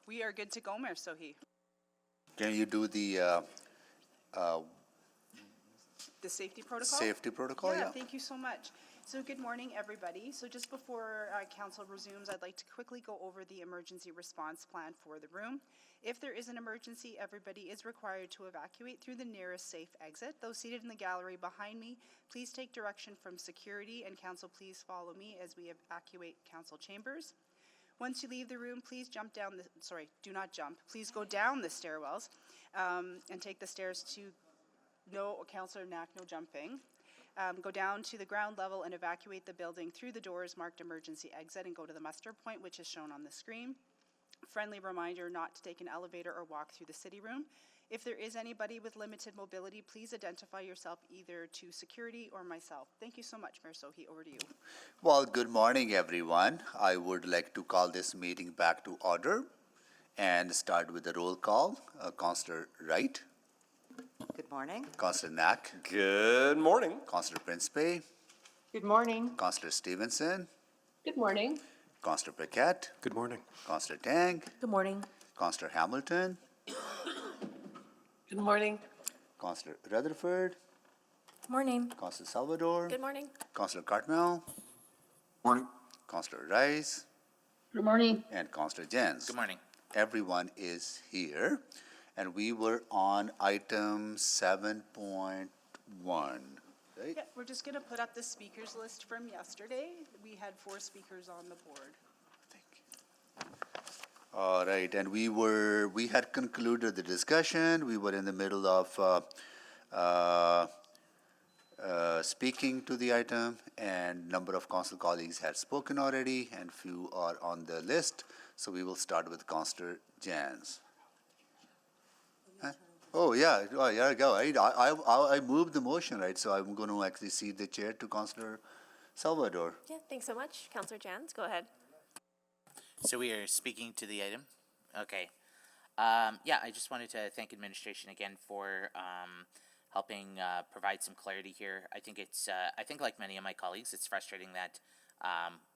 We are good to go, Mayor Sohi. Can you do the The safety protocol? safety protocol? Yeah, thank you so much. So good morning, everybody. So just before council resumes, I'd like to quickly go over the emergency response plan for the room. If there is an emergency, everybody is required to evacuate through the nearest safe exit. Those seated in the gallery behind me, please take direction from security, and council, please follow me as we evacuate council chambers. Once you leave the room, please do not jump. Please go down the stairwells and take the stairs to, no, Councillor Knack, no jumping. Go down to the ground level and evacuate the building through the doors marked emergency exit and go to the muster point, which is shown on the screen. Friendly reminder not to take an elevator or walk through the city room. If there is anybody with limited mobility, please identify yourself either to security or myself. Thank you so much, Mayor Sohi. Over to you. Well, good morning, everyone. I would like to call this meeting back to order and start with the roll call. Councillor Wright. Good morning. Councillor Knack. Good morning. Councillor Principe. Good morning. Councillor Stevenson. Good morning. Councillor Paquette. Good morning. Councillor Tang. Good morning. Councillor Hamilton. Good morning. Councillor Rutherford. Good morning. Councillor Salvador. Good morning. Councillor Cartmel. Morning. Councillor Rice. Good morning. And Councillor Jens. Good morning. Everyone is here. And we were on item 7.1, right? Yeah, we're just going to put up the speakers list from yesterday. We had 4 speakers on the board. Thank you. All right, and we had concluded the discussion. We were in the middle of speaking to the item, and number of council colleagues had spoken already, and few are on the list. So we will start with Councillor Jans. Huh? Oh, yeah, there you go. I moved the motion, right? So I'm going to actually cede the chair to Councillor Salvador. Yeah, thanks so much. Councillor Jans, go ahead. So we are speaking to the item. Okay. Yeah, I just wanted to thank administration again for helping provide some clarity here. I think it's, I think like many of my colleagues, it's frustrating that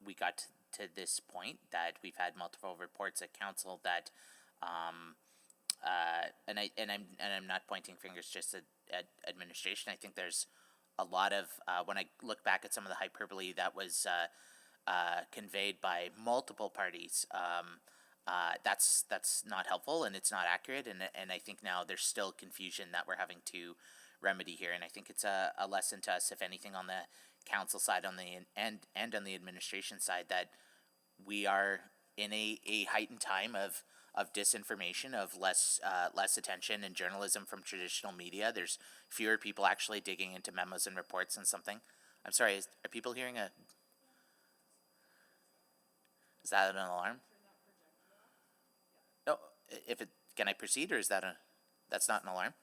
we got to this point, that we've had multiple reports at council that, and I'm not pointing fingers just at administration. I think there's a lot of when I look back at some of the hyperbole that was conveyed by multiple parties, that's not helpful and it's not accurate, and I think now there's still confusion that we're having to remedy here, and I think it's a lesson to us, if anything, on the council side, on the and on the administration side, that we are in a heightened time of disinformation, of less attention and journalism from traditional media. There's fewer people actually digging into memos and reports and something. I'm sorry, are people hearing a... Is that an alarm? No, can I proceed, or is that that's not an alarm?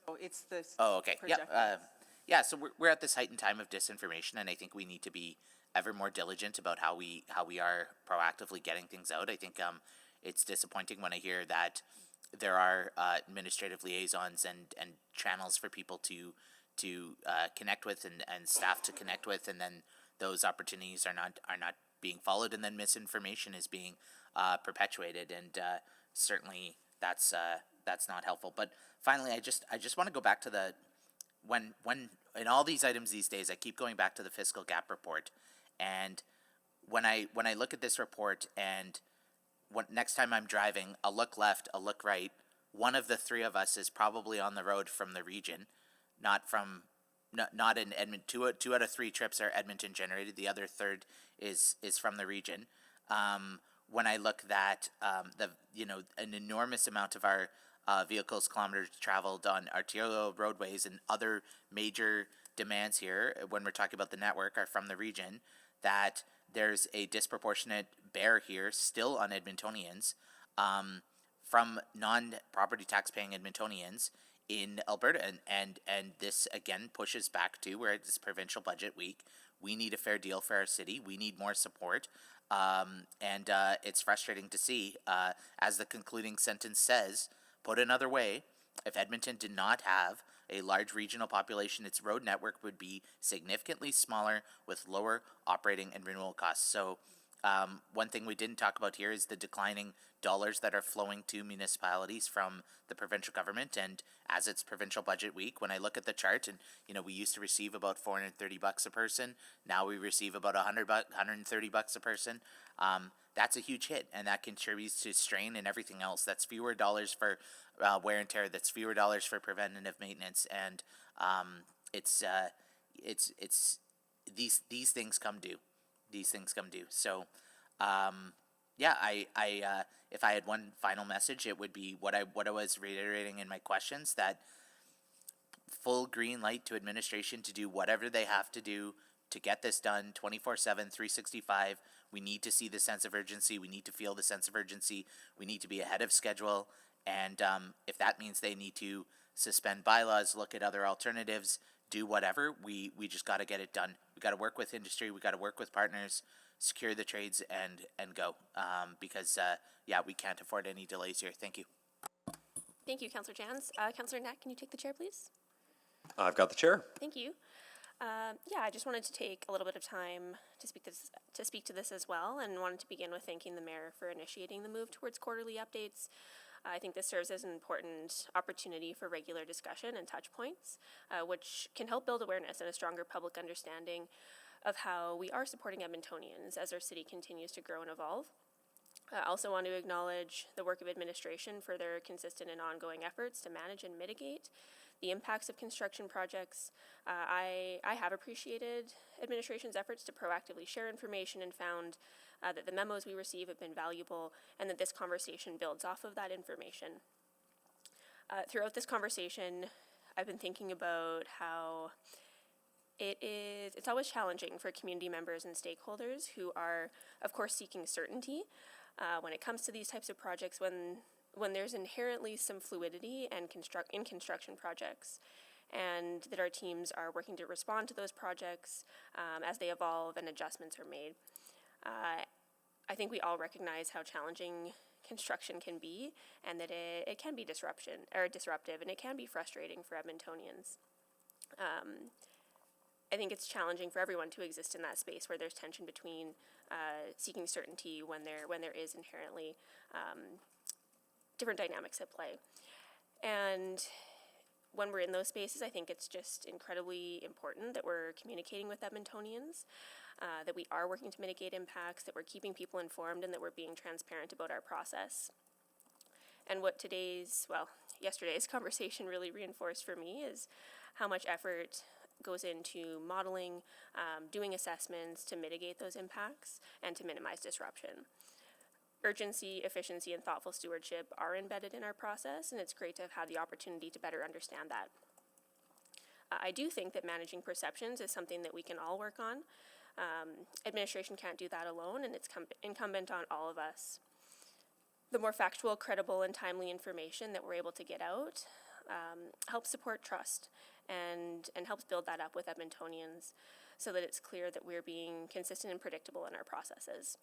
Oh, it's this. Oh, okay. projector. Yeah, so we're at this heightened time of disinformation, and I think we need to be ever more diligent about how we are proactively getting things out. I think it's disappointing when I hear that there are administrative liaisons and channels for people to connect with and staff to connect with, and then those opportunities are not being followed, and then misinformation is being perpetuated, and certainly that's not helpful. But finally, I just want to go back to the when in all these items these days, I keep going back to the fiscal gap report, and when I look at this report, and next time I'm driving, I'll look left, I'll look right. One of the three of us is probably on the road from the region, not in Edmonton. Two out of 3 trips are Edmonton generated. The other third is from the region. When I look at an enormous amount of our vehicles kilometers traveled on arterial roadways and other major demands here, when we're talking about the network, are from the region, that there's a disproportionate bear here still on Edmontonians from non-property tax paying Edmontonians in Alberta, and this again pushes back to where it's provincial budget week. We need a fair deal for our city. We need more support, and it's frustrating to see, as the concluding sentence says, put another way, if Edmonton did not have a large regional population, its road network would be significantly smaller with lower operating and renewal costs. So one thing we didn't talk about here is the declining dollars that are flowing to municipalities from the provincial government. And as it's provincial budget week, when I look at the chart, and we used to receive about $430 a person. Now we receive about $130 a person. That's a huge hit, and that contributes to strain and everything else. That's fewer dollars for wear and tear. That's fewer dollars for preventative maintenance, and it's these things come due. These things come due. So, if I had one final message, it would be what I was reiterating in my questions, that full green light to administration to do whatever they have to do to get this done 24/7, 365. We need to see the sense of urgency. We need to feel the sense of urgency. We need to be ahead of schedule. And if that means they need to suspend bylaws, look at other alternatives, do whatever, we just got to get it done. We got to work with industry. We got to work with partners, secure the trades, and go. Because we can't afford any delays here. Thank you. Thank you, Councillor Jans. Councillor Knack, can you take the chair, please? I've got the chair. Thank you. I just wanted to take a little bit of time to speak to this as well, and wanted to begin with thanking the mayor for initiating the move towards quarterly updates. I think this serves as an important opportunity for regular discussion and touch points, which can help build awareness and a stronger public understanding of how we are supporting Edmontonians as our city continues to grow and evolve. I also want to acknowledge the work of administration for their consistent and ongoing efforts to manage and mitigate the impacts of construction projects. I have appreciated administration's efforts to proactively share information, and found that the memos we receive have been valuable, and that this conversation builds off of that information. Throughout this conversation, I've been thinking about how it's always challenging for community members and stakeholders who are, of course, seeking certainty when it comes to these types of projects, when there's inherently some fluidity and in construction projects, and that our teams are working to respond to those projects as they evolve and adjustments are made. I think we all recognize how challenging construction can be, and that it can be disruptive, and it can be frustrating for Edmontonians. I think it's challenging for everyone to exist in that space where there's tension between seeking certainty when there is inherently different dynamics at play. And when we're in those spaces, I think it's just incredibly important that we're communicating with Edmontonians, that we are working to mitigate impacts, that we're keeping people informed, and that we're being transparent about our process. And what yesterday's conversation really reinforced for me is how much effort goes into modeling, doing assessments to mitigate those impacts and to minimize disruption. Urgency, efficiency, and thoughtful stewardship are embedded in our process, and it's great to have had the opportunity to better understand that. I do think that managing perceptions is something that we can all work on. Administration can't do that alone, and it's incumbent on all of us. The more factual, credible, and timely information that we're able to get out helps support trust and helps build that up with Edmontonians, so that it's clear that we're being consistent and predictable in our processes.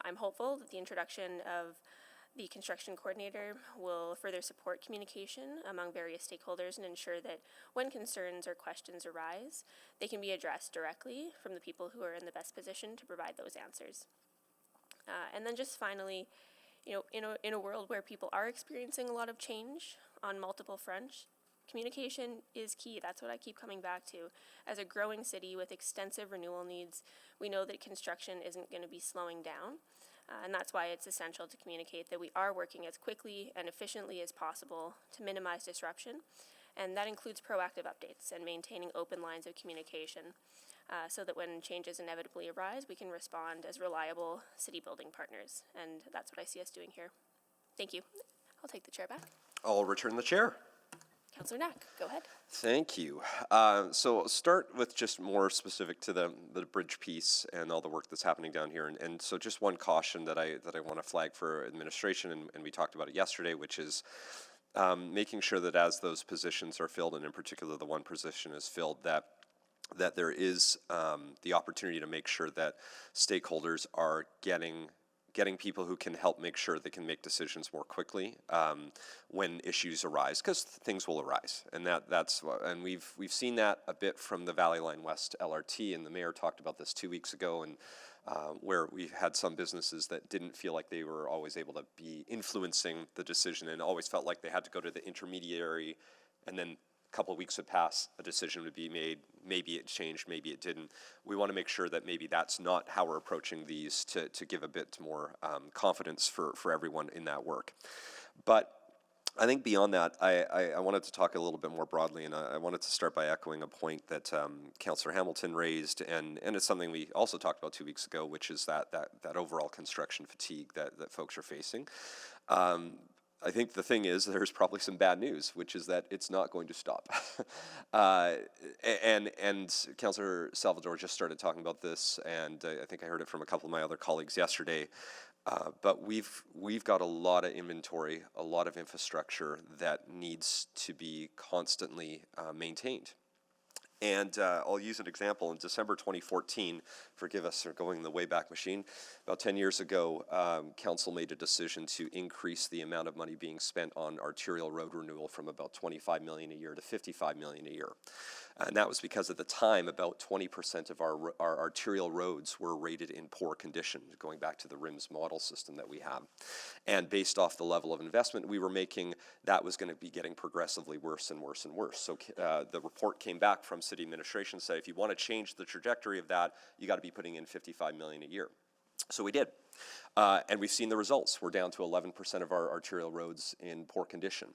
I'm hopeful that the introduction of the construction coordinator will further support communication among various stakeholders and ensure that when concerns or questions arise, they can be addressed directly from the people who are in the best position to provide those answers. And then just finally, in a world where people are experiencing a lot of change on multiple fronts, communication is key. That's what I keep coming back to. As a growing city with extensive renewal needs, we know that construction isn't going to be slowing down. And that's why it's essential to communicate that we are working as quickly and efficiently as possible to minimize disruption. And that includes proactive updates and maintaining open lines of communication so that when changes inevitably arise, we can respond as reliable city building partners. And that's what I see us doing here. Thank you. I'll take the chair back. I'll return the chair. Councillor Knack, go ahead. Thank you. So start with just more specific to the bridge piece and all the work that's happening down here. And so just one caution that I want to flag for administration, and we talked about it yesterday, which is making sure that as those positions are filled, and in particular the one position is filled, that there is the opportunity to make sure that stakeholders are getting people who can help make sure they can make decisions more quickly when issues arise, because things will arise, and and we've seen that a bit from the Valley Line West LRT, and the mayor talked about this 2 weeks ago, and where we've had some businesses that didn't feel like they were always able to be influencing the decision and always felt like they had to go to the intermediary, and then a couple of weeks would pass, a decision would be made, maybe it changed, maybe it didn't. We want to make sure that maybe that's not how we're approaching these, to give a bit more confidence for everyone in that work. But I think beyond that, I wanted to talk a little bit more broadly, and I wanted to start by echoing a point that Councillor Hamilton raised, and it's something we also talked about 2 weeks ago, which is that overall construction fatigue that folks are facing. I think the thing is, there's probably some bad news, which is that it's not going to stop. And Councillor Salvador just started talking about this, and I think I heard it from a couple of my other colleagues yesterday. But we've got a lot of inventory, a lot of infrastructure that needs to be constantly maintained. And I'll use an example. In December 2014, forgive us for going the Wayback Machine, about 10 years ago, Council made a decision to increase the amount of money being spent on arterial road renewal from about $25 million a year to $55 million a year. And that was because at the time, about 20% of our arterial roads were rated in poor condition, going back to the RIMS model system that we have. And based off the level of investment we were making, that was going to be getting progressively worse and worse and worse. So the report came back from city administration, said if you want to change the trajectory of that, you got to be putting in $55 million a year. So we did. And we've seen the results. We're down to 11% of our arterial roads in poor condition.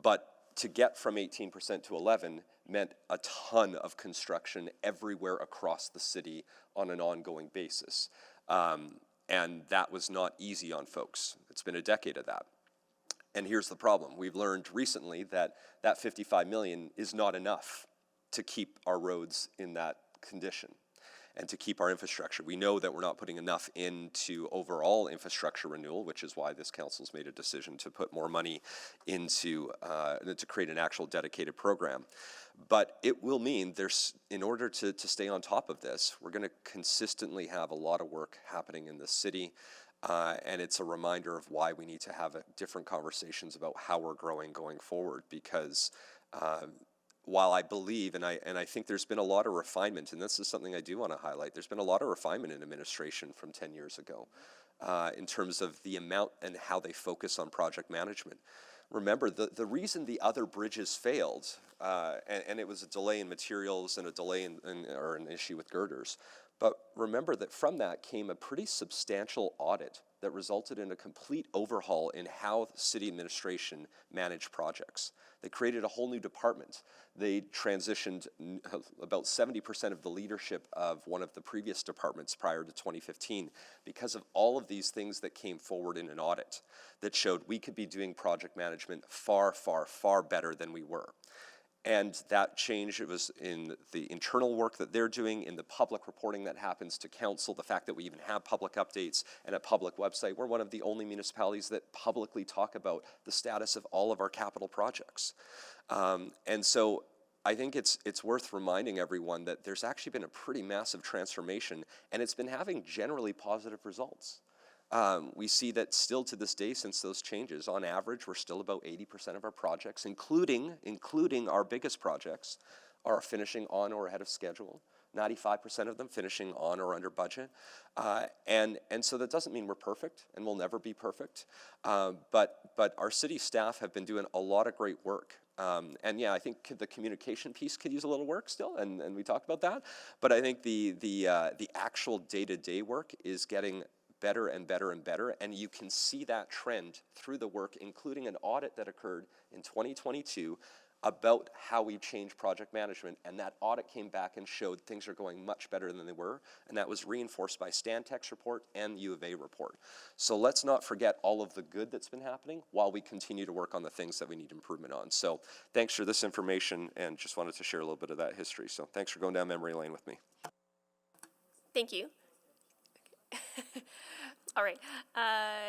But to get from 18% to 11 meant a ton of construction everywhere across the city on an ongoing basis. And that was not easy on folks. It's been a decade of that. And here's the problem. We've learned recently that that 55 million is not enough to keep our roads in that condition and to keep our infrastructure. We know that we're not putting enough into overall infrastructure renewal, which is why this council's made a decision to put more money into, to create an actual dedicated program. But it will mean in order to stay on top of this, we're going to consistently have a lot of work happening in the city. And it's a reminder of why we need to have different conversations about how we're growing going forward, because while I believe, and I think there's been a lot of refinement, and this is something I do want to highlight, there's been a lot of refinement in administration from 10 years ago in terms of the amount and how they focus on project management. Remember, the reason the other bridges failed, and it was a delay in materials and a delay or an issue with girders, but remember that from that came a pretty substantial audit that resulted in a complete overhaul in how the city administration managed projects. They created a whole new department. They transitioned about 70% of the leadership of one of the previous departments prior to 2015 because of all of these things that came forward in an audit that showed we could be doing project management far, far, far better than we were. And that change, it was in the internal work that they're doing, in the public reporting that happens to council, the fact that we even have public updates and a public website. We're one of the only municipalities that publicly talk about the status of all of our capital projects. And so I think it's worth reminding everyone that there's actually been a pretty massive transformation, and it's been having generally positive results. We see that still to this day, since those changes, on average, we're still about 80% of our projects, including our biggest projects, are finishing on or ahead of schedule. 95% of them finishing on or under budget. And so that doesn't mean we're perfect, and we'll never be perfect. But our city staff have been doing a lot of great work. And yeah, I think the communication piece could use a little work still, and we talked about that. But I think the actual day-to-day work is getting better and better and better, and you can see that trend through the work, including an audit that occurred in 2022 about how we change project management, and that audit came back and showed things are going much better than they were, and that was reinforced by Stantec's report and U of A report. So let's not forget all of the good that's been happening while we continue to work on the things that we need improvement on. So thanks for this information, and just wanted to share a little bit of that history. So thanks for going down memory lane with me. Thank you. All right.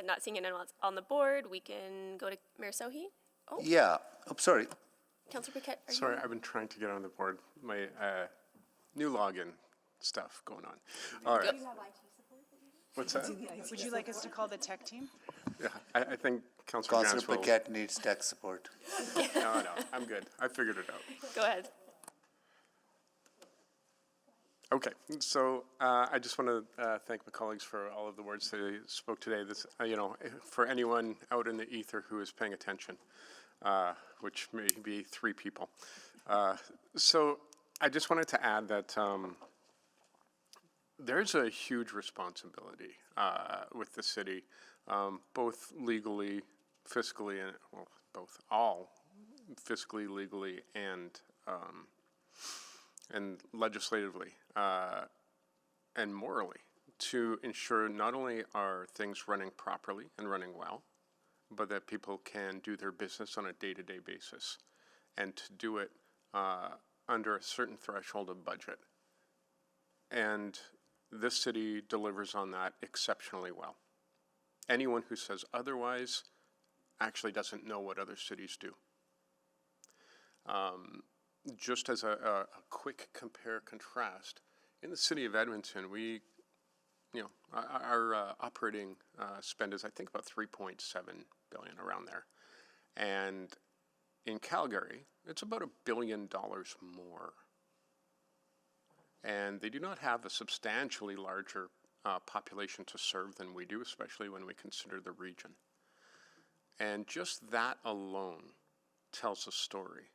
Not seeing anyone else on the board, we can go to Mayor Sohi. Oh, Yeah, I'm sorry. Councilor Paquette, are Sorry, you? I've been trying to get on the board. My new login stuff going on. All right. What's that? Would you like us to call the tech team? Yeah, I think Councilor Councillor Jans will. Paquette needs tech support. No, I'm good. I figured it out. Go ahead. Okay, so I just want to thank my colleagues for all of the words they spoke today. This, for anyone out in the ether who is paying attention, which may be 3 people. So I just wanted to add that there's a huge responsibility with the city, both legally, fiscally, and all fiscally, legally, and legislatively and morally, to ensure not only are things running properly and running well, but that people can do their business on a day-to-day basis, and to do it under a certain threshold of budget. And this city delivers on that exceptionally well. Anyone who says otherwise actually doesn't know what other cities do. Just as a quick compare-contrast, in the city of Edmonton, we, our operating spend is, I think, about $3.7 billion, around there. And in Calgary, it's about $1 billion more. And they do not have a substantially larger population to serve than we do, especially when we consider the region. And just that alone tells a story.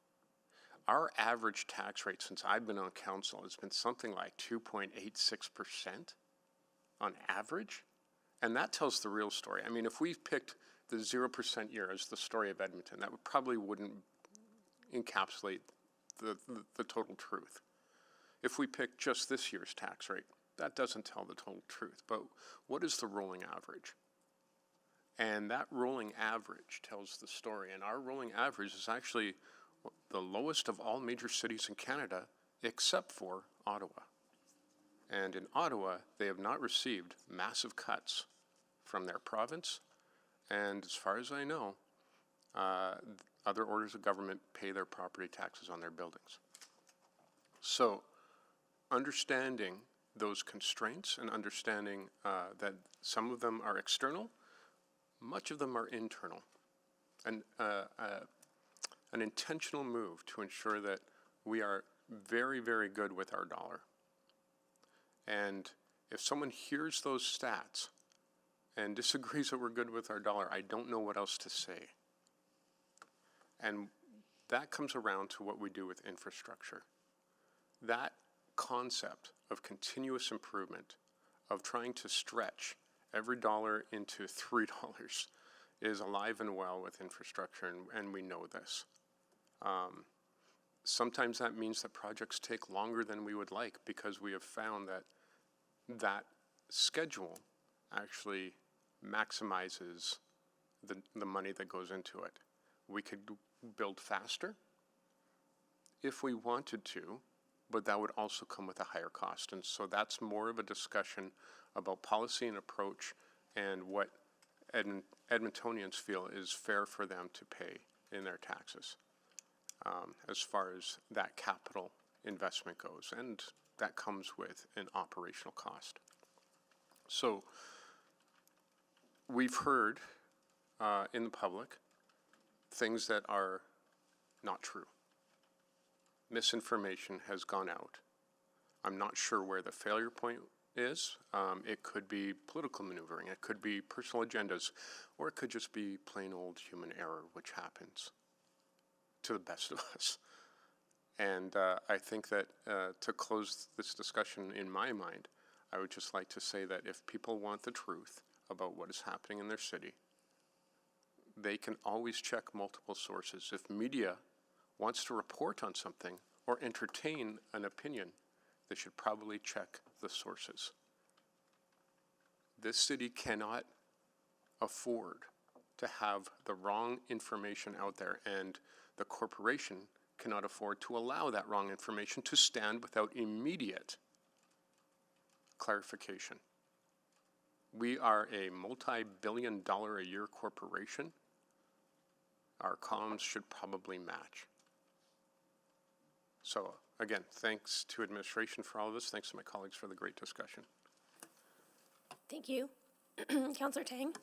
Our average tax rate since I've been on council has been something like 2.86% on average, and that tells the real story. I mean, if we picked the 0% year as the story of Edmonton, that probably wouldn't encapsulate the total truth. If we pick just this year's tax rate, that doesn't tell the total truth. But what is the rolling average? And that rolling average tells the story. And our rolling average is actually the lowest of all major cities in Canada, except for Ottawa. And in Ottawa, they have not received massive cuts from their province. And as far as I know, other orders of government pay their property taxes on their buildings. So understanding those constraints and understanding that some of them are external, much of them are internal, and an intentional move to ensure that we are very, very good with our dollar. And if someone hears those stats and disagrees that we're good with our dollar, I don't know what else to say. And that comes around to what we do with infrastructure. That concept of continuous improvement, of trying to stretch every dollar into $3 is alive and well with infrastructure, and we know this. Sometimes that means that projects take longer than we would like, because we have found that that schedule actually maximizes the money that goes into it. We could build faster if we wanted to, but that would also come with a higher cost. And so that's more of a discussion about policy and approach and what Edmontonians feel is fair for them to pay in their taxes, as far as that capital investment goes. And that comes with an operational cost. So we've heard in the public things that are not true. Misinformation has gone out. I'm not sure where the failure point is. It could be political maneuvering, it could be personal agendas, or it could just be plain old human error, which happens to the best of us. And I think that to close this discussion, in my mind, I would just like to say that if people want the truth about what is happening in their city, they can always check multiple sources. If media wants to report on something or entertain an opinion, they should probably check the sources. This city cannot afford to have the wrong information out there, and the corporation cannot afford to allow that wrong information to stand without immediate clarification. We are a multi-billion-dollar-a-year corporation. Our comms should probably match. So again, thanks to administration for all of this. Thanks to my colleagues for the great discussion. Thank you. Councillor Tang?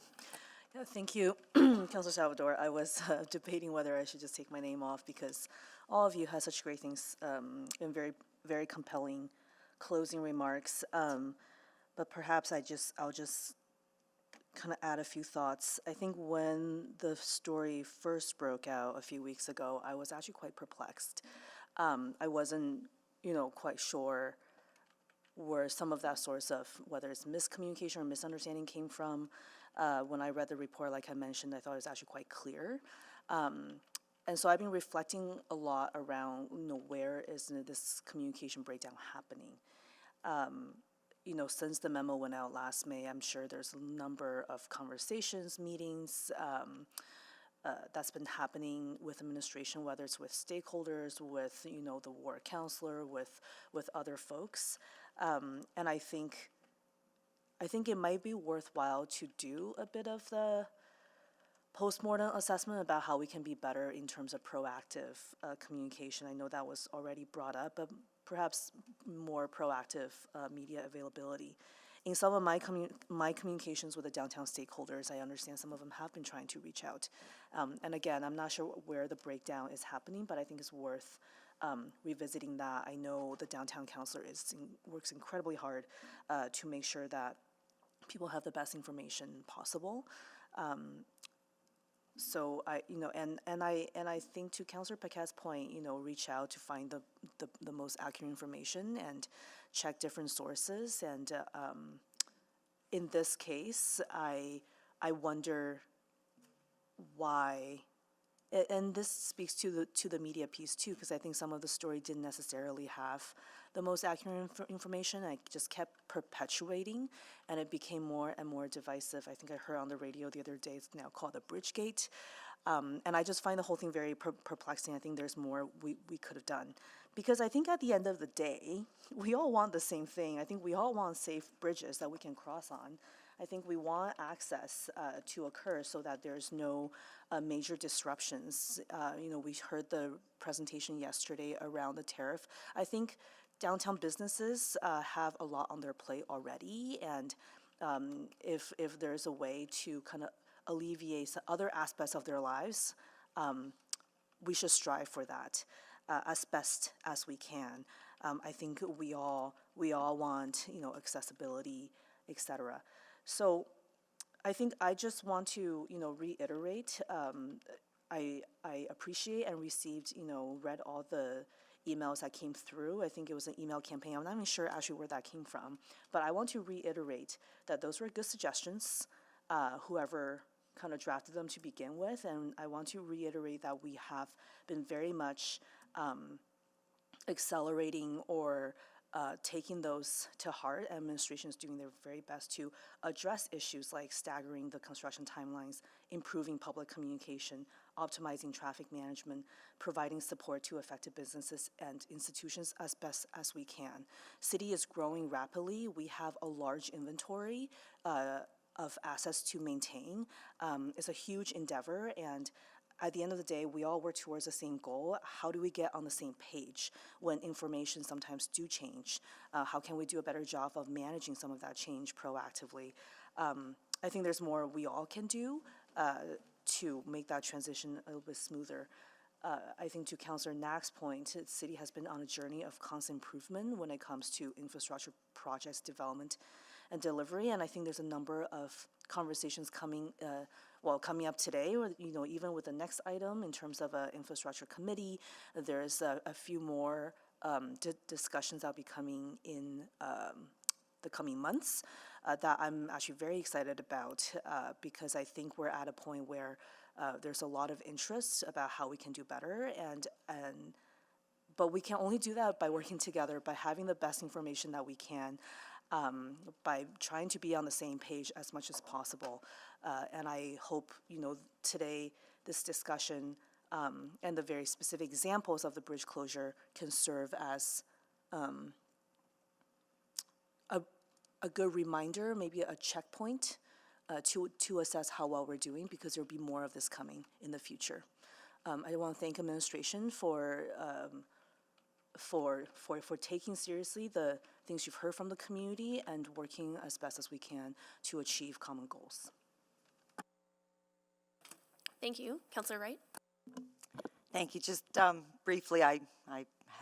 Yeah, thank you, Councillor Salvador. I was debating whether I should just take my name off, because all of you have such great things and very, very compelling closing remarks, but perhaps I'll just kind of add a few thoughts. I think when the story first broke out a few weeks ago, I was actually quite perplexed. I wasn't, quite sure where some of that source of whether it's miscommunication or misunderstanding came from. When I read the report, like I mentioned, I thought it was actually quite clear. And so I've been reflecting a lot around, where is this communication breakdown happening? Since the memo went out last May, I'm sure there's a number of conversations, meetings, that's been happening with administration, whether it's with stakeholders, with, the ward counselor, with other folks. And I think it might be worthwhile to do a bit of the postmortem assessment about how we can be better in terms of proactive communication. I know that was already brought up, but perhaps more proactive media availability. In some of my communications with the downtown stakeholders, I understand some of them have been trying to reach out. And again, I'm not sure where the breakdown is happening, but I think it's worth revisiting that. I know the downtown councilor works incredibly hard to make sure that people have the best information possible. So I think to Councillor Paquette's point, reach out to find the most accurate information and check different sources. And in this case, I wonder why. And this speaks to the media piece too, because I think some of the story didn't necessarily have the most accurate information. I just kept perpetuating, and it became more and more divisive. I think I heard on the radio the other day, it's now called the Bridgegate. And I just find the whole thing very perplexing. I think there's more we could have done. Because I think at the end of the day, we all want the same thing. I think we all want safe bridges that we can cross on. I think we want access to occur so that there's no major disruptions. We heard the presentation yesterday around the tariff. I think downtown businesses have a lot on their plate already, and if there's a way to kind of alleviate other aspects of their lives, we should strive for that as best as we can. I think we all want accessibility, etc. So I think I just want to reiterate. I appreciate and received read all the emails that came through. I think it was an email campaign. I'm not even sure actually where that came from, but I want to reiterate that those were good suggestions, whoever kind of drafted them to begin with, and I want to reiterate that we have been very much accelerating or taking those to heart. Administration is doing their very best to address issues like staggering the construction timelines, improving public communication, optimizing traffic management, providing support to affected businesses and institutions as best as we can. City is growing rapidly. We have a large inventory of assets to maintain. It's a huge endeavor, and at the end of the day, we all work towards the same goal. How do we get on the same page when information sometimes do change? How can we do a better job of managing some of that change proactively? I think there's more we all can do to make that transition a little bit smoother. I think to Councillor Knack's point, the city has been on a journey of constant improvement when it comes to infrastructure projects development and delivery, and I think there's a number of conversations coming up today, or even with the next item in terms of an infrastructure committee. There's a few more discussions that'll be coming in the coming months that I'm actually very excited about because I think we're at a point where there's a lot of interest about how we can do better, but we can only do that by working together, by having the best information that we can, by trying to be on the same page as much as possible. And I hope, today this discussion and the very specific examples of the bridge closure can serve as a good reminder, maybe a checkpoint to assess how well we're doing, because there'll be more of this coming in the future. I want to thank administration for taking seriously the things you've heard from the community and working as best as we can to achieve common goals. Thank you. Councillor Wright? Thank you. Just briefly, I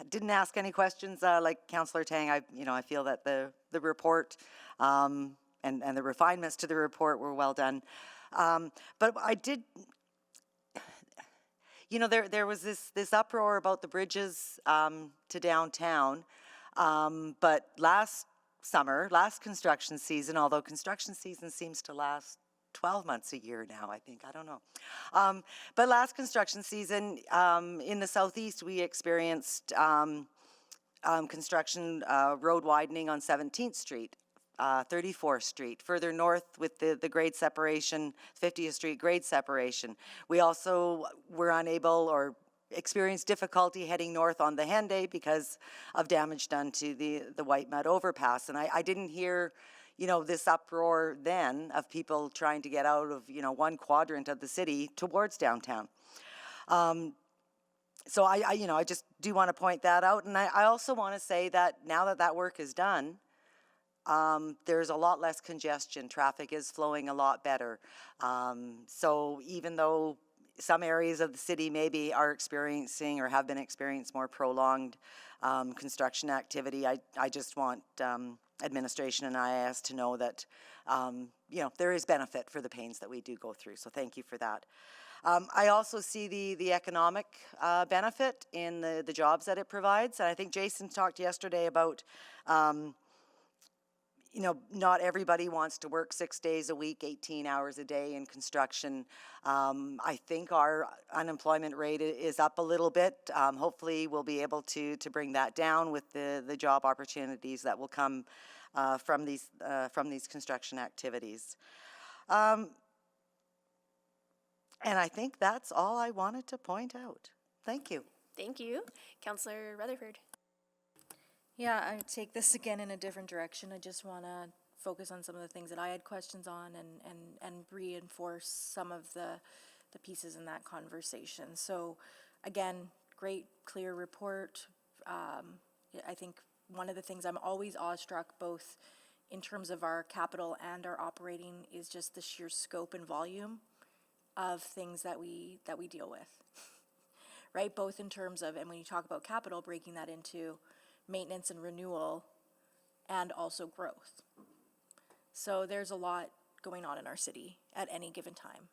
didn't ask any questions like Councillor Tang. I feel that the report and the refinements to the report were well done. But I did, there was this uproar about the bridges to downtown. But last construction season, although construction season seems to last 12 months a year now, I think, I don't know. But last construction season in the southeast, we experienced construction road widening on 17th Street, 34th Street, further north with the grade separation, 50th Street grade separation. We also were unable or experienced difficulty heading north on the Henday because of damage done to the White Mud overpass. And I didn't hear, this uproar then of people trying to get out of, one quadrant of the city towards downtown. So I just do want to point that out. And I also want to say that now that work is done, there's a lot less congestion. Traffic is flowing a lot better. So even though some areas of the city maybe are experiencing or have been experiencing more prolonged construction activity, I just want administration and IAS to know that, there is benefit for the pains that we do go through. So thank you for that. I also see the economic benefit in the jobs that it provides. And I think Jason talked yesterday about not everybody wants to work 6 days a week, 18 hours a day in construction. I think our unemployment rate is up a little bit. Hopefully we'll be able to bring that down with the job opportunities that will come from these construction activities. And I think that's all I wanted to point out. Thank you. Thank you. Councillor Rutherford. Yeah, I take this again in a different direction. I just want to focus on some of the things that I had questions on and reinforce some of the pieces in that conversation. So again, great, clear report. I think one of the things I'm always awestruck both in terms of our capital and our operating is just the sheer scope and volume of things that we deal with, right? Both in terms of, and when you talk about capital, breaking that into maintenance and renewal and also growth. So there's a lot going on in our city at any given time.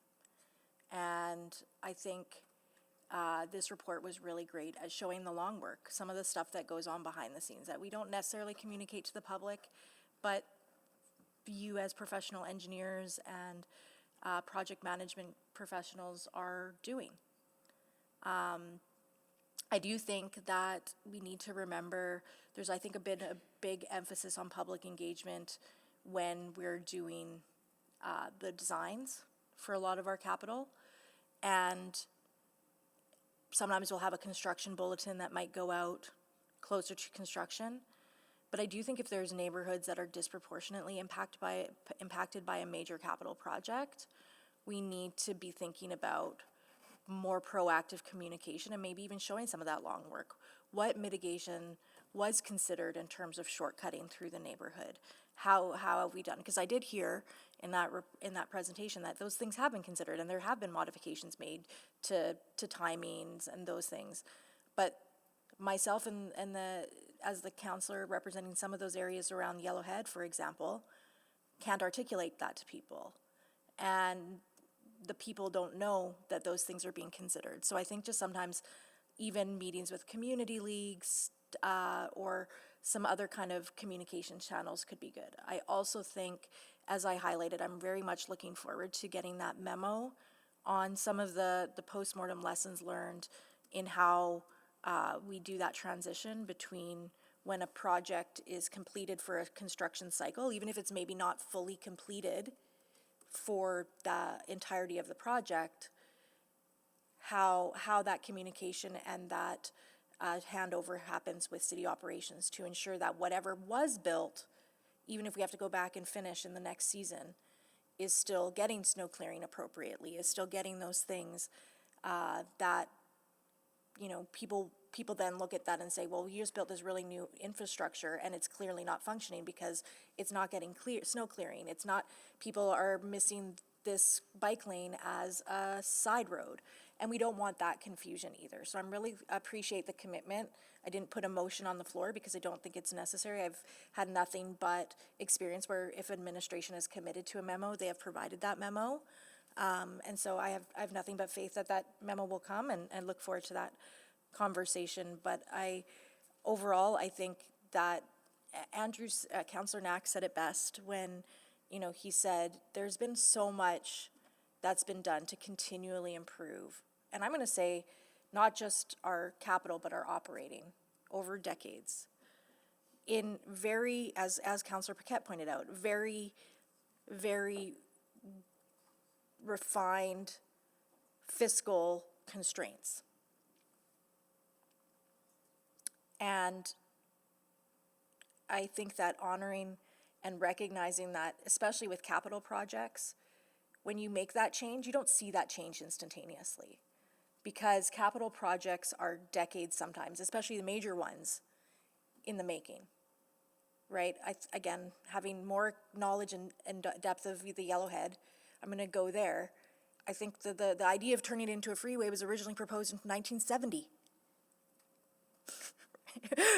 And I think this report was really great at showing the long work, some of the stuff that goes on behind the scenes that we don't necessarily communicate to the public, but you as professional engineers and project management professionals are doing. I do think that we need to remember there's, I think, a big emphasis on public engagement when we're doing the designs for a lot of our capital. And sometimes we'll have a construction bulletin that might go out closer to construction. But I do think if there's neighborhoods that are disproportionately impacted by a major capital project, we need to be thinking about more proactive communication and maybe even showing some of that long work. What mitigation was considered in terms of shortcutting through the neighborhood? How have we done? Because I did hear in that presentation that those things have been considered and there have been modifications made to timings and those things. But myself and as the councillor representing some of those areas around Yellowhead, for example, can't articulate that to people. And the people don't know that those things are being considered. So I think just sometimes even meetings with community leagues or some other kind of communication channels could be good. I also think, as I highlighted, I'm very much looking forward to getting that memo on some of the postmortem lessons learned in how we do that transition between when a project is completed for a construction cycle, even if it's maybe not fully completed for the entirety of the project, how that communication and that handover happens with city operations to ensure that whatever was built, even if we have to go back and finish in the next season, is still getting snow clearing appropriately, is still getting those things that, people then look at that and say, well, you just built this really new infrastructure and it's clearly not functioning because it's not getting snow clearing. It's not, people are missing this bike lane as a side road. And we don't want that confusion either. So I'm really appreciate the commitment. I didn't put a motion on the floor because I don't think it's necessary. I've had nothing but experience where if administration is committed to a memo, they have provided that memo. And so I have nothing but faith that that memo will come and look forward to that conversation. But overall, I think that Councillor Knack said it best when, he said, there's been so much that's been done to continually improve. And I'm going to say, not just our capital, but our operating over decades. In very, as Councillor Paquette pointed out, very, very refined fiscal constraints. And I think that honoring and recognizing that, especially with capital projects, when you make that change, you don't see that change instantaneously. Because capital projects are decades sometimes, especially the major ones, in the making, right? Again, having more knowledge and depth of the Yellowhead, I'm gonna go there. I think the idea of turning it into a freeway was originally proposed in 1970.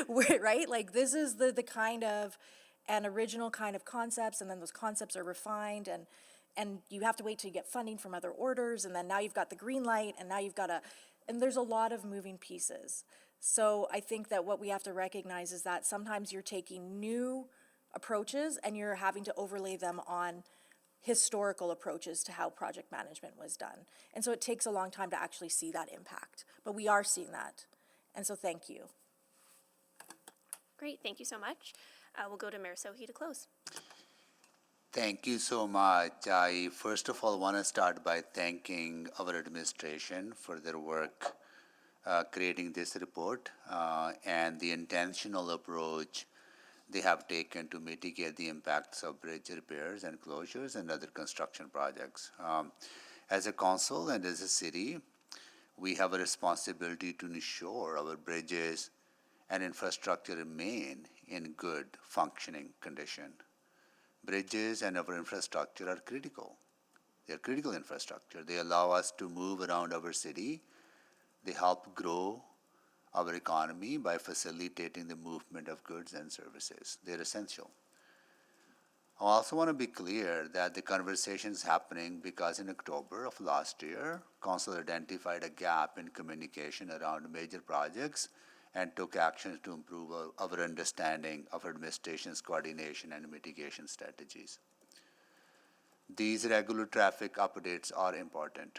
Right? Like, this is the kind of, an original kind of concepts, and then those concepts are refined, and you have to wait till you get funding from other orders, and then now you've got the green light, and now you've got and there's a lot of moving pieces. So I think that what we have to recognize is that sometimes you're taking new approaches and you're having to overlay them on historical approaches to how project management was done. And so it takes a long time to actually see that impact, but we are seeing that. And so thank you. Great, thank you so much. We'll go to Mayor Sohi to close. Thank you so much. I first of all want to start by thanking our administration for their work creating this report and the intentional approach they have taken to mitigate the impacts of bridge repairs and closures and other construction projects. As a council and as a city, we have a responsibility to ensure our bridges and infrastructure remain in good functioning condition. Bridges and our infrastructure are critical. They are critical infrastructure. They allow us to move around our city. They help grow our economy by facilitating the movement of goods and services. They're essential. I also want to be clear that the conversation is happening because in October of last year, Council identified a gap in communication around major projects and took actions to improve our understanding of administration's coordination and mitigation strategies. These regular traffic updates are important.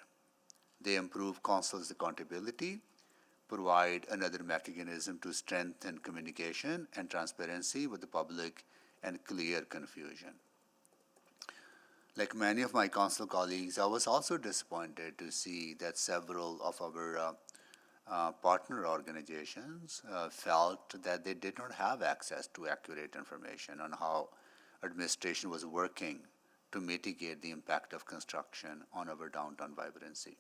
They improve Council's accountability, provide another mechanism to strengthen communication and transparency with the public and clear confusion. Like many of my Council colleagues, I was also disappointed to see that several of our partner organizations felt that they did not have access to accurate information on how administration was working to mitigate the impact of construction on our downtown vibrancy.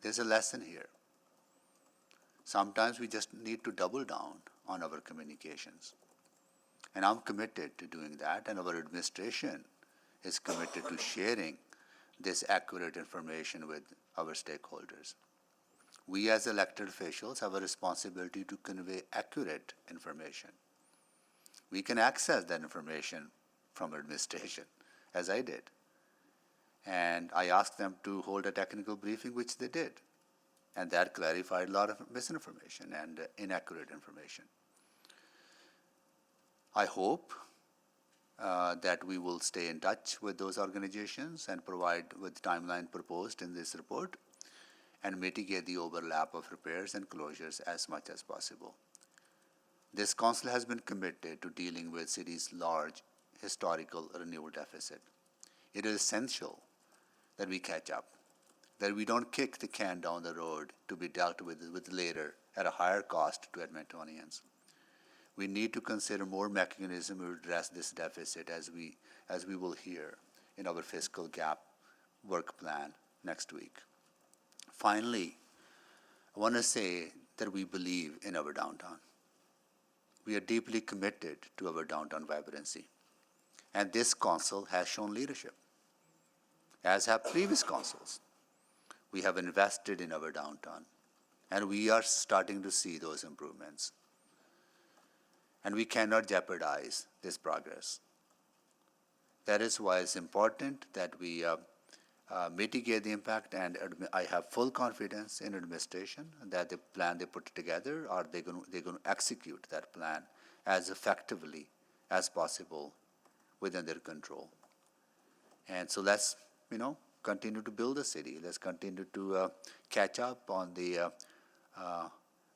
There's a lesson here. Sometimes we just need to double down on our communications. And I'm committed to doing that, and our administration is committed to sharing this accurate information with our stakeholders. We as elected officials have a responsibility to convey accurate information. We can access that information from administration, as I did. And I asked them to hold a technical briefing, which they did. And that clarified a lot of misinformation and inaccurate information. I hope that we will stay in touch with those organizations and provide with the timeline proposed in this report and mitigate the overlap of repairs and closures as much as possible. This council has been committed to dealing with city's large historical renewal deficit. It is essential that we catch up, that we don't kick the can down the road to be dealt with later at a higher cost to Edmontonians. We need to consider more mechanisms to address this deficit as we will hear in our fiscal gap work plan next week. Finally, I want to say that we believe in our downtown. We are deeply committed to our downtown vibrancy, and this council has shown leadership. as have previous councils. We have invested in our downtown, and we are starting to see those improvements. And we cannot jeopardize this progress. That is why it's important that we mitigate the impact, and I have full confidence in administration that the plan they put together, they're going to execute that plan as effectively as possible within their control. And so let's, continue to build the city. Let's continue to catch up on the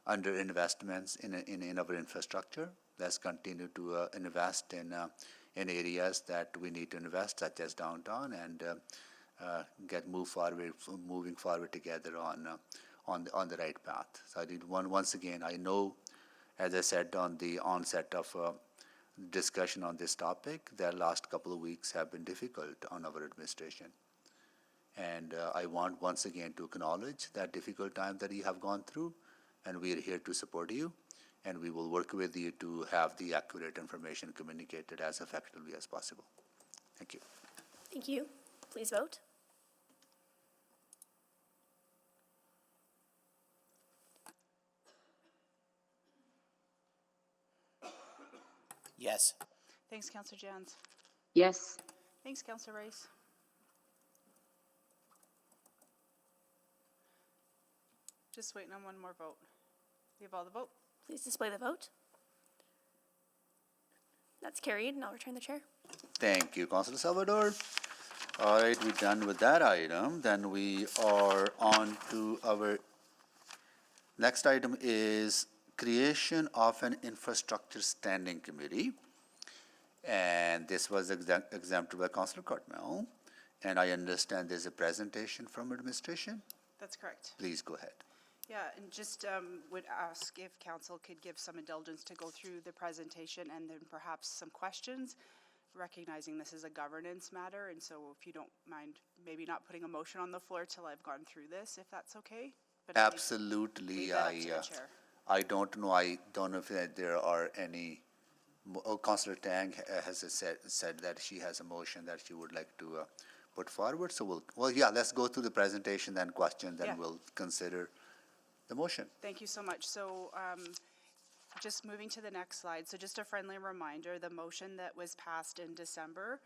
underinvestments in our infrastructure. Let's continue to invest in areas that we need to invest, such as downtown, and moving forward together on the right path. So I did once again. I know, as I said on the onset of discussion on this topic, the last couple of weeks have been difficult on our administration. And I want once again to acknowledge that difficult time that you have gone through, and we are here to support you, and we will work with you to have the accurate information communicated as effectively as possible. Thank you. Thank you. Please vote. Yes. Thanks, Councillor Jans. Yes. Thanks, Councillor Rice. Just waiting on one more vote. We have all the vote. Please display the vote. That's carried, and I'll return the chair. Thank you, Councilor Salvador. All right, we're done with that item. Then we are on to our next item is creation of an infrastructure standing committee. And this was exempted by Councilor Cartmel. And I understand there's a presentation from administration. That's correct. Please go ahead. Yeah, and just would ask if council could give some indulgence to go through the presentation and then perhaps some questions, recognizing this is a governance matter, and so if you don't mind, maybe not putting a motion on the floor till I've gone through this, if that's okay? But Absolutely. leave that up to the chair. I don't know if there are any, Councilor Tang has said that she has a motion that she would like to put forward, so let's go through the presentation, then questions, then we'll consider the motion. Thank you so much. So just moving to the next slide. So just a friendly reminder, the motion that was passed in December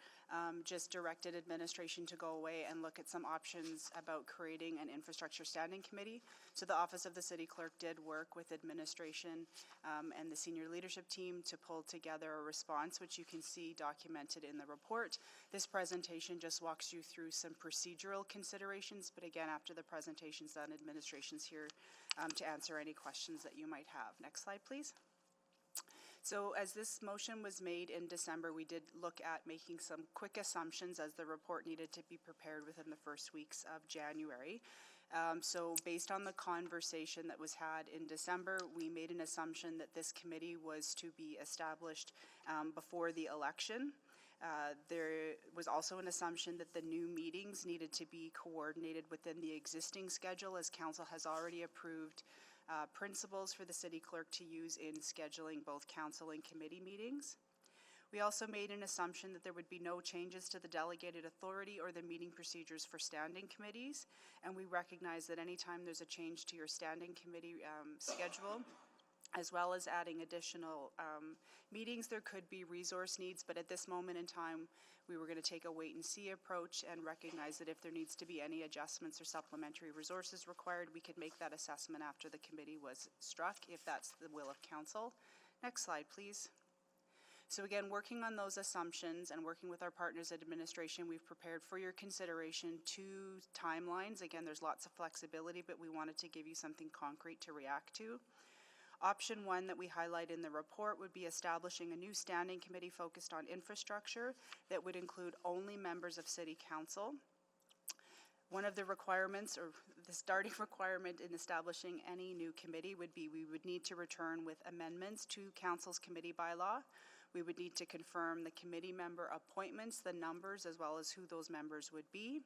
just directed administration to go away and look at some options about creating an infrastructure standing committee. So the Office of the City Clerk did work with administration and the senior leadership team to pull together a response, which you can see documented in the report. This presentation just walks you through some procedural considerations, but again, after the presentation's done, administration's here to answer any questions that you might have. Next slide, please. So as this motion was made in December, we did look at making some quick assumptions as the report needed to be prepared within the first weeks of January. So based on the conversation that was had in December, we made an assumption that this committee was to be established before the election. There was also an assumption that the new meetings needed to be coordinated within the existing schedule, as council has already approved principles for the city clerk to use in scheduling both council and committee meetings. We also made an assumption that there would be no changes to the delegated authority or the meeting procedures for standing committees, and we recognize that anytime there's a change to your standing committee schedule, as well as adding additional meetings, there could be resource needs, but at this moment in time, we were going to take a wait-and-see approach and recognize that if there needs to be any adjustments or supplementary resources required, we could make that assessment after the committee was struck, if that's the will of council. Next slide, please. So again, working on those assumptions and working with our partners at administration, we've prepared for your consideration 2 timelines. Again, there's lots of flexibility, but we wanted to give you something concrete to react to. Option 1 that we highlight in the report would be establishing a new standing committee focused on infrastructure that would include only members of City Council. One of the requirements, or the starting requirement in establishing any new committee would be we would need to return with amendments to Council's committee bylaw. We would need to confirm the committee member appointments, the numbers, as well as who those members would be.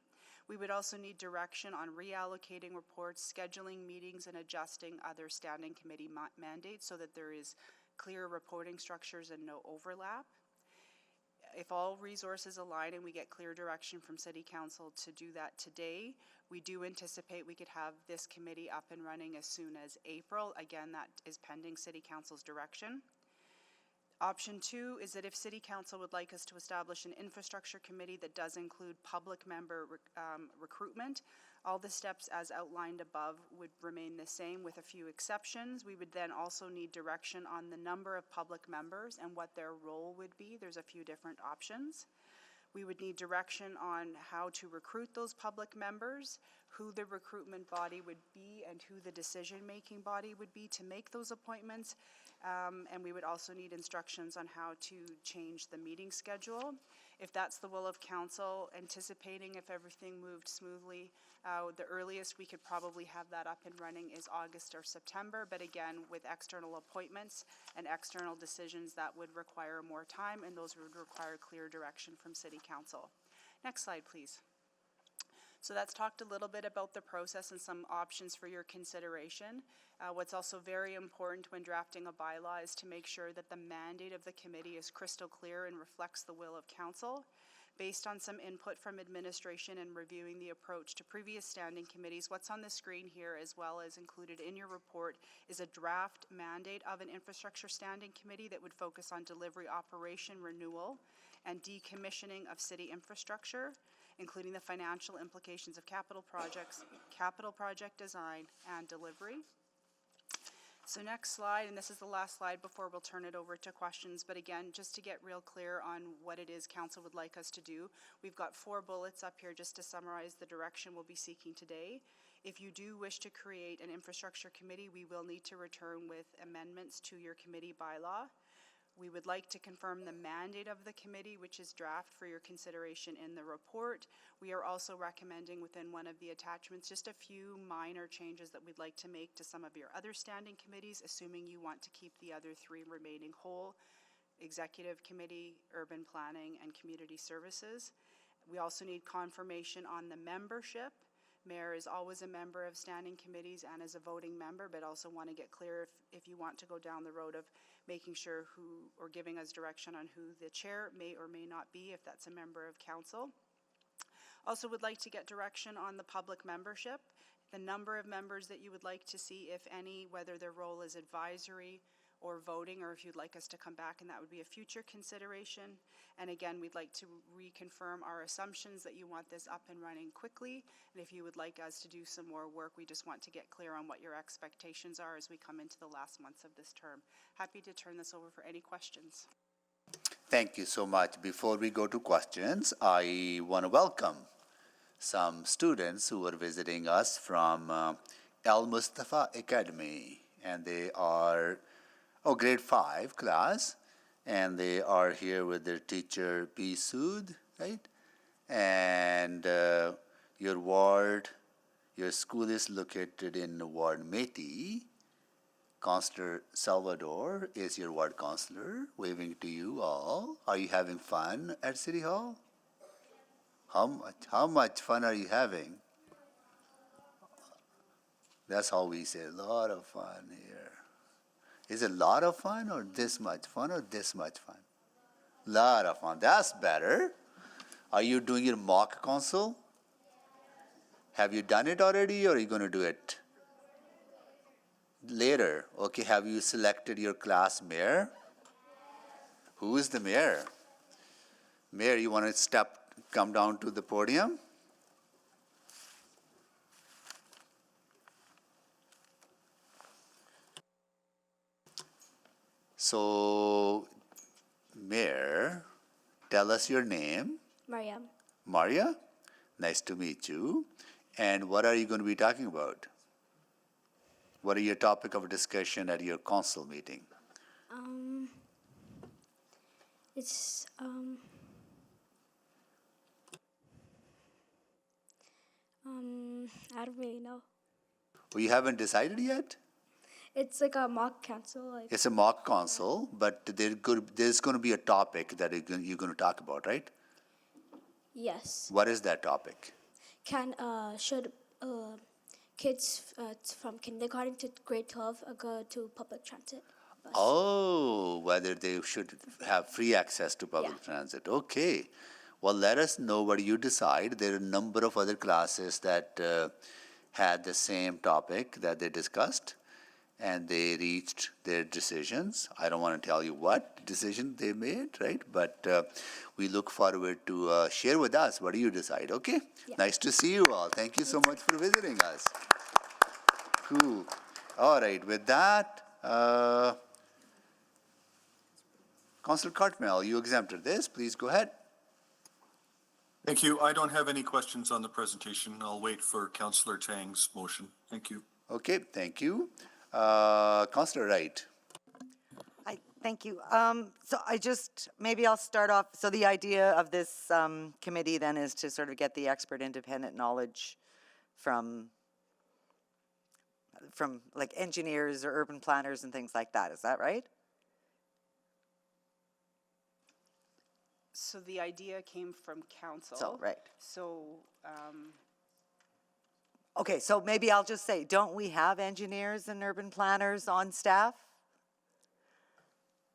We would also need direction on reallocating reports, scheduling meetings, and adjusting other standing committee mandates so that there is clear reporting structures and no overlap. If all resources align and we get clear direction from City Council to do that today, we do anticipate we could have this committee up and running as soon as April. Again, that is pending City Council's direction. Option 2 is that if City Council would like us to establish an infrastructure committee that does include public member recruitment, all the steps as outlined above would remain the same with a few exceptions. We would then also need direction on the number of public members and what their role would be. There's a few different options. We would need direction on how to recruit those public members, who the recruitment body would be, and who the decision-making body would be to make those appointments. And we would also need instructions on how to change the meeting schedule. If that's the will of council, anticipating if everything moved smoothly, the earliest we could probably have that up and running is August or September. But again, with external appointments and external decisions, that would require more time, and those would require clear direction from City Council. Next slide, please. So that's talked a little bit about the process and some options for your consideration. What's also very important when drafting a bylaw is to make sure that the mandate of the committee is crystal clear and reflects the will of council. Based on some input from administration and reviewing the approach to previous standing committees, what's on the screen here as well as included in your report is a draft mandate of an infrastructure standing committee that would focus on delivery, operation, renewal, and decommissioning of city infrastructure, including the financial implications of capital projects, capital project design, and delivery. So next slide, and this is the last slide before we'll turn it over to questions, but again, just to get real clear on what it is council would like us to do, we've got 4 bullets up here just to summarize the direction we'll be seeking today. If you do wish to create an infrastructure committee, we will need to return with amendments to your committee bylaw. We would like to confirm the mandate of the committee, which is draft for your consideration in the report. We are also recommending within one of the attachments just a few minor changes that we'd like to make to some of your other standing committees, assuming you want to keep the other 3 remaining whole: Executive Committee, Urban Planning, and Community Services. We also need confirmation on the membership. Mayor is always a member of standing committees and is a voting member, but also want to get clear if you want to go down the road of making sure who, or giving us direction on who the chair may or may not be, if that's a member of council. Also would like to get direction on the public membership, the number of members that you would like to see, if any, whether their role is advisory or voting, or if you'd like us to come back and that would be a future consideration. And again, we'd like to reconfirm our assumptions that you want this up and running quickly. And if you would like us to do some more work, we just want to get clear on what your expectations are as we come into the last months of this term. Happy to turn this over for any questions. Thank you so much. Before we go to questions, I want to welcome some students who are visiting us from Al Mustafa Academy, and they are grade 5 class, and they are here with their teacher P. Sood, right? And your ward, your school is located in Ward Métis. Councillor Salvador is your ward councillor, waving to you all. Are you having fun at City Hall? How much fun are you having? That's how we say, a lot of fun here. Is it a lot of fun or this much fun or this much fun? Lot of fun. That's better. Are you doing your mock council? Have you done it already, or are you going to do it later? Okay, have you selected your class mayor? Who is the mayor? Mayor, you want to come down to the podium? So, Mayor, tell us your name. Mariam. Maria, nice to meet you. And what are you going to be talking about? What are your topic of discussion at your council meeting? It's I don't really know. Well, you haven't decided yet? It's like a mock council. Like It's a mock council, but there's going to be a topic that you're going to talk about, right? yes, What is that topic? should kids from kindergarten to grade 12 go to public transit? bus. Oh, whether they should have free access to public Yeah. transit. Okay. Well, let us know what you decide. There are a number of other classes that had the same topic that they discussed, and they reached their decisions. I don't want to tell you what decision they made, right? But we look forward to share with us what do you decide, okay? Yeah. Nice to see you all. Thank you so much for visiting us. Cool. All right, with that, Councillor Cartmel, you exempted this. Please go ahead. Thank you. I don't have any questions on the presentation. I'll wait for Councillor Tang's motion. Thank you. Okay, thank you. Councillor Wright. Thank you. So maybe I'll start off, so the idea of this committee then is to sort of get the expert independent knowledge from like engineers or urban planners and things like that. Is that right? So the idea came from council. So, right. So, Okay, so maybe I'll just say, don't we have engineers and urban planners on staff?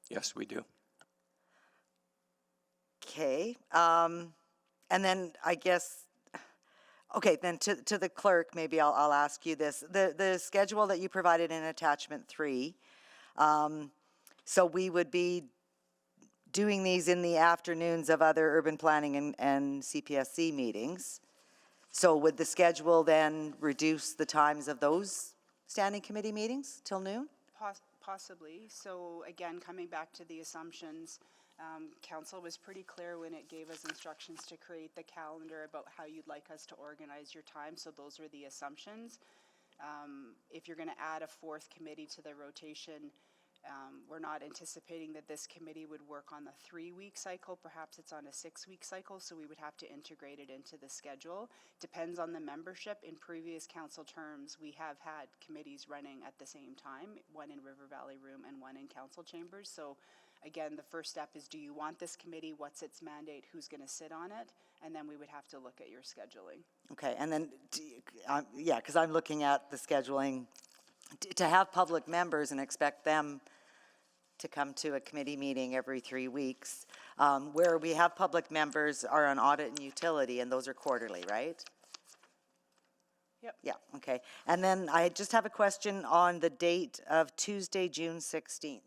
Yes, we do. Okay, and then I guess, okay, then to the clerk, maybe I'll ask you this. The schedule that you provided in attachment 3, so we would be doing these in the afternoons of other urban planning and CPSC meetings. So would the schedule then reduce the times of those standing committee meetings till noon? Possibly. So again, coming back to the assumptions, council was pretty clear when it gave us instructions to create the calendar about how you'd like us to organize your time. So those were the assumptions. If you're going to add a 4th committee to the rotation, we're not anticipating that this committee would work on the 3-week cycle. Perhaps it's on a 6-week cycle, so we would have to integrate it into the schedule. Depends on the membership. In previous council terms, we have had committees running at the same time, one in River Valley Room and one in council chambers. So again, the first step is, do you want this committee? What's its mandate? Who's going to sit on it? And then we would have to look at your scheduling. Okay, and then, yeah, because I'm looking at the scheduling, to have public members and expect them to come to a committee meeting every 3 weeks, where we have public members are on audit and utility, and those are quarterly, right? Yep. Yeah, okay. And then I just have a question on the date of Tuesday, June 16th.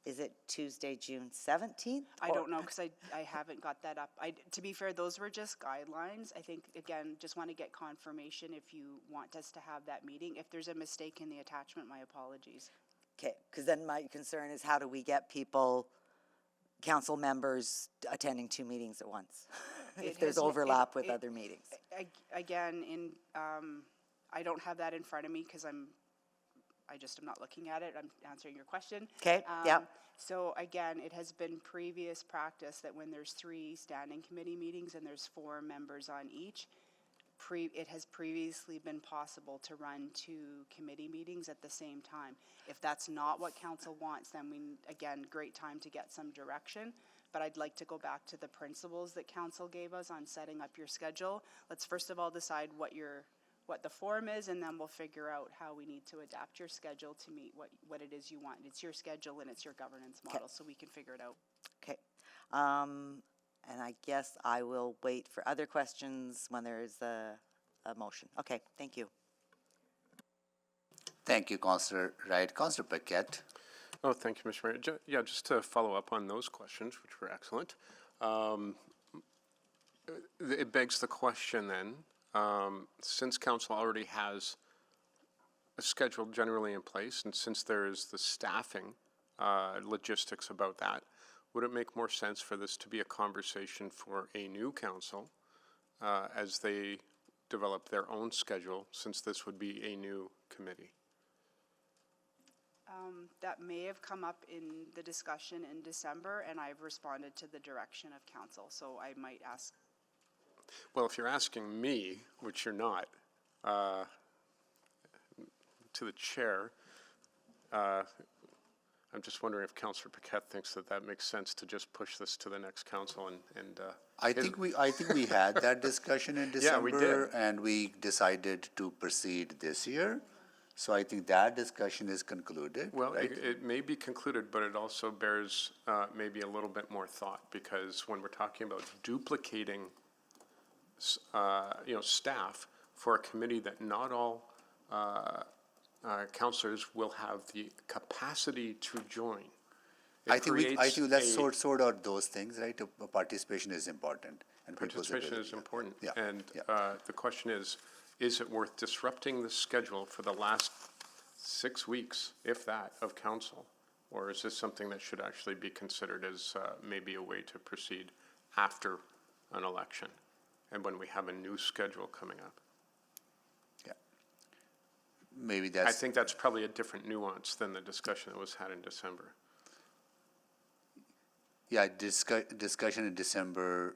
Is it Tuesday, June 17th? I don't know, because I haven't got that up. To be fair, those were just guidelines. I think, again, just want to get confirmation if you want us to have that meeting. If there's a mistake in the attachment, my apologies. Okay, because then my concern is, how do we get people, council members, attending 2 meetings at once? If there's overlap with other meetings. Again, I don't have that in front of me because I just am not looking at it. I'm answering your question. Okay, yeah. So again, it has been previous practice that when there's 3 standing committee meetings and there's 4 members on each, it has previously been possible to run 2 committee meetings at the same time. If that's not what council wants, then again, great time to get some direction. But I'd like to go back to the principles that council gave us on setting up your schedule. Let's first of all decide what the form is, and then we'll figure out how we need to adapt your schedule to meet what it is you want. It's your schedule and it's your governance model, so we can figure it out. Okay. And I guess I will wait for other questions when there is a motion. Okay, thank you. Thank you, Councillor Wright. Councillor Paquette. Oh, thank you, Mr. Mayor. Yeah, just to follow up on those questions, which were excellent. It begs the question then, since council already has a schedule generally in place, and since there is the staffing logistics about that, would it make more sense for this to be a conversation for a new council as they develop their own schedule, since this would be a new committee? That may have come up in the discussion in December, and I've responded to the direction of council, so I might ask. Well, if you're asking me, which you're not, to the chair, I'm just wondering if Councillor Paquette thinks that makes sense to just push this to the next council and. I think we had that discussion in December. Yeah, we did. And we decided to proceed this year. So I think that discussion is concluded, Well, right? it may be concluded, but it also bears maybe a little bit more thought, because when we're talking about duplicating, staff for a committee that not all councillors will have the capacity to join. I think let's creates sort out those things, right? Participation is important. And people's Participation ability, is important. Yeah. And yeah. the question is it worth disrupting the schedule for the last 6 weeks, if that, of council? Or is this something that should actually be considered as maybe a way to proceed after an election and when we have a new schedule coming up? Yeah. Maybe I that's, think that's probably a different nuance than the discussion that was had in December. yeah, discussion in December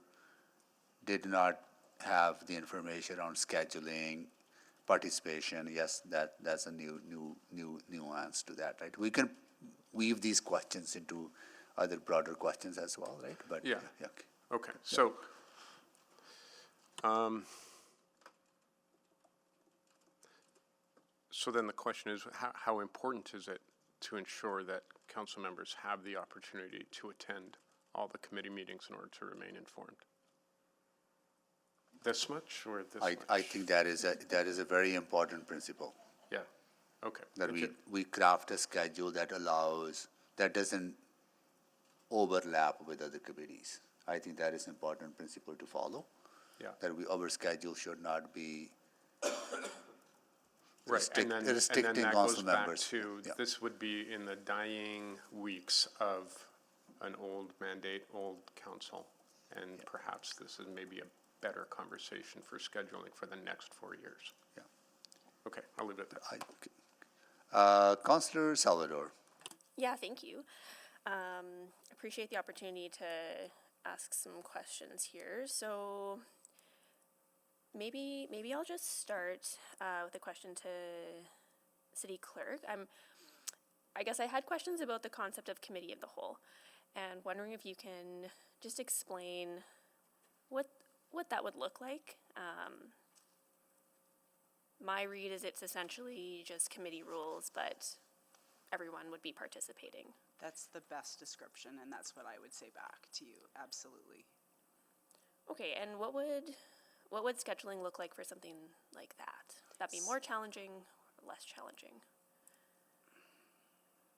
did not have the information on scheduling, participation. Yes, that's a new nuance to that, right? We can weave these questions into other broader questions as well, right? But Yeah. okay. Okay, so, so then the question is, how important is it to ensure that council members have the opportunity to attend all the committee meetings in order to remain informed? This much or this much? I think that is a very important principle, Yeah, okay. that thank you. we craft a schedule that doesn't overlap with other committees. I think that is an important principle to follow. Yeah. That our schedule should not be Right, and then restricting that council goes back members. to, Yeah. this would be in the dying weeks of an old mandate, old council, and perhaps this is maybe a better conversation for scheduling for the next 4 years. Yeah. Okay, I'll leave it at that. Councillor Salvador. Yeah, thank you. Appreciate the opportunity to ask some questions here. So maybe I'll just start with a question to City Clerk. I guess I had questions about the concept of committee of the whole, and wondering if you can just explain what that would look like. My read is it's essentially just committee rules, but everyone would be participating. That's the best description, and that's what I would say back to you, absolutely. Okay, and what would scheduling look like for something like that? Would that be more challenging or less challenging?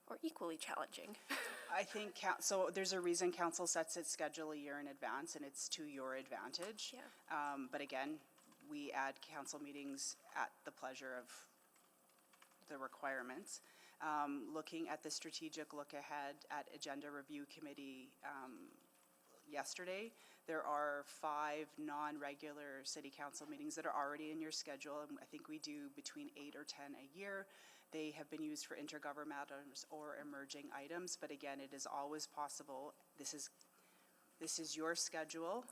Or equally challenging? I think, so there's a reason council sets its schedule a year in advance, and it's to your advantage. Yeah. But again, we add council meetings at the pleasure of the requirements. Looking at the strategic look ahead at Agenda Review Committee yesterday, there are 5 non-regular city council meetings that are already in your schedule. And I think we do between 8 or 10 a year. They have been used for intergovernmental or emerging items, but again, it is always possible. This is your schedule.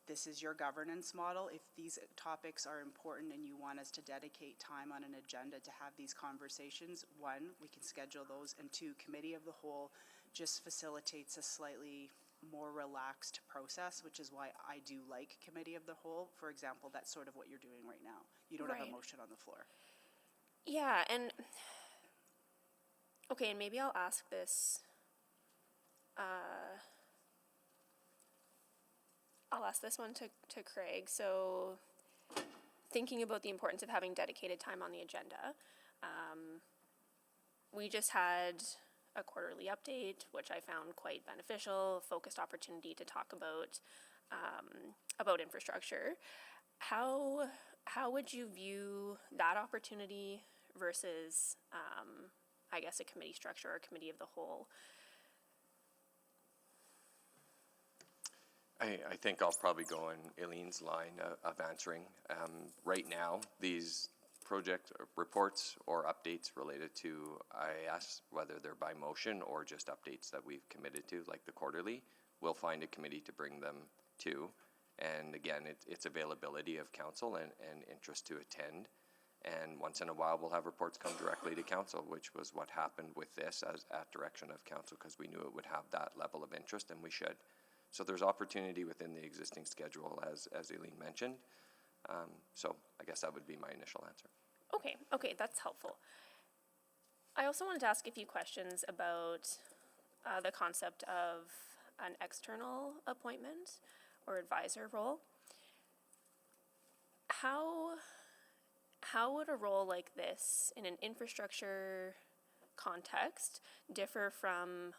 This is your governance model. If these topics are important and you want us to dedicate time on an agenda to have these conversations, 1, we can schedule those, and 2, committee of the whole just facilitates a slightly more relaxed process, which is why I do like committee of the whole. For example, that's sort of what you're doing right now. You don't have a motion on the floor. Yeah, and okay, and maybe I'll ask this. I'll ask this one to Craig. So, thinking about the importance of having dedicated time on the agenda, we just had a quarterly update, which I found quite beneficial, focused opportunity to talk about infrastructure. How would you view that opportunity versus, I guess, a committee structure or a committee of the whole? I think I'll probably go on Eileen's line of answering. Right now, these project reports or updates related to IAS, whether they're by motion or just updates that we've committed to, like the quarterly, we'll find a committee to bring them to. And again, it's availability of council and interest to attend. And once in a while, we'll have reports come directly to council, which was what happened with this as at direction of council, because we knew it would have that level of interest, and we should. So there's opportunity within the existing schedule, as Eileen mentioned. So I guess that would be my initial answer. Okay, that's helpful. I also wanted to ask a few questions about the concept of an external appointment or advisor role. How would a role like this in an infrastructure context differ from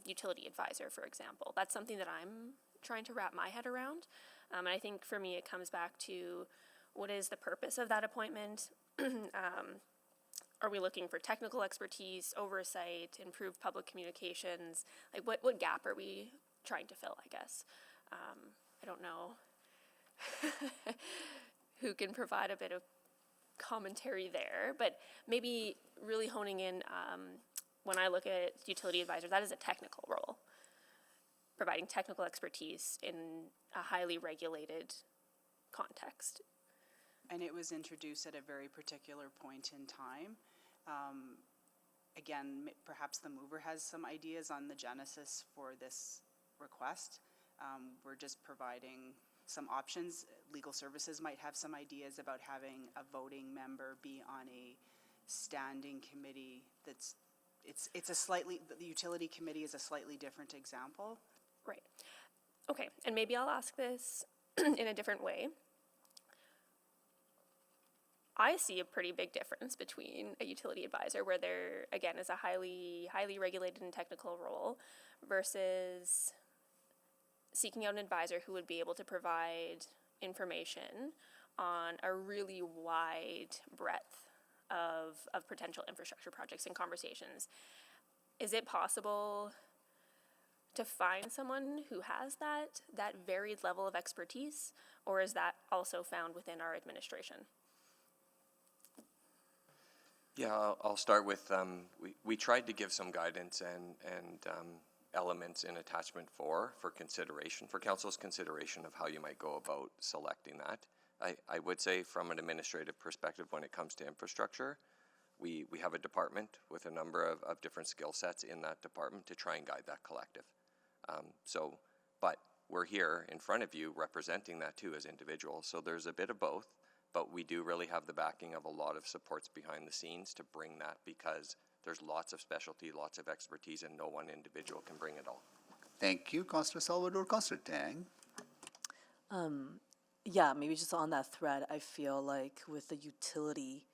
utility advisor, for example? That's something that I'm trying to wrap my head around. And I think for me it comes back to what is the purpose of that appointment? Are we looking for technical expertise, oversight, improved public communications? Like what gap are we trying to fill, I guess? I don't know who can provide a bit of commentary there, but maybe really honing in when I look at utility advisor, that is a technical role, providing technical expertise in a highly regulated context. And it was introduced at a very particular point in time. Again, perhaps the mover has some ideas on the genesis for this request. We're just providing some options. Legal services might have some ideas about having a voting member be on a standing committee it's a slightly, the utility committee is a slightly different example. Right. Okay, and maybe I'll ask this in a different way. I see a pretty big difference between a utility advisor, where there, again, is a highly regulated and technical role, versus seeking out an advisor who would be able to provide information on a really wide breadth of potential infrastructure projects and conversations. Is it possible to find someone who has that varied level of expertise, or is that also found within our administration? Yeah, I'll start with, we tried to give some guidance and elements in attachment 4 for consideration, for council's consideration of how you might go about selecting that. I would say from an administrative perspective, when it comes to infrastructure, we have a department with a number of different skill sets in that department to try and guide that collective. But we're here in front of you representing that too as individuals, so there's a bit of both. But we do really have the backing of a lot of supports behind the scenes to bring that, because there's lots of specialty, lots of expertise, and no one individual can bring it all. Thank you, Councillor Salvador. Councillor Tang. Yeah, maybe just on that thread, I feel like with the utility,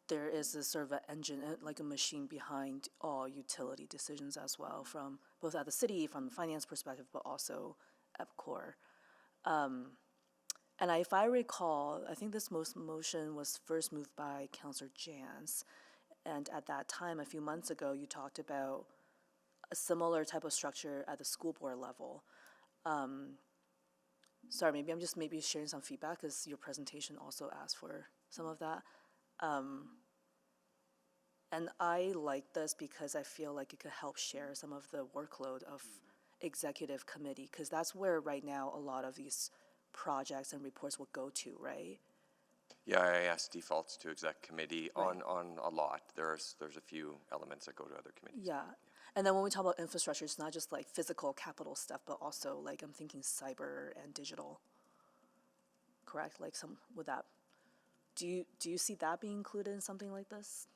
there is a sort of an engine, like a machine behind all utility decisions as well, from both at the city, from the finance perspective, but also EPCOR. And if I recall, I think this motion was first moved by Councillor Jans. And at that time, a few months ago, you talked about a similar type of structure at the school board level. Sorry, maybe I'm just sharing some feedback, because your presentation also asked for some of that. And I like this because I feel like it could help share some of the workload of executive committee, because that's where right now a lot of these projects and reports will go to, right? Yeah, IIS defaults to exec committee on a lot. There's a few elements that go to other committees. Yeah. And then when we talk about infrastructure, it's not just like physical capital stuff, but also like I'm thinking cyber and digital. Correct? Like some with that. Do you see that being included in something like this?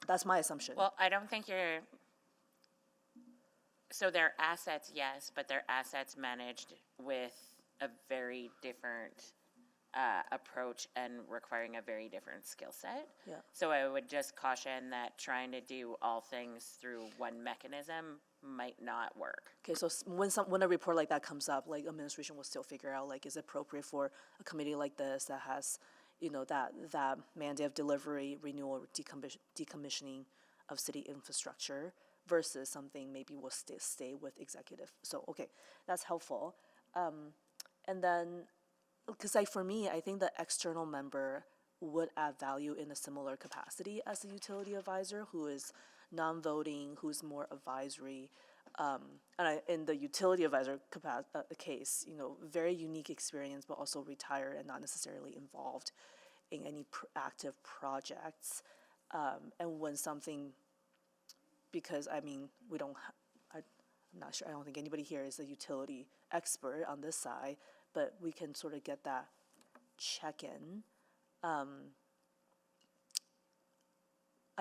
That's my assumption. Well, I don't think you're. So they're assets, yes, but they're assets managed with a very different approach and requiring a very different skill set. Yeah. So I would just caution that trying to do all things through one mechanism might not work. Okay, so when a report like that comes up, like administration will still figure out, like, is it appropriate for a committee like this that has, that mandate of delivery, renewal, decommissioning of city infrastructure, versus something maybe will stay with executive. So, okay, that's helpful. And then, because for me, I think the external member would add value in a similar capacity as the utility advisor, who is non-voting, who's more advisory. In the utility advisor case, very unique experience, but also retired and not necessarily involved in any active projects. And when something, because we don't, I'm not sure, I don't think anybody here is a utility expert on this side, but we can sort of get that check-in.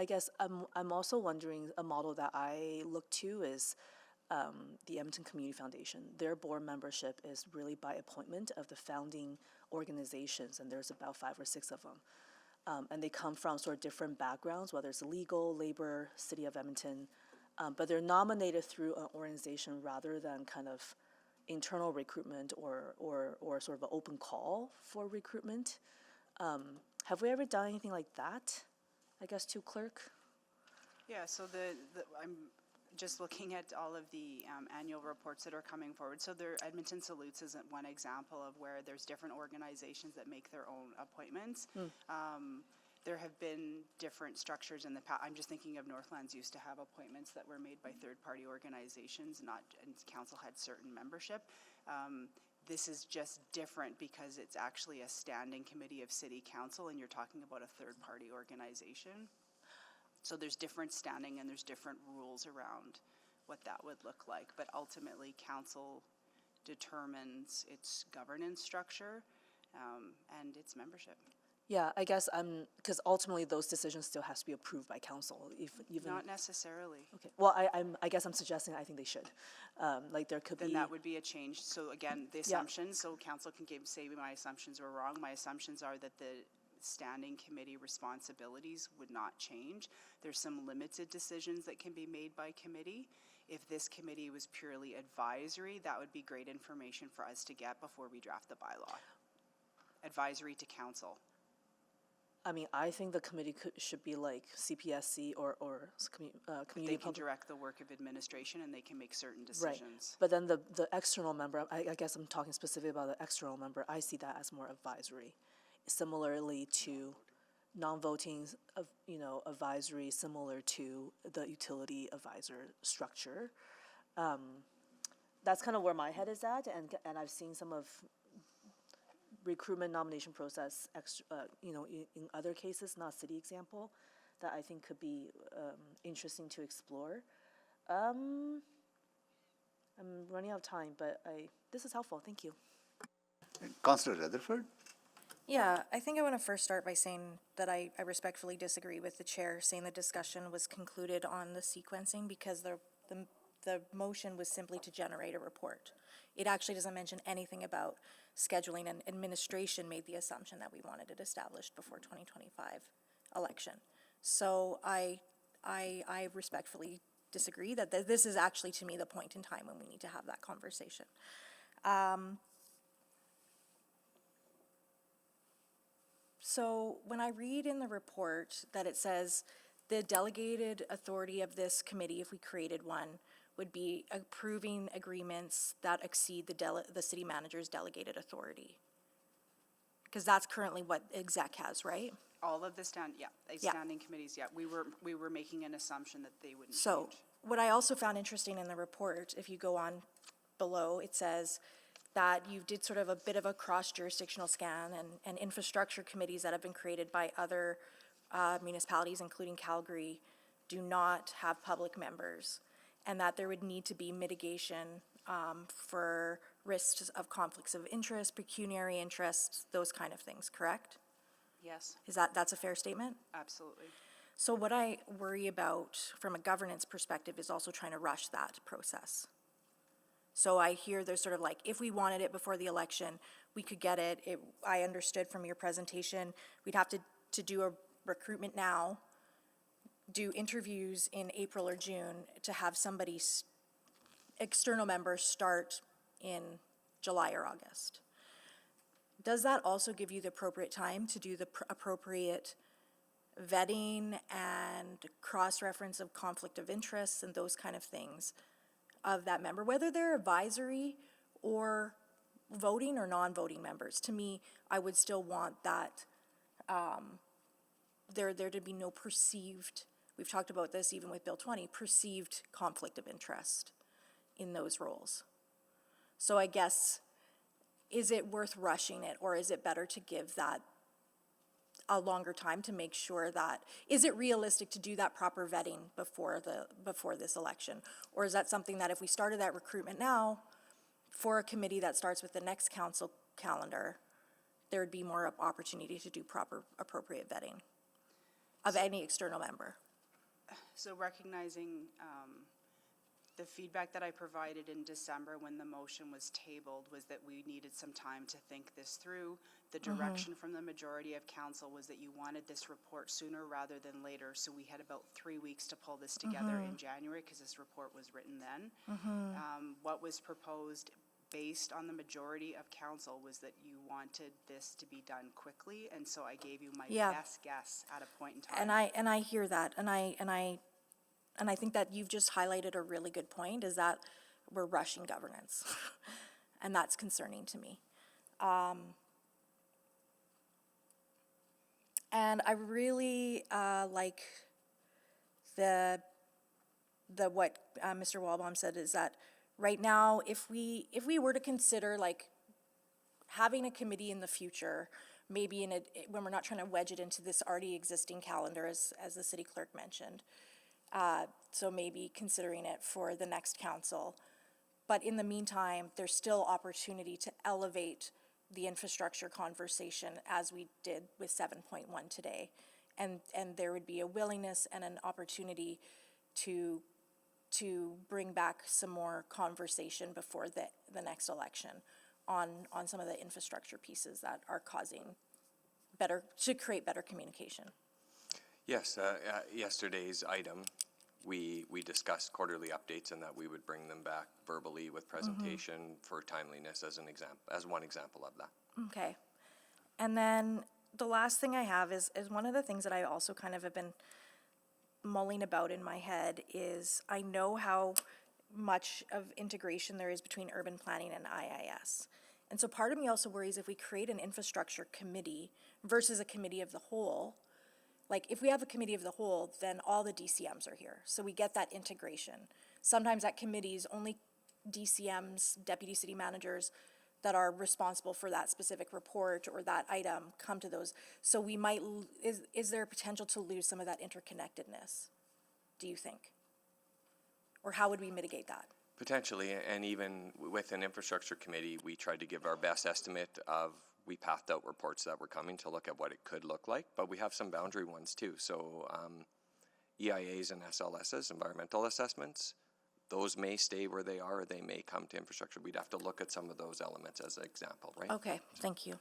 I guess I'm also wondering, a model that I look to is the Edmonton Community Foundation. Their board membership is really by appointment of the founding organizations, and there's about 5 or 6 of them. And they come from sort of different backgrounds, whether it's legal, labor, City of Edmonton, but they're nominated through an organization rather than kind of internal recruitment or sort of an open call for recruitment. Have we ever done anything like that, I guess, to clerk? Yeah, so I'm just looking at all of the annual reports that are coming forward. So Edmonton Salutes isn't one example of where there's different organizations that make their own appointments. There have been different structures in the past. I'm just thinking of Northlands used to have appointments that were made by third-party organizations, and council had certain membership. This is just different because it's actually a standing committee of city council, and you're talking about a third-party organization. So there's different standing and there's different rules around what that would look like. But ultimately, council determines its governance structure and its membership. Yeah, I guess because ultimately those decisions still has to be approved by council, even. Not necessarily. Okay, well, I guess I'm suggesting I think they should. Like there could be. Then that would be a change. So again, the assumptions, so council can say my assumptions were wrong. My assumptions are that the standing committee responsibilities would not change. There's some limited decisions that can be made by committee. If this committee was purely advisory, that would be great information for us to get before we draft the bylaw. Advisory to council. I mean, I think the committee should be like CPSC or community. They can direct the work of administration and they can make certain decisions. Right. But then the external member, I guess I'm talking specifically about the external member, I see that as more advisory. Similarly to non-voting, advisory, similar to the utility advisor structure. That's kind of where my head is at, and I've seen some of recruitment nomination process, in other cases, not city example, that I think could be interesting to explore. I'm running out of time, but this is helpful. Thank you. Councillor Rutherford? Yeah, I think I want to first start by saying that I respectfully disagree with the chair saying the discussion was concluded on the sequencing because the motion was simply to generate a report. It actually doesn't mention anything about scheduling, and administration made the assumption that we wanted it established before 2025 election. So I respectfully disagree that this is actually, to me, the point in time when we need to have that conversation. So when I read in the report that it says the delegated authority of this committee, if we created one, would be approving agreements that exceed the city manager's delegated authority. Because that's currently what exec has, right? All of the standing committees, we were making an assumption that they wouldn't So change. what I also found interesting in the report, if you go on below, it says that you did sort of a bit of a cross-jurisdictional scan and infrastructure committees that have been created by other municipalities, including Calgary, do not have public members, and that there would need to be mitigation for risks of conflicts of interest, pecuniary interests, those kind of things, correct? Yes, That's a fair statement? absolutely. So what I worry about from a governance perspective is also trying to rush that process. So I hear there's sort of like, if we wanted it before the election, we could get it. I understood from your presentation, we'd have to do a recruitment now, do interviews in April or June to have somebody, external members, start in July or August. Does that also give you the appropriate time to do the appropriate vetting and cross-reference of conflict of interests and those kind of things of that member, whether they're advisory or voting or non-voting members? To me, I would still want that there to be no perceived, we've talked about this even with Bill 20, perceived conflict of interest in those roles. So I guess, is it worth rushing it, or is it better to give that a longer time to make sure that, is it realistic to do that proper vetting before this election? Or is that something that if we started that recruitment now for a committee that starts with the next council calendar, there would be more opportunity to do proper appropriate vetting of any external member? So recognizing the feedback that I provided in December when the motion was tabled was that we needed some time to think this through. The direction from the majority of council was that you wanted this report sooner rather than later, so we had about 3 weeks to pull this together in January because this report was written then. What was proposed based on the majority of council was that you wanted this to be done quickly, and so I gave you my best guess at a point in time. And I hear that, and I think that you've just highlighted a really good point, is that we're rushing governance. And that's concerning to me. And I really like the what Mr. Walbaum said, is that right now, if we were to consider like having a committee in the future, maybe when we're not trying to wedge it into this already existing calendar, as the city clerk mentioned, so maybe considering it for the next council. But in the meantime, there's still opportunity to elevate the infrastructure conversation as we did with 7.1 today. And there would be a willingness and an opportunity to bring back some more conversation before the next election on some of the infrastructure pieces that are to create better communication. Yes, yesterday's item, we discussed quarterly updates and that we would bring them back verbally with presentation for timeliness as one example of that. Okay. And then the last thing I have is one of the things that I also kind of have been mulling about in my head is I know how much of integration there is between urban planning and IIS. And so part of me also worries if we create an infrastructure committee versus a committee of the whole. Like, if we have a committee of the whole, then all the DCMs are here. So we get that integration. Sometimes at committees, only DCMs, deputy city managers, that are responsible for that specific report or that item come to those. So we might, is there a potential to lose some of that interconnectedness, do you think? Or how would we mitigate that? Potentially, and even with an infrastructure committee, we tried to give our best estimate of, we pathed out reports that were coming to look at what it could look like, but we have some boundary ones too. So EIAs and SLSs, environmental assessments, those may stay where they are, or they may come to infrastructure. We'd have to look at some of those elements as an example, right? Okay, thank you.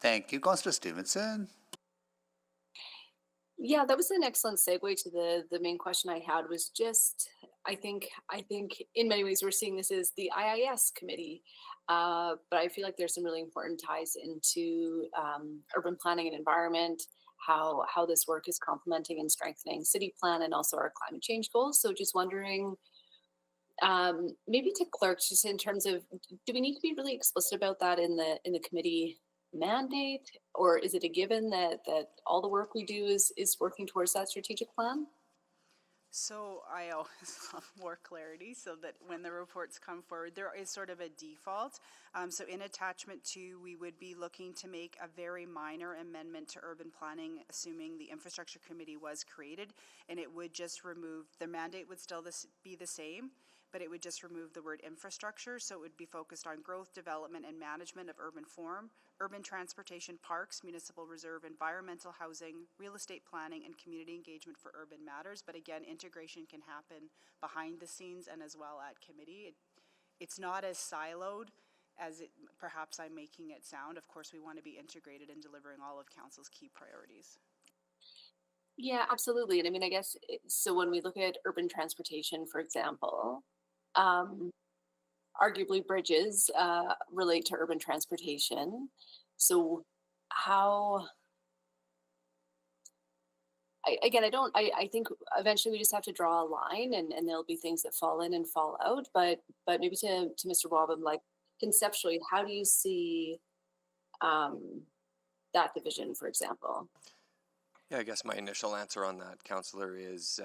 Thank you, Councillor Stevenson. Yeah, that was an excellent segue to the main question I had, was just, I think in many ways we're seeing this as the IIS committee, but I feel like there's some really important ties into urban planning and environment, how this work is complementing and strengthening city plan and also our climate change goals. So just wondering, maybe to clerks, just in terms of, do we need to be really explicit about that in the committee mandate, or is it a given that all the work we do is working towards that strategic plan? So I always love more clarity so that when the reports come forward, there is sort of a default. So in attachment 2, we would be looking to make a very minor amendment to urban planning, assuming the infrastructure committee was created, and it would just remove, the mandate would still be the same, but it would just remove the word infrastructure. So it would be focused on growth, development, and management of urban form, urban transportation, parks, municipal reserve, environmental housing, real estate planning, and community engagement for urban matters. But again, integration can happen behind the scenes and as well at committee. It's not as siloed as perhaps I'm making it sound. Of course, we want to be integrated in delivering all of council's key priorities. Yeah, absolutely. And I mean, I guess, so when we look at urban transportation, for example, arguably bridges relate to urban transportation. So how, I think eventually we just have to draw a line, and there'll be things that fall in and fall out, but maybe to Mr. Walbaum, like conceptually, how do you see that division, for example? Yeah, I guess my initial answer on that, Councillor, is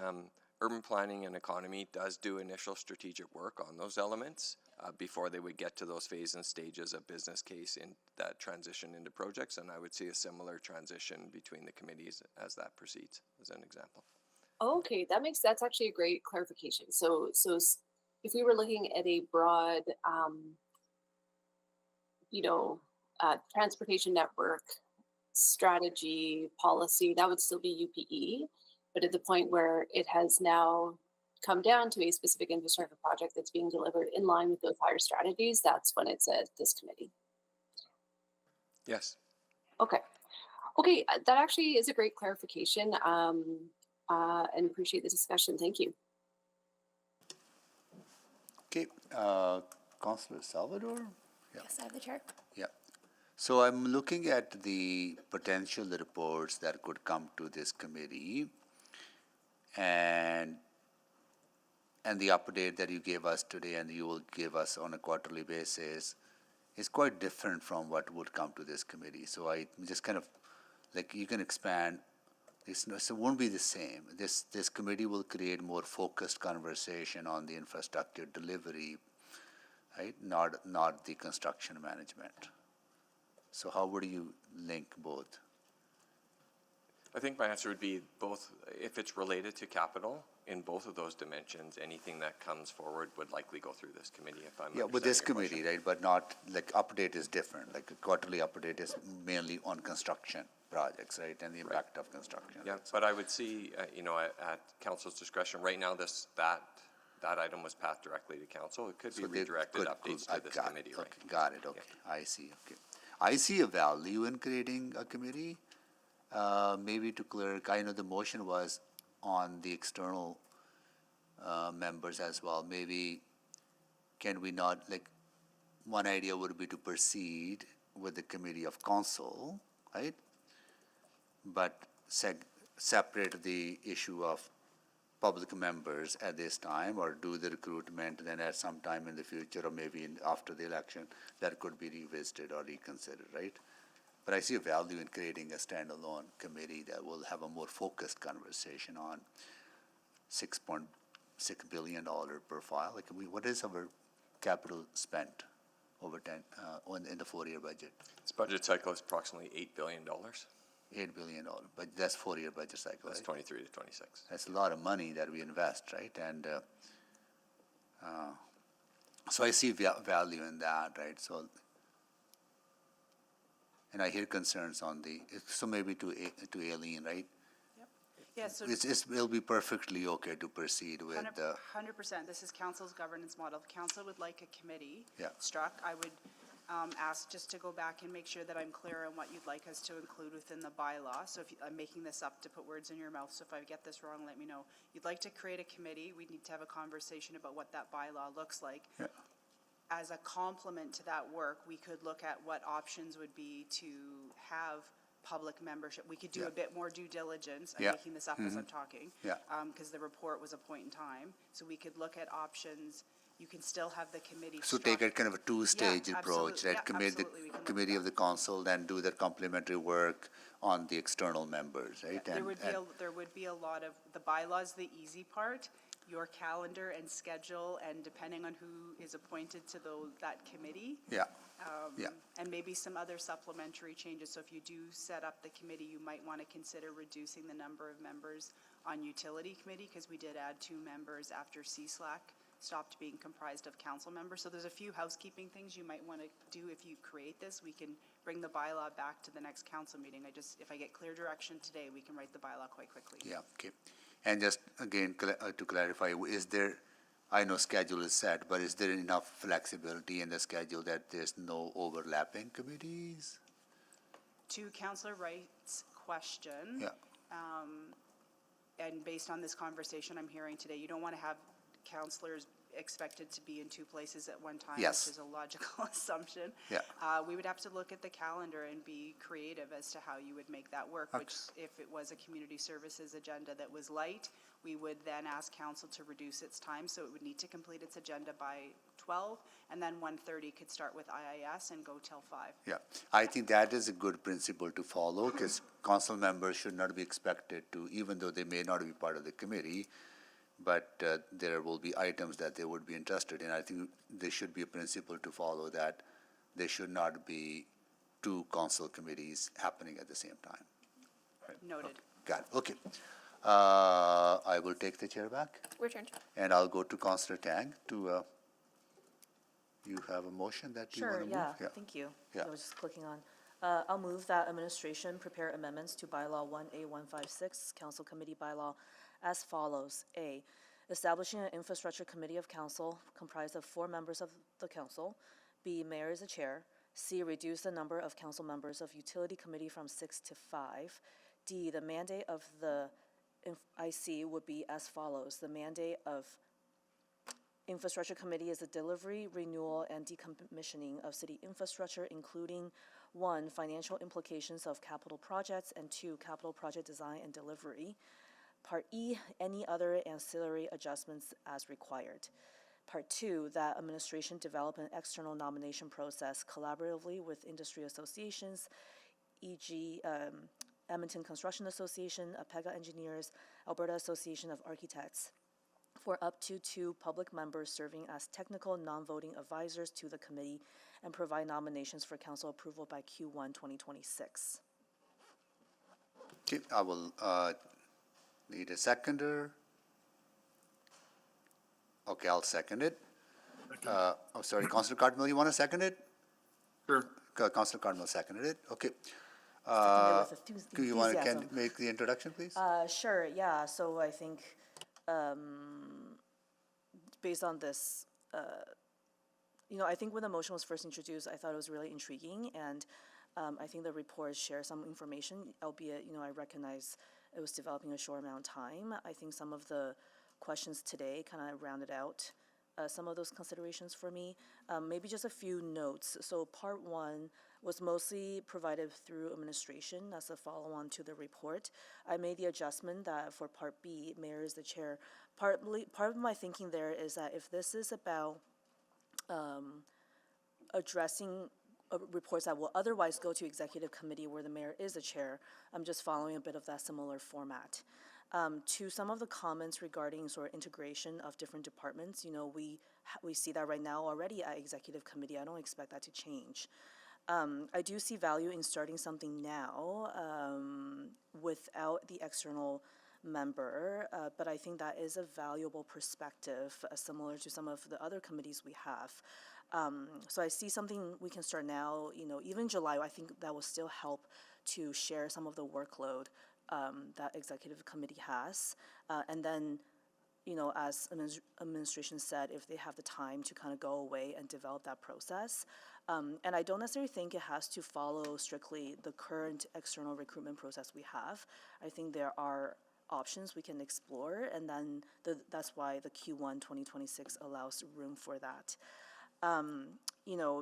urban planning and economy does do initial strategic work on those elements before they would get to those phases and stages of business case in that transition into projects, and I would see a similar transition between the committees as that proceeds, as an example. Okay, that's actually a great clarification. So if we were looking at a broad, transportation network strategy policy, that would still be UPE. But at the point where it has now come down to a specific infrastructure project that's being delivered in line with those higher strategies, that's when it's at this committee. Yes. Okay. Okay, that actually is a great clarification, and appreciate the discussion. Thank you. Okay, Councillor Salvador? Yeah. Yes, I have the chair. Yeah. So I'm looking at the potential reports that could come to this committee, and the update that you gave us today and you will give us on a quarterly basis is quite different from what would come to this committee. So I just kind of, like, you can expand. It won't be the same. This committee will create more focused conversation on the infrastructure delivery, right? Not the construction management. So how would you link both? I think my answer would be both. If it's related to capital, in both of those dimensions, anything that comes forward would likely go through this committee if I'm Yeah, with this understanding your committee, question. right, but not, like, update is different, like a quarterly update is mainly on construction projects, right, and the impact of construction. Yeah, right? So- but I would see, at council's discretion, right now, that item was passed directly to council. It could be So they redirected could- updates I to this got it. committee, right? Okay, got it, okay, I see, okay. I see a value in creating a committee, maybe to clear, I know the motion was on the external members as well. Maybe can we not, like, one idea would be to proceed with the committee of council, right? But separate the issue of public members at this time, or do the recruitment, then at some time in the future, or maybe after the election, that could be revisited or reconsidered, right? But I see a value in creating a standalone committee that will have a more focused conversation on $6.6 billion profile. Like, what is our capital spent over 10 in the 4-year budget? This budget cycle is approximately $8 billion. $8 billion, but that's 4-year budget cycle, That's right? 23 to 26. That's a lot of money that we invest, right? And so I see value in that, right? So, and I hear concerns on so maybe to Aileen, right? Yeah, so It'll be perfectly okay to proceed with 100%, this is council's governance model. If council would like a committee Yeah. struck, I would ask just to go back and make sure that I'm clear on what you'd like us to include within the bylaw. So if I'm making this up to put words in your mouth, so if I get this wrong, let me know. You'd like to create a committee, we need to have a conversation about what that bylaw looks like. Yeah. As a complement to that work, we could look at what options would be to have public membership. We could do Yeah. a bit more due diligence. I'm Yeah. making this up as I'm talking. Yeah. Because the report was a point in time. So we could look at options. You can still have the committee So take a kind of a two-stage Yeah, approach, absolutely. right? Yeah, absolutely. We can look at Committee of that. the council, then do the complementary work on the external members, right? There would be a lot of, the bylaws, the easy part, your calendar and schedule, and depending on who is appointed to that committee. Yeah, yeah. And maybe some other supplementary changes. So if you do set up the committee, you might want to consider reducing the number of members on utility committee, because we did add 2 members after CSLAC stopped being comprised of council members. So there's a few housekeeping things you might want to do if you create this. We can bring the bylaw back to the next council meeting. If I get clear direction today, we can write the bylaw quite quickly. Yeah, okay. And just again, to clarify, is there, I know schedule is set, but is there enough flexibility in the schedule that there's no overlapping committees? To Councillor Wright's question. Yeah. And based on this conversation I'm hearing today, you don't want to have councillors expected to be in 2 places at one time, Yes. which is a logical assumption. Yeah. We would have to look at the calendar and be creative as to how you would make that work, which if it was a community services agenda that was light, we would then ask council to reduce its time, so it would need to complete its agenda by 12, and then 1:30 could start with IIS and go till 5. Yeah, I think that is a good principle to follow, because council members should not be expected to, even though they may not be part of the committee, but there will be items that they would be interested in. I think there should be a principle to follow, that there should not be 2 council committees happening at the same time. Noted. Got it, okay. I will take the chair back, Returned. and I'll go to Councillor Tang to, you have a motion that you want Sure, to move? yeah, thank you. Yeah. I was just clicking on. I'll move that administration prepare amendments to bylaw 1A156, council committee bylaw as follows. A, establishing an infrastructure committee of council comprised of 4 members of the council. B, mayor is the chair. C, reduce the number of council members of utility committee from 6 to 5. D, the mandate of the IC would be as follows. The mandate of Infrastructure Committee is the delivery, renewal, and decommissioning of city infrastructure, including 1, financial implications of capital projects, and 2, capital project design and delivery. Part E, any other ancillary adjustments as required. Part 2, that administration develop an external nomination process collaboratively with industry associations, e.g., Edmonton Construction Association, APEGA Engineers, Alberta Association of Architects, for up to 2 public members serving as technical non-voting advisors to the committee, and provide nominations for council approval by Q1 2026. Okay, I will need a seconder. Okay, I'll second it. Oh, sorry, Councilor Cardinal, you want to second it? Sure. Councilor Cardinal seconded it, okay. Seconded with Do you want to enthusiasm. make the introduction, please? Sure, yeah, so I think, based on this, I think when the motion was first introduced, I thought it was really intriguing, and I think the report shares some information, albeit, I recognize it was developing a short amount of time. I think some of the questions today kind of rounded out some of those considerations for me. Maybe just a few notes. So part 1 was mostly provided through administration as a follow-on to the report. I made the adjustment that for part B, mayor is the chair. Part of my thinking there is that if this is about addressing reports that will otherwise go to executive committee where the mayor is the chair, I'm just following a bit of that similar format. To some of the comments regarding sort of integration of different departments, we see that right now already at executive committee. I don't expect that to change. I do see value in starting something now without the external member, but I think that is a valuable perspective, similar to some of the other committees we have. So I see something we can start now, even July, I think that will still help to share some of the workload that executive committee has. And then, as administration said, if they have the time to kind of go away and develop that process. And I don't necessarily think it has to follow strictly the current external recruitment process we have. I think there are options we can explore, and then that's why the Q1 2026 allows room for that.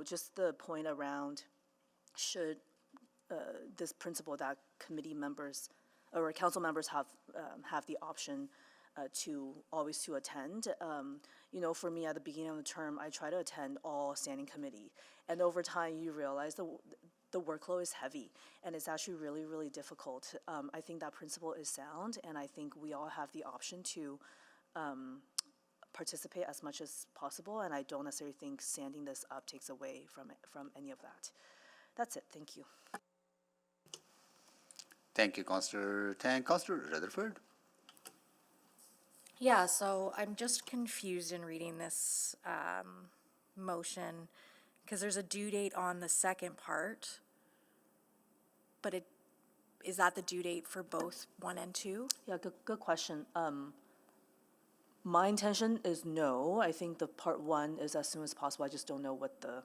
Just the point around should this principle that committee members or council members have the option to attend. For me, at the beginning of the term, I try to attend all standing committee, and over time, you realize the workload is heavy, and it's actually really, really difficult. I think that principle is sound, and I think we all have the option to participate as much as possible, and I don't necessarily think standing this up takes away from any of that. That's it. Thank you. Thank you, Councilor Tang. Councilor Rutherford? Yeah, so I'm just confused in reading this motion, because there's a due date on the second part, but is that the due date for both 1 and 2? Yeah, good question. My intention is no. I think the part 1 is as soon as possible. I just don't know what the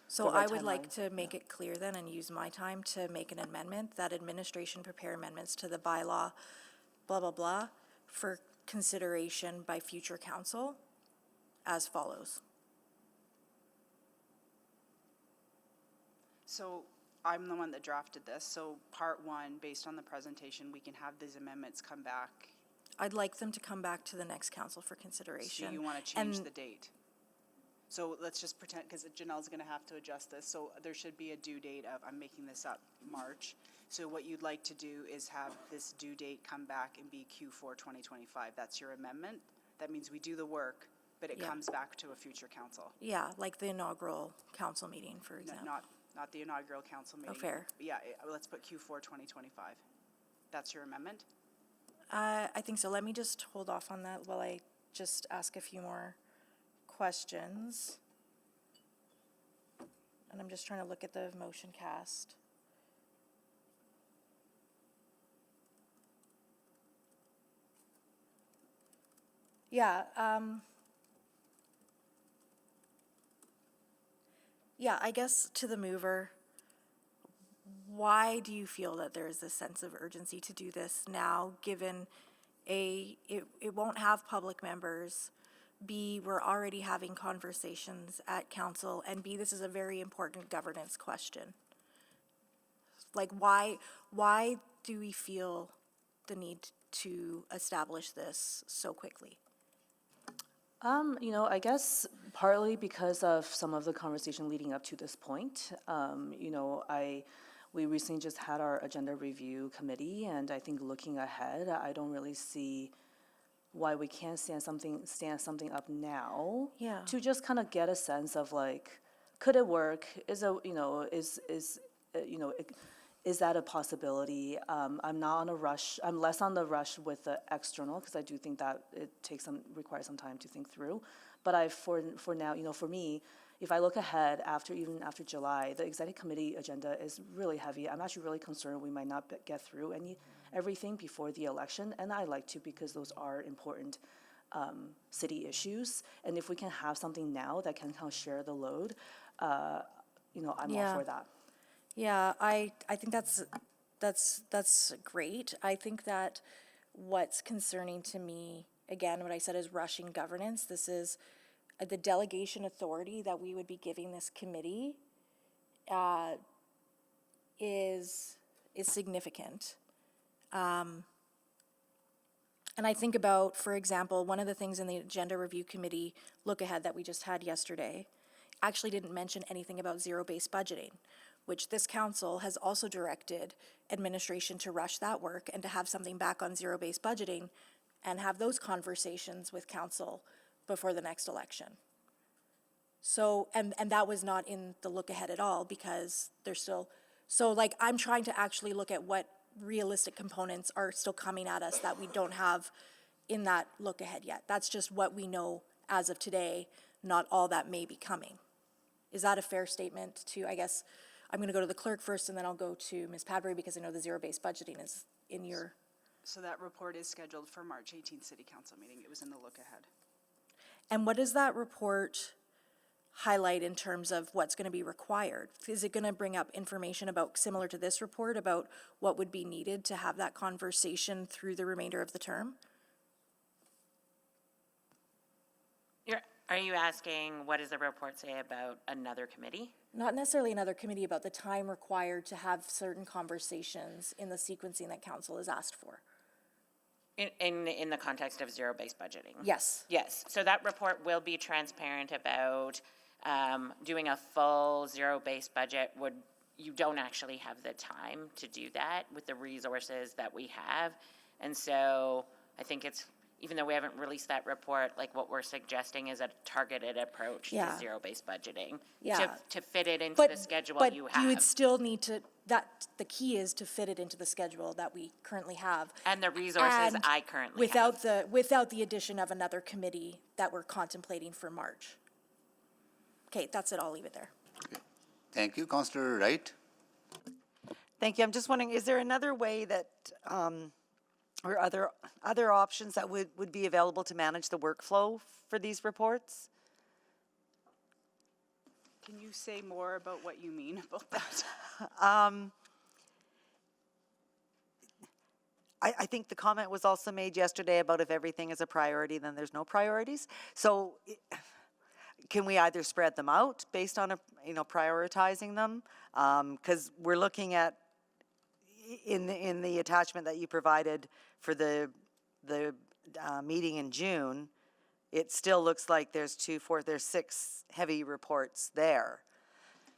So right I would like timeline. to make it clear then and use my time to make an amendment that administration prepare amendments to the bylaw, blah, blah, blah, for consideration by future council as follows. So I'm the one that drafted this, so part 1, based on the presentation, we can have these amendments come back. I'd like them to come back to the next council for So consideration. you want to change And the date. So let's just pretend, because Janelle's going to have to adjust this, so there should be a due date of, I'm making this up, March. So what you'd like to do is have this due date come back and be Q4 2025. That's your amendment. That means we do the work, but it Yeah. comes back to a future council. Yeah, like the inaugural council meeting, for example. Not the inaugural council meeting. fair. Yeah, let's put Q4 2025. That's your amendment? I think so. Let me just hold off on that while I just ask a few more questions. And I'm just trying to look at the motion cast. Yeah, yeah, I guess to the mover, why do you feel that there is this sense of urgency to do this now, given it won't have public members, B, we're already having conversations at council, and B, this is a very important governance question? Like, why do we feel the need to establish this so quickly? You know, I guess partly because of some of the conversation leading up to this point. You know, we recently just had our agenda review committee, and I think looking ahead, I don't really see why we can't stand something up now. Yeah. To just kind of get a sense of like, could it work? Is that a possibility? I'm not on a rush. I'm less on the rush with the external because I do think that it requires some time to think through. But for now, you know, for me, if I look ahead after July, the executive committee agenda is really heavy. I'm actually really concerned we might not get through everything before the election, and I like to because those are important city issues. And if we can have something now that can kind of share the load, you know, I'm all for that. Yeah, I think that's great. I think that what's concerning to me, again, what I said is rushing governance. This is the delegation authority that we would be giving this committee is significant. And I think about, for example, one of the things in the agenda review committee look ahead that we just had yesterday actually didn't mention anything about zero-based budgeting, which this council has also directed administration to rush that work and to have something back on zero-based budgeting and have those conversations with council before the next election. So, and that was not in the look ahead at all because there's still, so like I'm trying to actually look at what realistic components are still coming at us that we don't have in that look ahead yet. That's just what we know as of today, not all that may be coming. Is that a fair statement to, I guess, I'm going to go to the clerk first and then I'll go to Ms. Padbury because I know the zero-based budgeting is in your. So that report is scheduled for March 18th City Council meeting. It was in the look ahead. And what does that report highlight in terms of what's going to be required? Is it going to bring up information about, similar to this report, about what would be needed to have that conversation through the remainder of the term? Are you asking what does the report say about another committee? Not necessarily another committee, about the time required to have certain conversations in the sequencing that council has asked for. In the context of zero-based budgeting? Yes. Yes, so that report will be transparent about doing a full zero-based budget. You don't actually have the time to do that with the resources that we have. And so I think it's, even though we haven't released that report, like what we're suggesting is a targeted approach to zero-based budgeting. Yeah. To fit it into the schedule you have. But you would still need to, the key is to fit it into the schedule that we currently have. And the resources And I currently have. without the addition of another committee that we're contemplating for March. Okay, that's it, I'll leave it there. Thank you, Councillor Wright. Thank you. I'm just wondering, is there another way that, or other options that would be available to manage the workflow for these reports? Can you say more about what you mean about that? I think the comment was also made yesterday about if everything is a priority, then there's no priorities. So can we either spread them out based on, prioritizing them? Because we're looking at, in the attachment that you provided for the meeting in June, it still looks like there's there's 6 heavy reports there.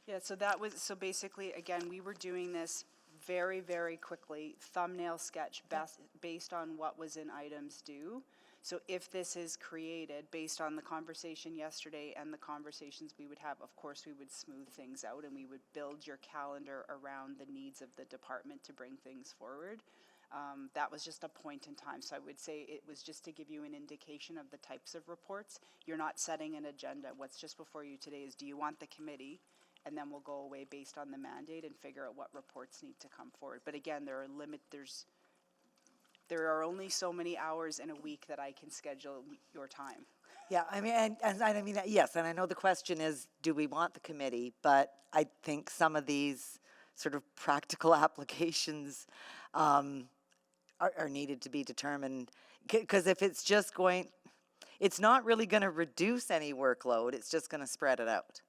Yeah, so basically, again, we were doing this very, very quickly, thumbnail sketch based on what was in items due. So if this is created based on the conversation yesterday and the conversations we would have, of course, we would smooth things out and we would build your calendar around the needs of the department to bring things forward. That was just a point in time. So I would say it was just to give you an indication of the types of reports. You're not setting an agenda. What's just before you today is, do you want the committee? And then we'll go away based on the mandate and figure out what reports need to come forward. But again, there's There are only so many hours in a week that I can schedule your time. Yeah, I mean, and I mean, yes, and I know the question is, do we want the committee? But I think some of these sort of practical applications are needed to be determined. Because if it's just going, it's not really going to reduce any workload, it's just going to spread it out.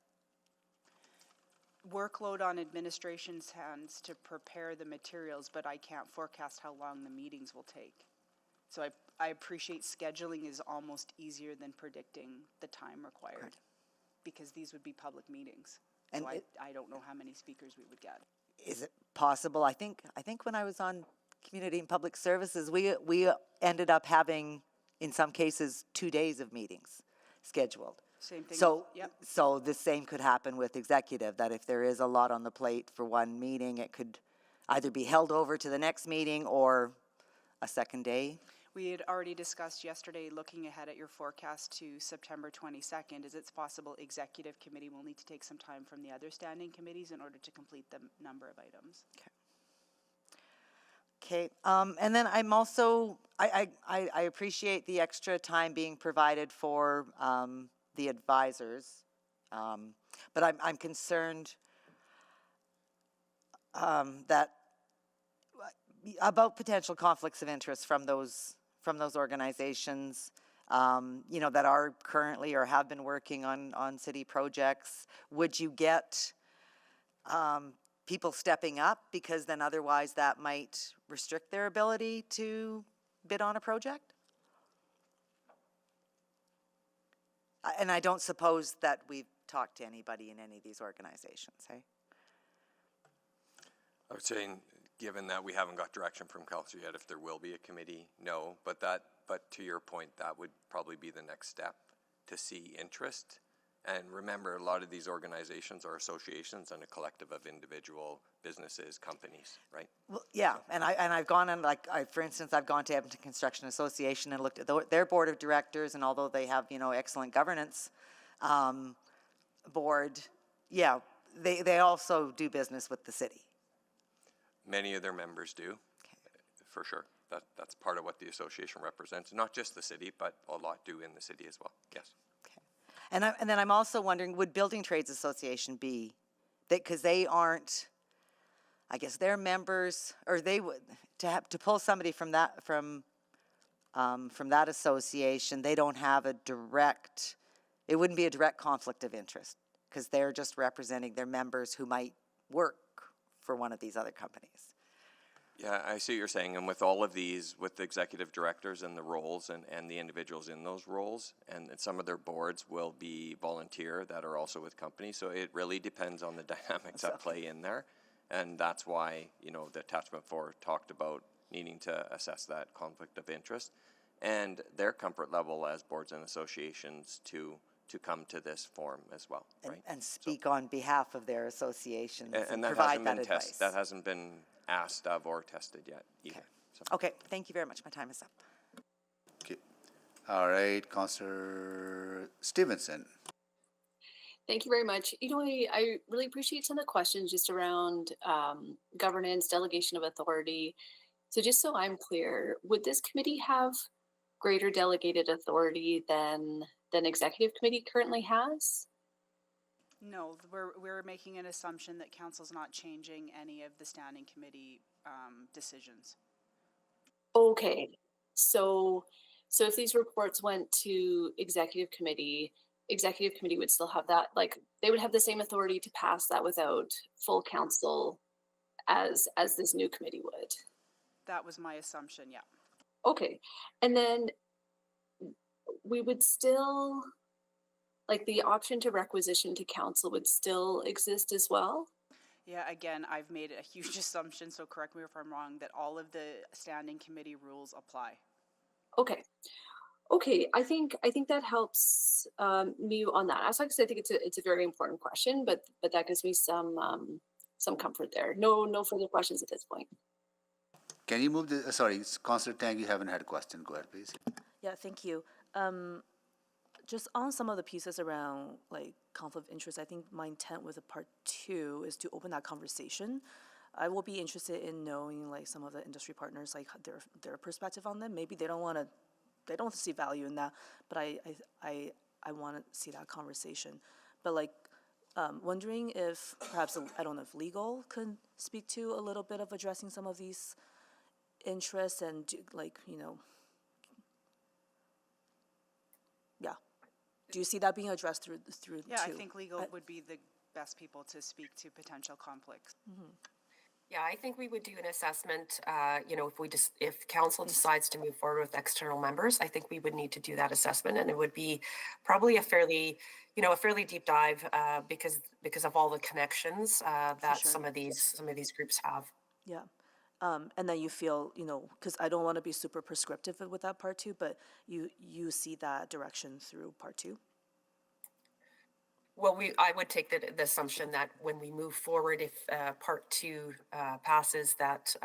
Workload on administration's hands to prepare the materials, but I can't forecast how long the meetings will take. So I appreciate scheduling is almost easier than predicting the time required, because these would be public meetings. And So I don't know how many speakers we would get. Is it possible? I think when I was on Community and Public Services, we ended up having, in some cases, 2 days of meetings scheduled. Same thing. So, Yep. so the same could happen with executive, that if there is a lot on the plate for one meeting, it could either be held over to the next meeting or a second day. We had already discussed yesterday, looking ahead at your forecast to September 22nd, is it's possible executive committee will need to take some time from the other standing committees in order to complete the number of items. Okay, and then I'm also, I appreciate the extra time being provided for the advisors, but I'm concerned that about potential conflicts of interest from those organizations, you know, that are currently or have been working on city projects. Would you get people stepping up, because then otherwise that might restrict their ability to bid on a project? And I don't suppose that we've talked to anybody in any of these organizations, hey? I would say, given that we haven't got direction from council yet, if there will be a committee, no. But to your point, that would probably be the next step, to see interest. And remember, a lot of these organizations are associations and a collective of individual businesses, companies, right? Well, yeah, and I've gone on, for instance, I've gone to Edmonton Construction Association and looked at their board of directors, and although they have, you know, excellent governance board, yeah, they also do business with the city. Many of their members do, for sure. That's part of what the association represents. Not just the city, but a lot do in the city as well, yes. And then I'm also wondering, would Building Trades Association be, because they aren't, I guess their members, or they would, to pull somebody from that association, they don't have a direct, it wouldn't be a direct conflict of interest, because they're just representing their members who might work for one of these other companies. Yeah, I see what you're saying, and with all of these, with the executive directors and the roles and the individuals in those roles, and some of their boards will be volunteer that are also with companies, so it really depends on the dynamics at play in there, and that's why, you know, the attachment 4 talked about needing to assess that conflict of interest, and their comfort level as boards and associations to come to this forum as well, right? And speak on behalf of their associations and that provide hasn't that been advice. that hasn't been asked of or tested yet either. Okay. So. Okay, thank you very much. My time is up. Okay. All right, Councillor Stevenson. Thank you very much. You know, I really appreciate some of the questions just around governance, delegation of authority. So just so I'm clear, would this committee have greater delegated authority than executive committee currently has? No, we're making an assumption that council's not changing any of the standing committee decisions. Okay, so if these reports went to executive committee would still have that, like, they would have the same authority to pass that without full council as this new committee would. That was my assumption, yeah. Okay, and then we would still, like, the option to requisition to council would still exist as well? Yeah, again, I've made a huge assumption, so correct me if I'm wrong, that all of the standing committee rules apply. Okay. Okay, I think that helps me on that aspect, because I think it's a very important question, but that gives me some comfort there. No further questions at this point. Can you move the, sorry, Councillor Tang, you haven't had a question. Go ahead, please. Yeah, thank you. Just on some of the pieces around like conflict of interest, I think my intent with the part 2 is to open that conversation I will be interested in knowing like some of the industry partners, like their perspective on them. Maybe they don't see value in that, but I want to see that conversation. But like, wondering if perhaps, I don't know if legal could speak to a little bit of addressing some of these interests and like, yeah. Do you see that being addressed through Yeah, I two? think legal would be the best people to speak to potential conflicts. Yeah, I think we would do an assessment, if council decides to move forward with external members, I think we would need to do that assessment, and it would be probably a fairly deep dive, because of all the connections, that sure. some of these groups have. Yeah. And then you feel, because I don't want to be super prescriptive with that part two, but you see that direction through part two? Well, I would take the assumption that when we move forward, if part two passes, that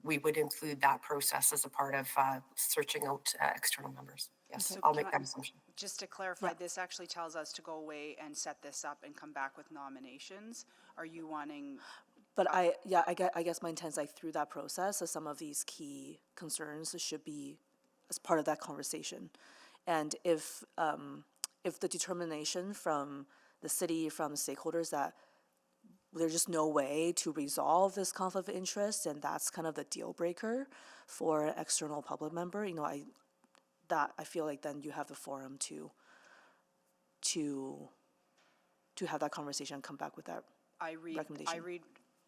we would include that process as a part of searching out external members. Yes, So I'll can make I- that assumption. Just to clarify, Yeah. this actually tells us to go away and set this up and come back with nominations. Are you wanting, But I guess my intent is like through that process, some of these key concerns should be as part of that conversation. And if the determination from the city, from the stakeholders that there's just no way to resolve this conflict of interest, and that's kind of the deal breaker for an external public member, I feel like then you have the forum to have that conversation and come back with that I read recommendation.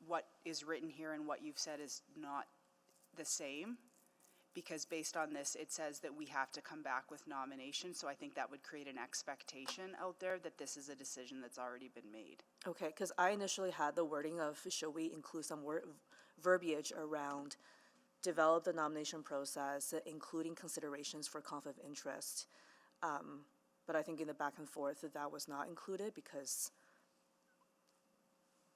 what is written here and what you've said is not the same, because based on this, it says that we have to come back with nominations, so I think that would create an expectation out there that this is a decision that's already been made. Okay, because I initially had the wording of, should we include some verbiage around develop the nomination process, including considerations for conflict of interest. But I think in the back and forth, that was not included because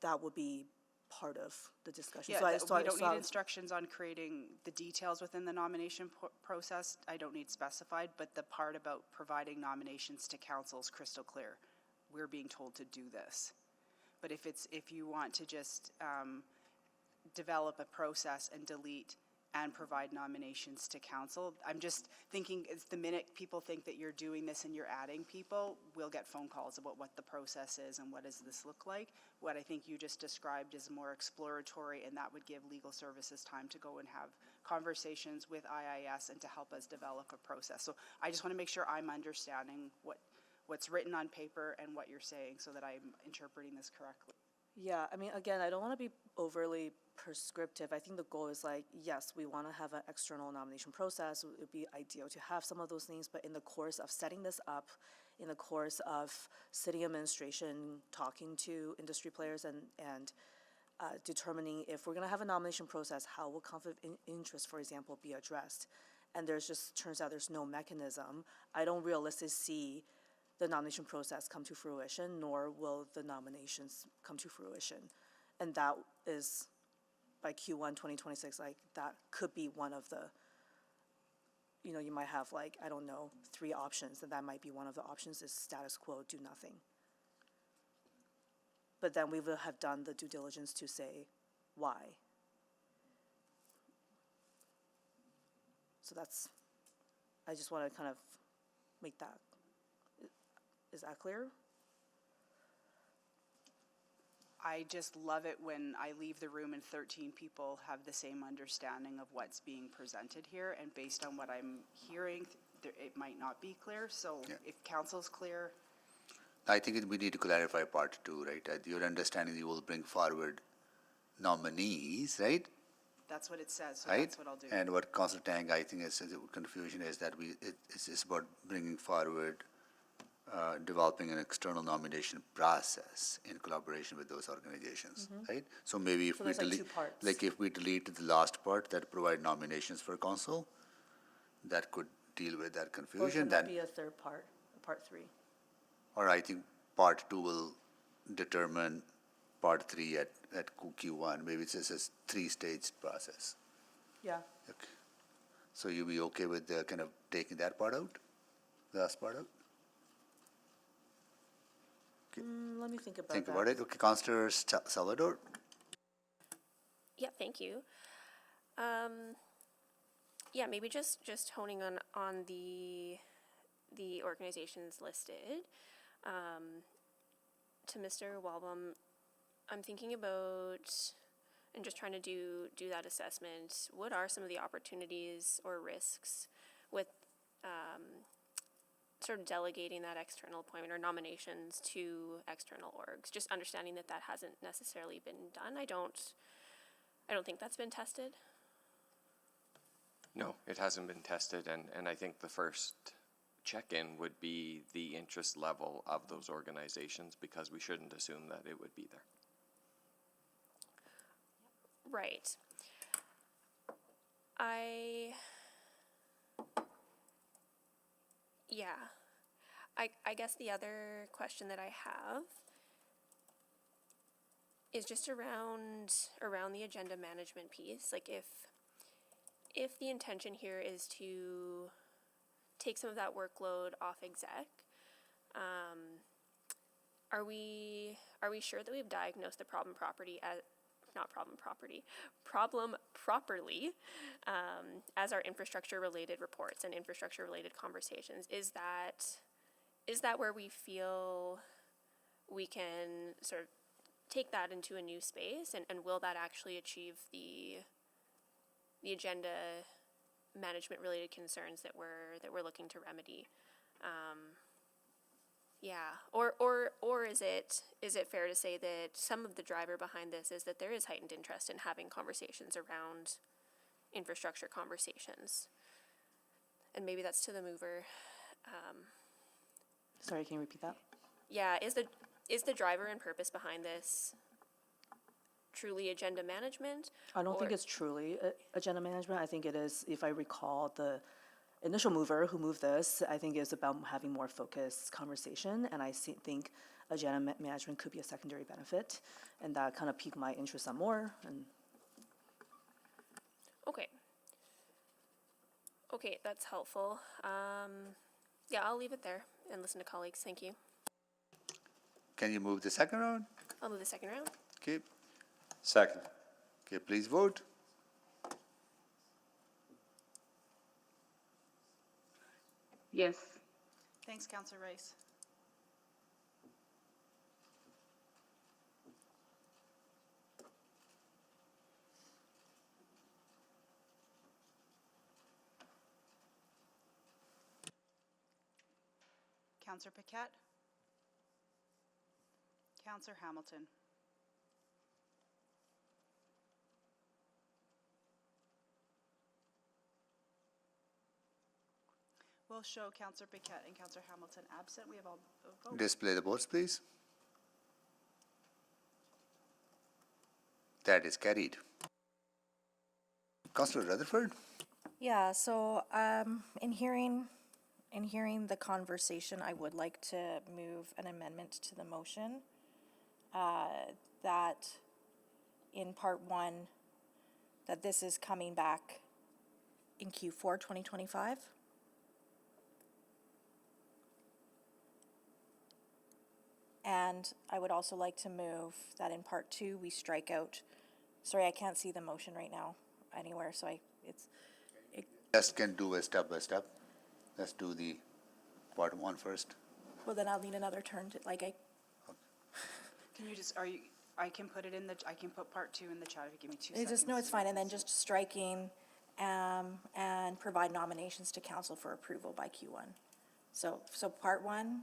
that would be part of the discussion. Yeah, we don't need instructions on creating the details within the nomination process. I don't need specified, but the part about providing nominations to council is crystal clear. We're being told to do this. But if you want to just develop a process and delete and provide nominations to council, I'm just thinking it's the minute people think that you're doing this and you're adding people, we'll get phone calls about what the process is and what does this look like. What I think you just described is more exploratory, and that would give legal services time to go and have conversations with IIS and to help us develop a process. So I just want to make sure I'm understanding what's written on paper and what you're saying so that I'm interpreting this correctly. Yeah, I mean, again, I don't want to be overly prescriptive. I think the goal is like, yes, we want to have an external nomination process. It would be ideal to have some of those things, but in the course of setting this up, in the course of city administration talking to industry players and determining if we're going to have a nomination process, how will conflict of interest, for example, be addressed? And turns out there's no mechanism. I don't realistically see the nomination process come to fruition, nor will the nominations come to fruition. And that is, by Q1 2026, like, that could be one of the, you might have, like, I don't know, 3 options, and that might be one of the options is status quo, do nothing. But then we will have done the due diligence to say why. So I just want to kind of make that. Is that clear? I just love it when I leave the room and 13 people have the same understanding of what's being presented here, and based on what I'm hearing, it might not be clear, so if council's clear. I think we need to clarify part 2, right? Your understanding, you will bring forward nominees, right? That's what it says, so Right? that's what I'll do. And what Councillor Tang, I think, is the confusion is that it's about bringing forward developing an external nomination process in collaboration with those organizations, right? So maybe if So we there's like delete, 2 parts. like if we delete the last part that provide nominations for council, that could deal with that Or confusion. should that Then, be a third part, part 3? or I think part 2 will determine part 3 at Q1. Maybe it's just a 3-stage process. Yeah. Okay. So you be okay with kind of taking that part out, the last part out? Let me think about that. Think about it. Okay, Councillor Salvador? Yeah, thank you. Yeah, maybe just honing on the organizations listed. To Mr. Walbaum, I'm thinking about and just trying to do that assessment. What are some of the opportunities or risks with sort of delegating that external appointment or nominations to external orgs? Just understanding that hasn't necessarily been done. I don't think that's been tested. No, it hasn't been tested, and I think the first check-in would be the interest level of those organizations, because we shouldn't assume that it would be there. Right. I guess the other question that I have is just around the agenda management piece. Like if the intention here is to take some of that workload off exec, are we sure that we've diagnosed the problem properly as our infrastructure related reports and infrastructure related conversations? Is that where we feel we can sort of take that into a new space, and will that actually achieve the agenda management related concerns that we're looking to remedy? Or is it fair to say that some of the driver behind this is that there is heightened interest in having conversations around infrastructure conversations? And maybe that's to the mover. Sorry, can you repeat that? Yeah, is the driver and purpose behind this truly agenda management? I don't think it's truly agenda management. I think it is, if I recall, the initial mover who moved this, I think it's about having more focused conversation, and I think agenda management could be a secondary benefit, and that kind of piqued my interest on more. And Okay, that's helpful. Yeah, I'll leave it there and listen to colleagues. Thank you. Can you move the second round? I'll move the second round. Okay. Second. Okay, please vote. Yes. Thanks, Councillor Rice. Councillor Paquette. Councillor Hamilton. We'll show Councillor Paquette and Councillor Hamilton absent. We have all votes. Display the votes, please. That is carried. Councillor Rutherford? Yeah, so in hearing the conversation, I would like to move an amendment to the motion that in part 1, that this is coming back in Q4 2025. And I would also like to move that in part 2, we strike out, sorry, I can't see the motion right now anywhere, so Just can do a step by step. Let's do the part 1 first. well, then I'll need another turn to, Can you just, I can put it in I can put part 2 in the chat if you give me 2 it's seconds. just, no, it's fine, and then just striking, and provide nominations to council for approval by Q1. So part 1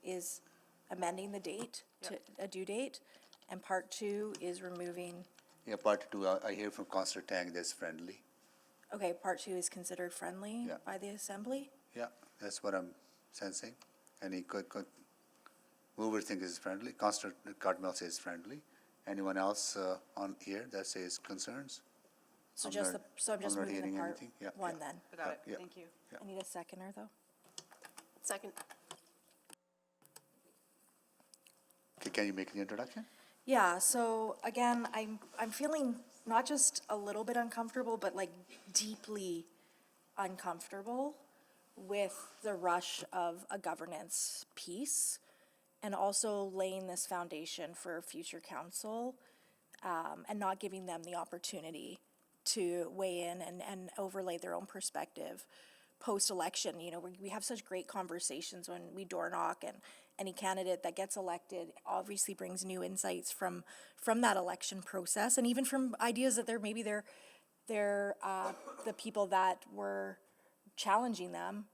is amending the date to a due date, and part 2 is removing, Yeah, part 2, I hear from Councillor Tang that's friendly. okay, part 2 is considered friendly Yeah. by the assembly? Yeah, that's what I'm sensing. Any mover think is friendly? Councillor Cardinal says friendly. Anyone else on here that says concerns? So I'm just not- I'm just not moving hearing the part anything. Yeah, 1 yeah. then. I got it. Yeah. Thank you. I need a seconder, though. Second. Okay, can you make the introduction? Yeah, so again, I'm feeling not just a little bit uncomfortable, but like deeply uncomfortable with the rush of a governance piece, and also laying this foundation for future council and not giving them the opportunity to weigh in and overlay their own perspective post-election. You know, we have such great conversations when we door knock, and any candidate that gets elected obviously brings new insights from that election process, and even from ideas that they're the people that were challenging them,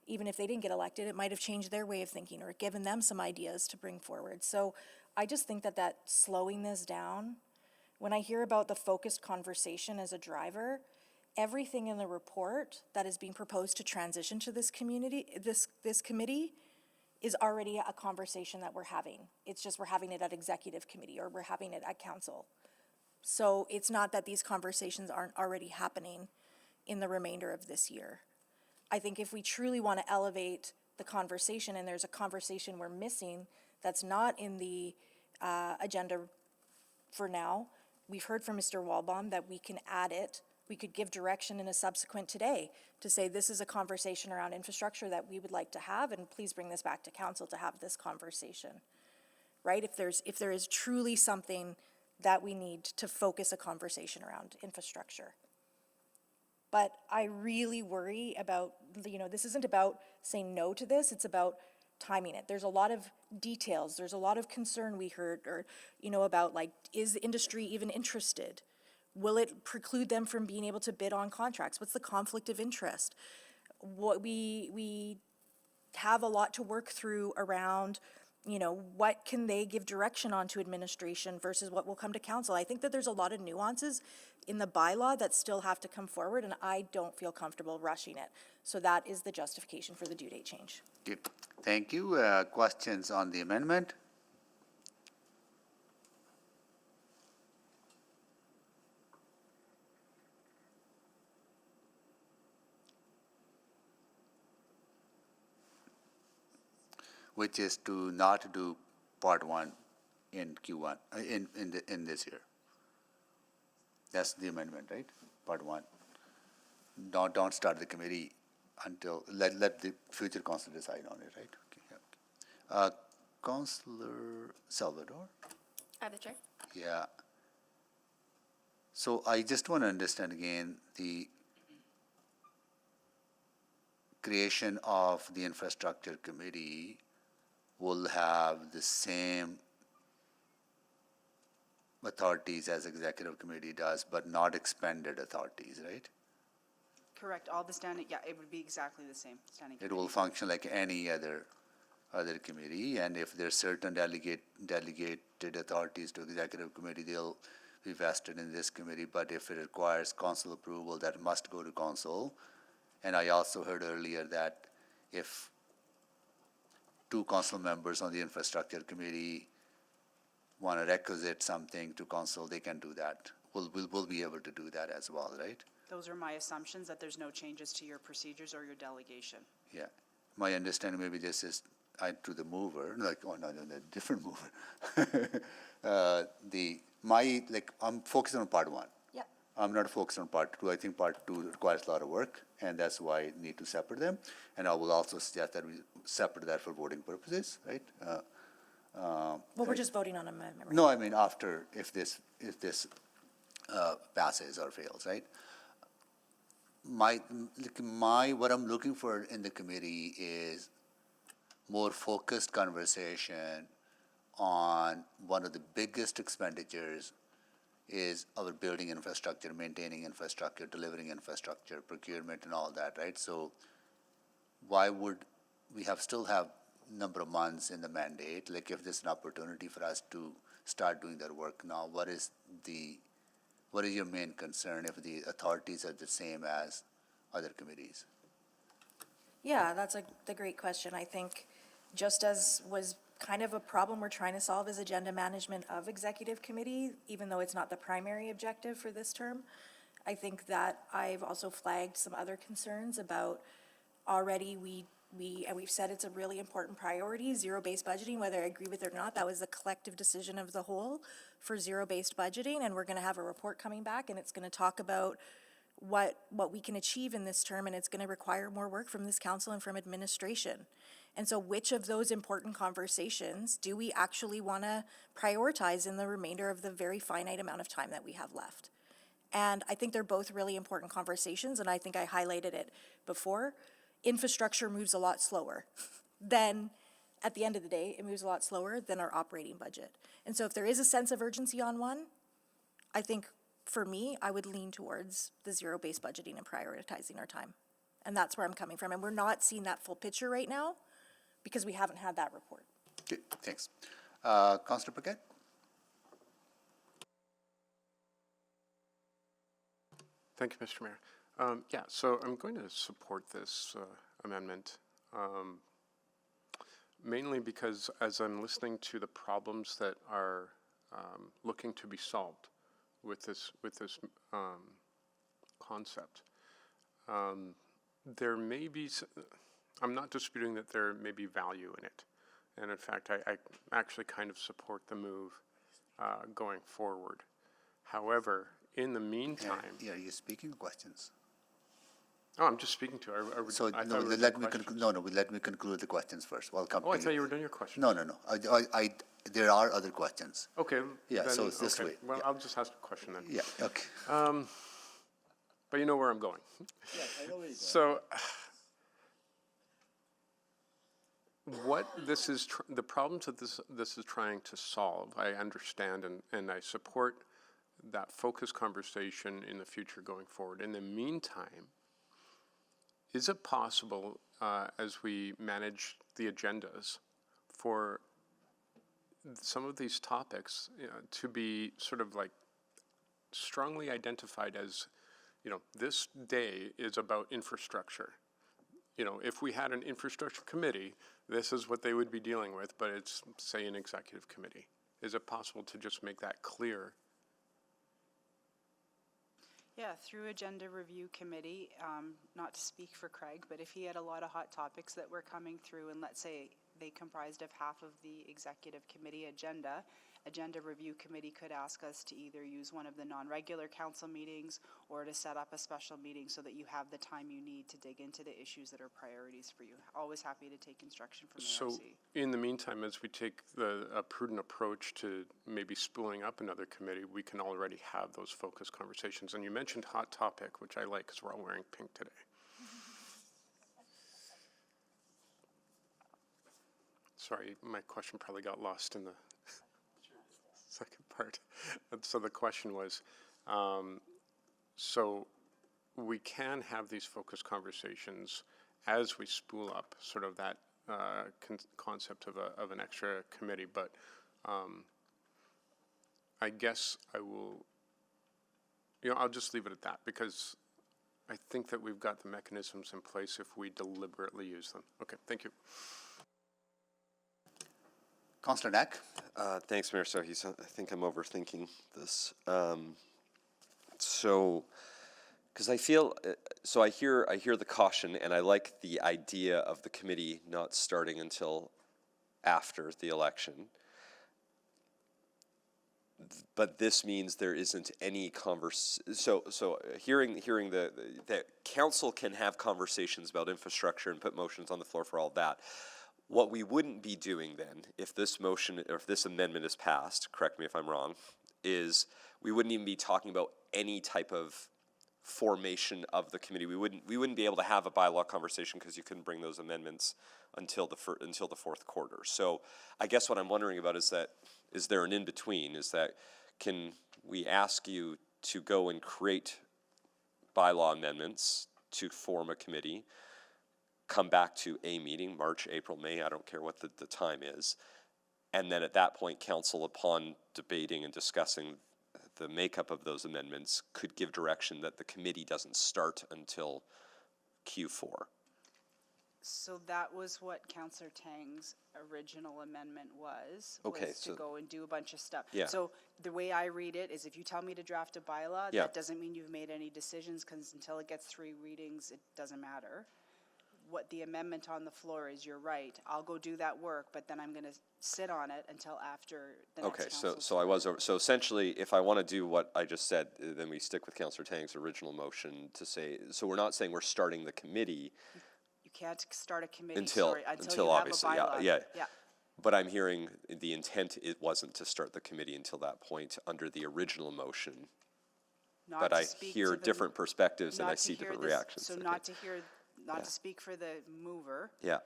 even if they didn't get elected, it might have changed their way of thinking or given them some ideas to bring forward. So I just think that slowing this down, when I hear about the focused conversation as a driver, everything in the report that is being proposed to transition to this community, this committee, is already a conversation that we're having. It's just we're having it at executive committee or we're having it at council. So it's not that these conversations aren't already happening in the remainder of this year. I think if we truly want to elevate the conversation, and there's a conversation we're missing that's not in the agenda for now, we've heard from Mr. Walbaum that we can add it. We could give direction in a subsequent today to say this is a conversation around infrastructure that we would like to have, and please bring this back to council to have this conversation, right? If there is truly something that we need to focus a conversation around infrastructure. But I really worry about, this isn't about saying no to this, it's about timing it. There's a lot of details, there's a lot of concern we heard, or, about like, is the industry even interested? Will it preclude them from being able to bid on contracts? What's the conflict of interest? What we have a lot to work through around, what can they give direction on to administration versus what will come to council. I think that there's a lot of nuances in the bylaw that still have to come forward, and I don't feel comfortable rushing it. So that is the justification for the due date change. Thank you. Questions on the amendment? Which is to not do part one in Q1, in this year. That's the amendment, right? Part one. Don't start the committee until, let the future council decide on it, right? Okay, yeah. Councillor Salvador? The chair. Yeah. So I just want to understand again the creation of the infrastructure committee will have the same authorities as executive committee does, but not expanded authorities, right? Correct, all the standing, yeah, it would be exactly the same standing It committee. will function like any other committee, and if there's certain delegated authorities to executive committee, they'll be vested in this committee, but if it requires council approval, that must go to council. And I also heard earlier that if two council members on the infrastructure committee want to requisite something to council, they can do that. We'll be able to do that as well, right? Those are my assumptions, that there's no changes to your procedures or your delegation. Yeah. My understanding, maybe this is to the mover, like, oh, no, different mover. I'm focused on part one. Yeah. I'm not focused on part two. I think part two requires a lot of work, and that's why I need to separate them. And I will also suggest that we separate that for voting purposes, right? Well, we're just voting on amendment. Right? No, I mean after, if this passes or fails, right? What I'm looking for in the committee is more focused conversation on one of the biggest expenditures is our building infrastructure, maintaining infrastructure, delivering infrastructure, procurement and all that, right? So why would we still have number of months in the mandate? Like, if there's an opportunity for us to start doing that work now, what is your main concern if the authorities are the same as other committees? Yeah, that's the great question. I think just as was kind of a problem we're trying to solve is agenda management of executive committee, even though it's not the primary objective for this term. I think that I've also flagged some other concerns about already we've said it's a really important priority, zero-based budgeting, whether I agree with it or not. That was the collective decision of the whole for zero-based budgeting, and we're going to have a report coming back, and it's going to talk about what we can achieve in this term, and it's going to require more work from this council and from administration. And so which of those important conversations do we actually want to prioritize in the remainder of the very finite amount of time that we have left? And I think they're both really important conversations, and I think I highlighted it before. Infrastructure moves a lot slower than, at the end of the day, it moves a lot slower than our operating budget. And so if there is a sense of urgency on one, I think for me, I would lean towards the zero-based budgeting and prioritizing our time. And that's where I'm coming from. And we're not seeing that full picture right now because we haven't had that report. Okay, thanks. Councillor Paquette? Thank you, Mr. Mayor. Yeah, so I'm going to support this amendment, mainly because as I'm listening to the problems that are looking to be solved with this concept, there may be, I'm not disputing that there may be value in it. And in fact, I actually kind of support the move going forward. However, in the meantime... Yeah, you're speaking questions. Oh, I'm just speaking to her. So, no, let me conclude the questions first. Well, come Oh, I thought you were done your question. No. There are other questions. Okay. Yeah, then, so it's this okay. way. Well, Yeah. I'll just ask a question then. Yeah, okay. But you know where I'm going. Yeah, I know where you're going. So, what this is, the problems that this is trying to solve, I understand and I support that focused conversation in the future going forward. In the meantime, is it possible, as we manage the agendas, for some of these topics to be sort of like strongly identified as, this day is about infrastructure? If we had an infrastructure committee, this is what they would be dealing with, but it's, say, an executive committee. Is it possible to just make that clear? Yeah, through Agenda Review Committee, not to speak for Craig, but if he had a lot of hot topics that were coming through, and let's say they comprised of half of the Executive Committee agenda, Agenda Review Committee could ask us to either use one of the non-regular council meetings or to set up a special meeting so that you have the time you need to dig into the issues that are priorities for you. Always happy to take instruction from the So, RC. in the meantime, as we take a prudent approach to maybe spooling up another committee, we can already have those focused conversations. And you mentioned hot topic, which I like because we're all wearing pink today. Sorry, my question probably got lost in the second part. And so the question was, so we can have these focused conversations as we spool up sort of that concept of an extra committee, but I guess I will, I'll just leave it at that because I think that we've got the mechanisms in place if we deliberately use them. Okay, thank you. Councillor Knack? Thanks, Mayor Sohi. I think I'm overthinking this. Because I feel, I hear the caution, and I like the idea of the committee not starting until after the election. But this means there isn't any hearing that council can have conversations about infrastructure and put motions on the floor for all that. What we wouldn't be doing then, if this motion or if this amendment is passed, correct me if I'm wrong, is we wouldn't even be talking about any type of formation of the committee. We wouldn't be able to have a bylaw conversation because you couldn't bring those amendments until the fourth quarter. So I guess what I'm wondering about is there an in-between? Is that can we ask you to go and create bylaw amendments to form a committee, come back to a meeting, March, April, May, I don't care what the time is, and then at that point, council, upon debating and discussing the makeup of those amendments, could give direction that the committee doesn't start until Q4. So that was what Councillor Tang's original amendment was. Okay, was to go and do a bunch of stuff. Yeah. So the way I read it is if you tell me to draft a bylaw, Yeah. that doesn't mean you've made any decisions because until it gets 3 readings, it doesn't matter. What the amendment on the floor is, you're right. I'll go do that work, but then I'm going to sit on it until after the next council. So essentially, if I want to do what I just said, then we stick with Councillor Tang's original motion to say, so we're not saying we're starting the committee. You can't start a committee, Until sorry, until you have a obviously, bylaw. yeah. But I'm hearing the intent, it wasn't to start the committee until that point under the original motion. Not But to I speak hear to the- different perspectives and not I to see hear different this- reactions. So Okay. not to hear, not Yeah. to speak for the mover, Yeah,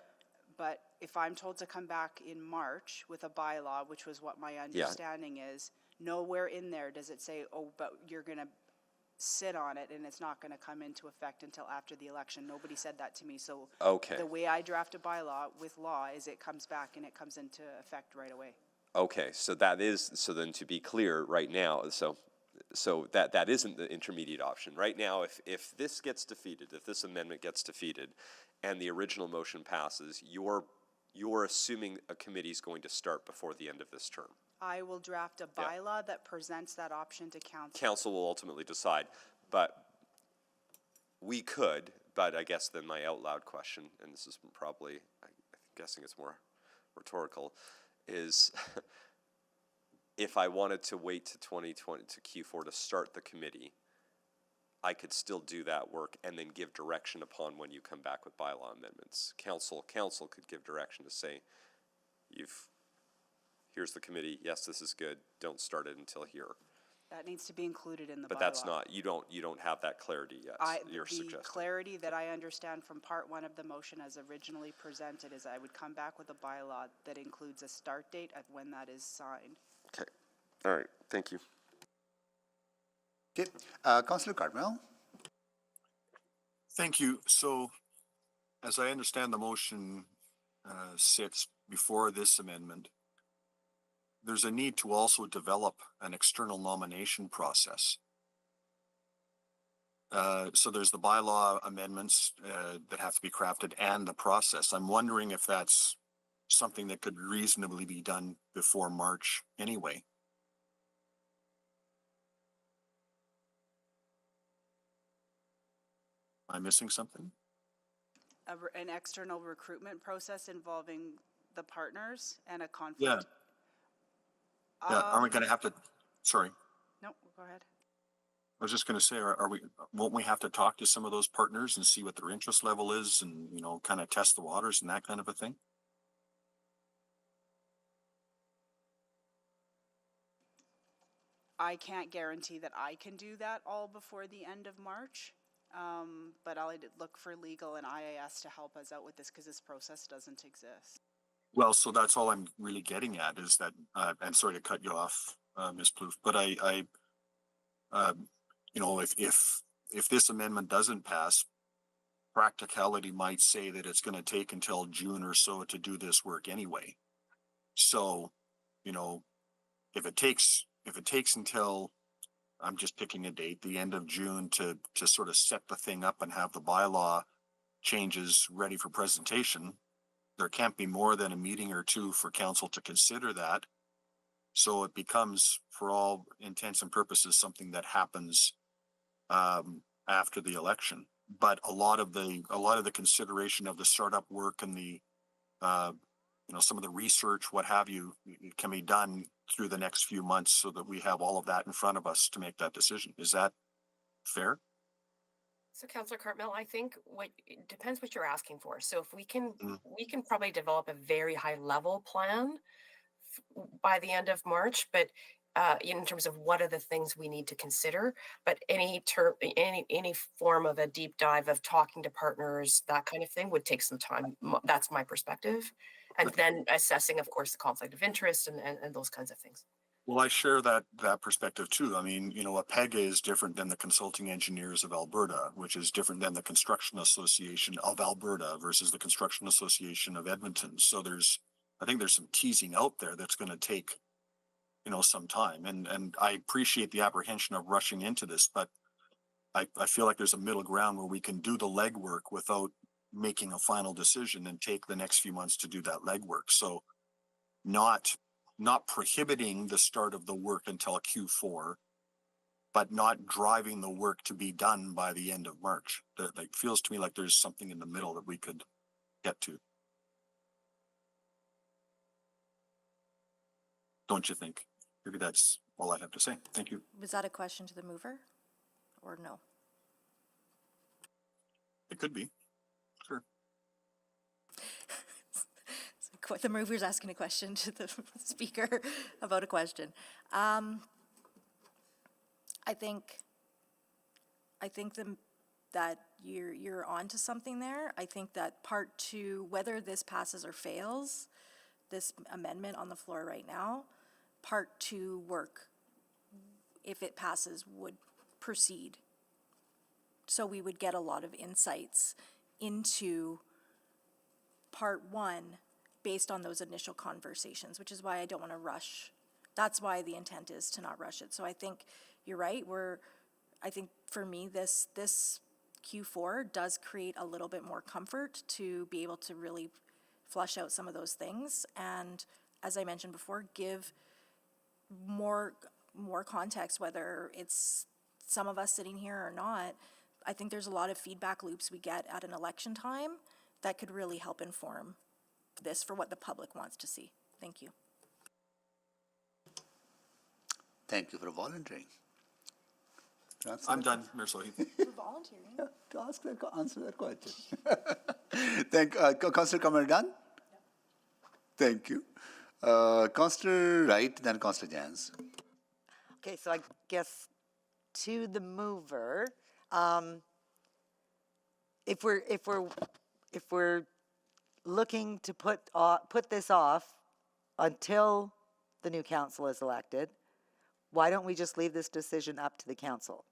but if I'm told to come back in March with a bylaw, which was what my understanding is, nowhere in there does it say, oh, but you're gonna sit on it and it's not gonna come into effect until after the election. Nobody said that to me, so. Okay. The way I draft a bylaw with law is it comes back and it comes into effect right away. okay, so then to be clear, right now, so that isn't the intermediate option. Right now, if this gets defeated, if this amendment gets defeated, and the original motion passes, you're assuming a committee's going to start before the end of this term. I will draft a bylaw that presents that option to council. Council will ultimately decide, but we could, but I guess then my out loud question, and this is probably, I'm guessing it's more rhetorical, is if I wanted to wait to 2020, to Q4 to start the committee, I could still do that work and then give direction upon when you come back with bylaw amendments. Council could give direction to say, here's the committee, yes, this is good, don't start it until here. That needs to be included in the bylaw. But that's not, you don't have that clarity yet, you're suggesting. The clarity that I understand from part one of the motion as originally presented is I would come back with a bylaw that includes a start date of when that is signed. Okay, all right, thank you. Okay, Councillor Cartmel? Thank you. So, as I understand the motion sits before this amendment, there's a need to also develop an external nomination process. So there's the bylaw amendments that have to be crafted and the process. I'm wondering if that's something that could reasonably be done before March anyway. Am I missing something? An external recruitment process involving the partners and a Yeah. conflict. Yeah, aren't we gonna have to, sorry, No, go ahead. I was just gonna say, won't we have to talk to some of those partners and see what their interest level is and, kind of test the waters and that kind of a thing? I can't guarantee that I can do that all before the end of March. But I'll look for legal and IAS to help us out with this because this process doesn't exist. Well, so that's all I'm really getting at is that, and sorry to cut you off, Ms. Plouffe, but if this amendment doesn't pass, practicality might say that it's going to take until June or so to do this work anyway. So, if it takes until, I'm just picking a date, the end of June to sort of set the thing up and have the bylaw changes ready for presentation, there can't be more than a meeting or two for council to consider that. So it becomes, for all intents and purposes, something that happens after the election. But a lot of the consideration of the startup work and the some of the research, what have you, can be done through the next few months so that we have all of that in front of us to make that decision. Is that fair? So Councillor Cartmel, I think it depends what you're asking for. So if we can probably develop a very high level plan by the end of March, but in terms of what are the things we need to consider, but any form of a deep dive of talking to partners, that kind of thing would take some time. That's my perspective. And then assessing, of course, the conflict of interest and those kinds of things. Well, I share that perspective too. I mean, a PEGA is different than the Consulting Engineers of Alberta, which is different than the Construction Association of Alberta versus the Construction Association of Edmonton. So I think there's some teasing out there that's going to take, some time. And I appreciate the apprehension of rushing into this, but I feel like there's a middle ground where we can do the legwork without making a final decision and take the next few months to do that legwork. So not prohibiting the start of the work until Q4, but not driving the work to be done by the end of March. That feels to me like there's something in the middle that we could get to. Don't you think? Maybe that's all I have to say. Thank you. Was that a question to the mover or no? It could be. Sure. the mover's asking a question to the speaker about a question. I think that you're onto something there. I think that part two, whether this passes or fails, this amendment on the floor right now, part two work, if it passes, would proceed. So we would get a lot of insights into part one based on those initial conversations, which is why I don't want to rush. That's why the intent is to not rush it. So I think you're right. I think for me, this Q4 does create a little bit more comfort to be able to really flush out some of those things. And as I mentioned before, give more context, whether it's some of us sitting here or not. I think there's a lot of feedback loops we get at an election time that could really help inform this for what the public wants to see. Thank you. Thank you for volunteering. I'm done, Mayor Sohi. Volunteering. Yeah, to answer that question. Thank Councillor Kamar done? Thank you. Councillor Wright, then Councillor Jans. Okay, so I guess to the mover, if we're looking to put this off until the new council is elected, why don't we just leave this decision up to the council,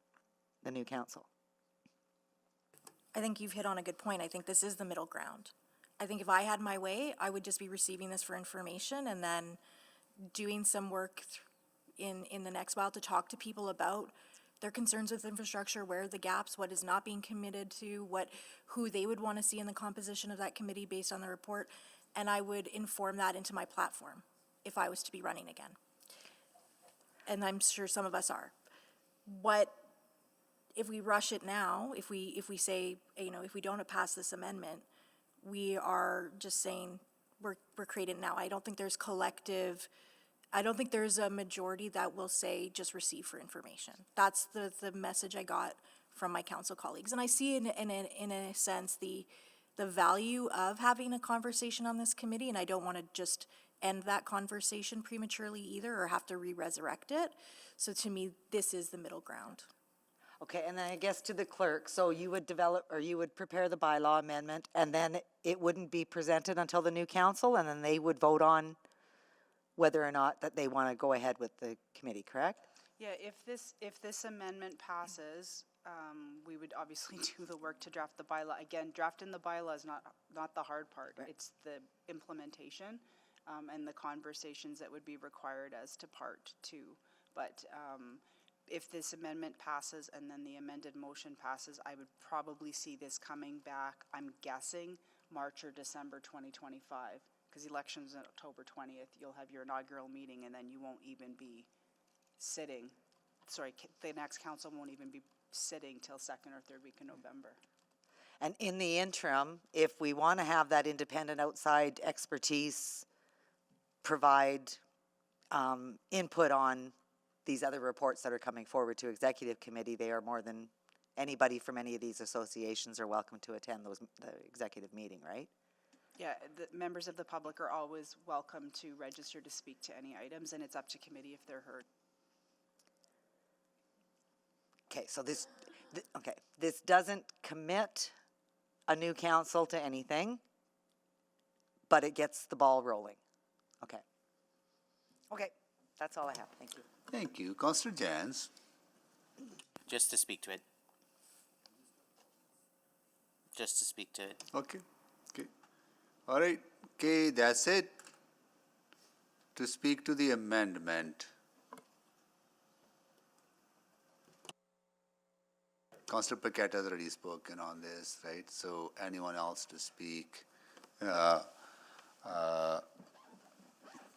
the new council? I think you've hit on a good point. I think this is the middle ground. I think if I had my way, I would just be receiving this for information and then doing some work in the next while to talk to people about their concerns with infrastructure, where are the gaps, what is not being committed to, who they would want to see in the composition of that committee based on the report, and I would inform that into my platform if I was to be running again. And I'm sure some of us are. If we rush it now, if we say, if we don't pass this amendment, we are just saying we're creating now. I don't think there's a majority that will say just receive for information. That's the message I got from my council colleagues. And I see in a sense the value of having a conversation on this committee, and I don't want to just end that conversation prematurely either or have to re-resurrect it. So to me, this is the middle ground. Okay, and then I guess to the clerk, so you would develop, or you would prepare the bylaw amendment, and then it wouldn't be presented until the new council, and then they would vote on whether or not that they want to go ahead with the committee, correct? Yeah, if this amendment passes, we would obviously do the work to draft the bylaw. Again, drafting the bylaw is not the hard part. Right. It's the implementation and the conversations that would be required as to part two. But if this amendment passes and then the amended motion passes, I would probably see this coming back, I'm guessing, March or December 2025. Because elections on October 20th, you'll have your inaugural meeting and then you won't even be sitting, the next council won't even be sitting till second or third week in November. And in the interim, if we want to have that independent outside expertise provide input on these other reports that are coming forward to executive committee, they are more than anybody from any of these associations are welcome to attend the executive meeting, right? Yeah, the members of the public are always welcome to register to speak to any items, and it's up to committee if they're heard. Okay, so this doesn't commit a new council to anything, but it gets the ball rolling. Okay. Okay, that's all I have. Thank you. Thank you. Councillor Jans. Just to speak to it. Just to speak to it. Okay. Okay. All right. Okay, that's it. To speak to the amendment. Councillor Paquette has already spoken on this, right? So anyone else to speak?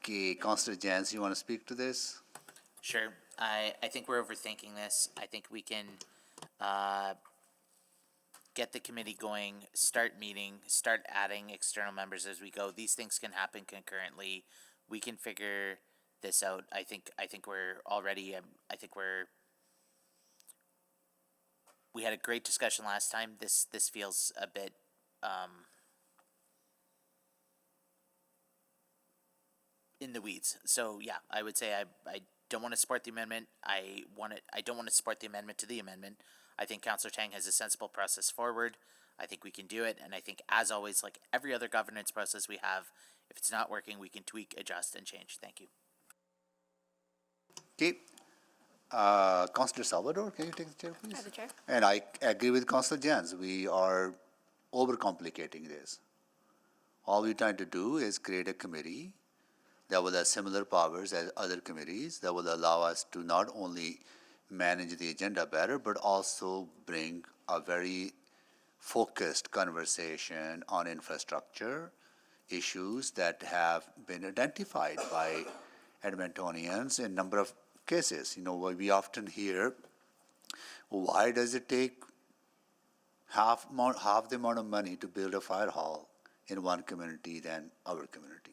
Okay, Councillor Jans, you want to speak to this? Sure. I think we're overthinking this. I think we can get the committee going, start meeting, start adding external members as we go. These things can happen concurrently. We can figure this out. I think we're already. We had a great discussion last time. This feels a bit in the weeds. So yeah, I would say I don't want to support the amendment. I don't want to support the amendment to the amendment. I think Councillor Tang has a sensible process forward. I think we can do it, and I think, as always, like every other governance process we have, if it's not working, we can tweak, adjust, and change. Thank you. Okay. Councillor Salvador, can you take the chair, please? The chair. And I agree with Councillor Jans. We are overcomplicating this. All we're trying to do is create a committee that will have similar powers as other committees that will allow us to not only manage the agenda better, but also bring a very focused conversation on infrastructure issues that have been identified by Edmontonians in a number of cases. You know, we often hear, why does it take half the amount of money to build a fire hall in one community than our community?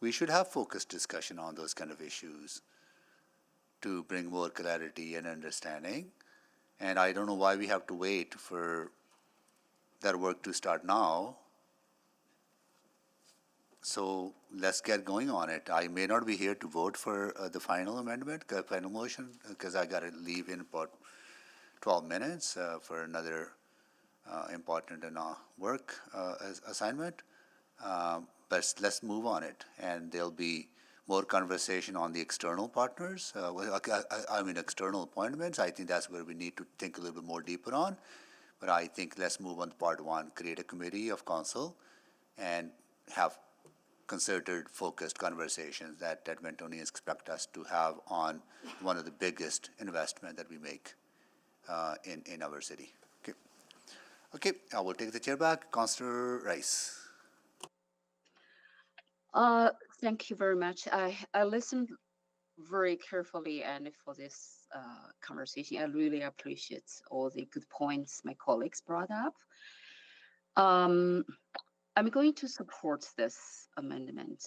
We should have focused discussion on those kind of issues to bring more clarity and understanding. And I don't know why we have to wait for that work to start now. So let's get going on it. I may not be here to vote for the final amendment, final motion, because I got to leave in about 12 minutes for another important work assignment. But let's move on it, and there'll be more conversation on the external partners. I mean, external appointments. I think that's where we need to think a little bit more deeper on. But I think let's move on to part one, create a committee of council and have concerted, focused conversations that Edmontonians expect us to have on one of the biggest investment that we make in our city. Okay, I will take the chair back. Councillor Rice. Thank you very much. I listened very carefully and for this conversation. I really appreciate all the good points my colleagues brought up. I'm going to support this amendment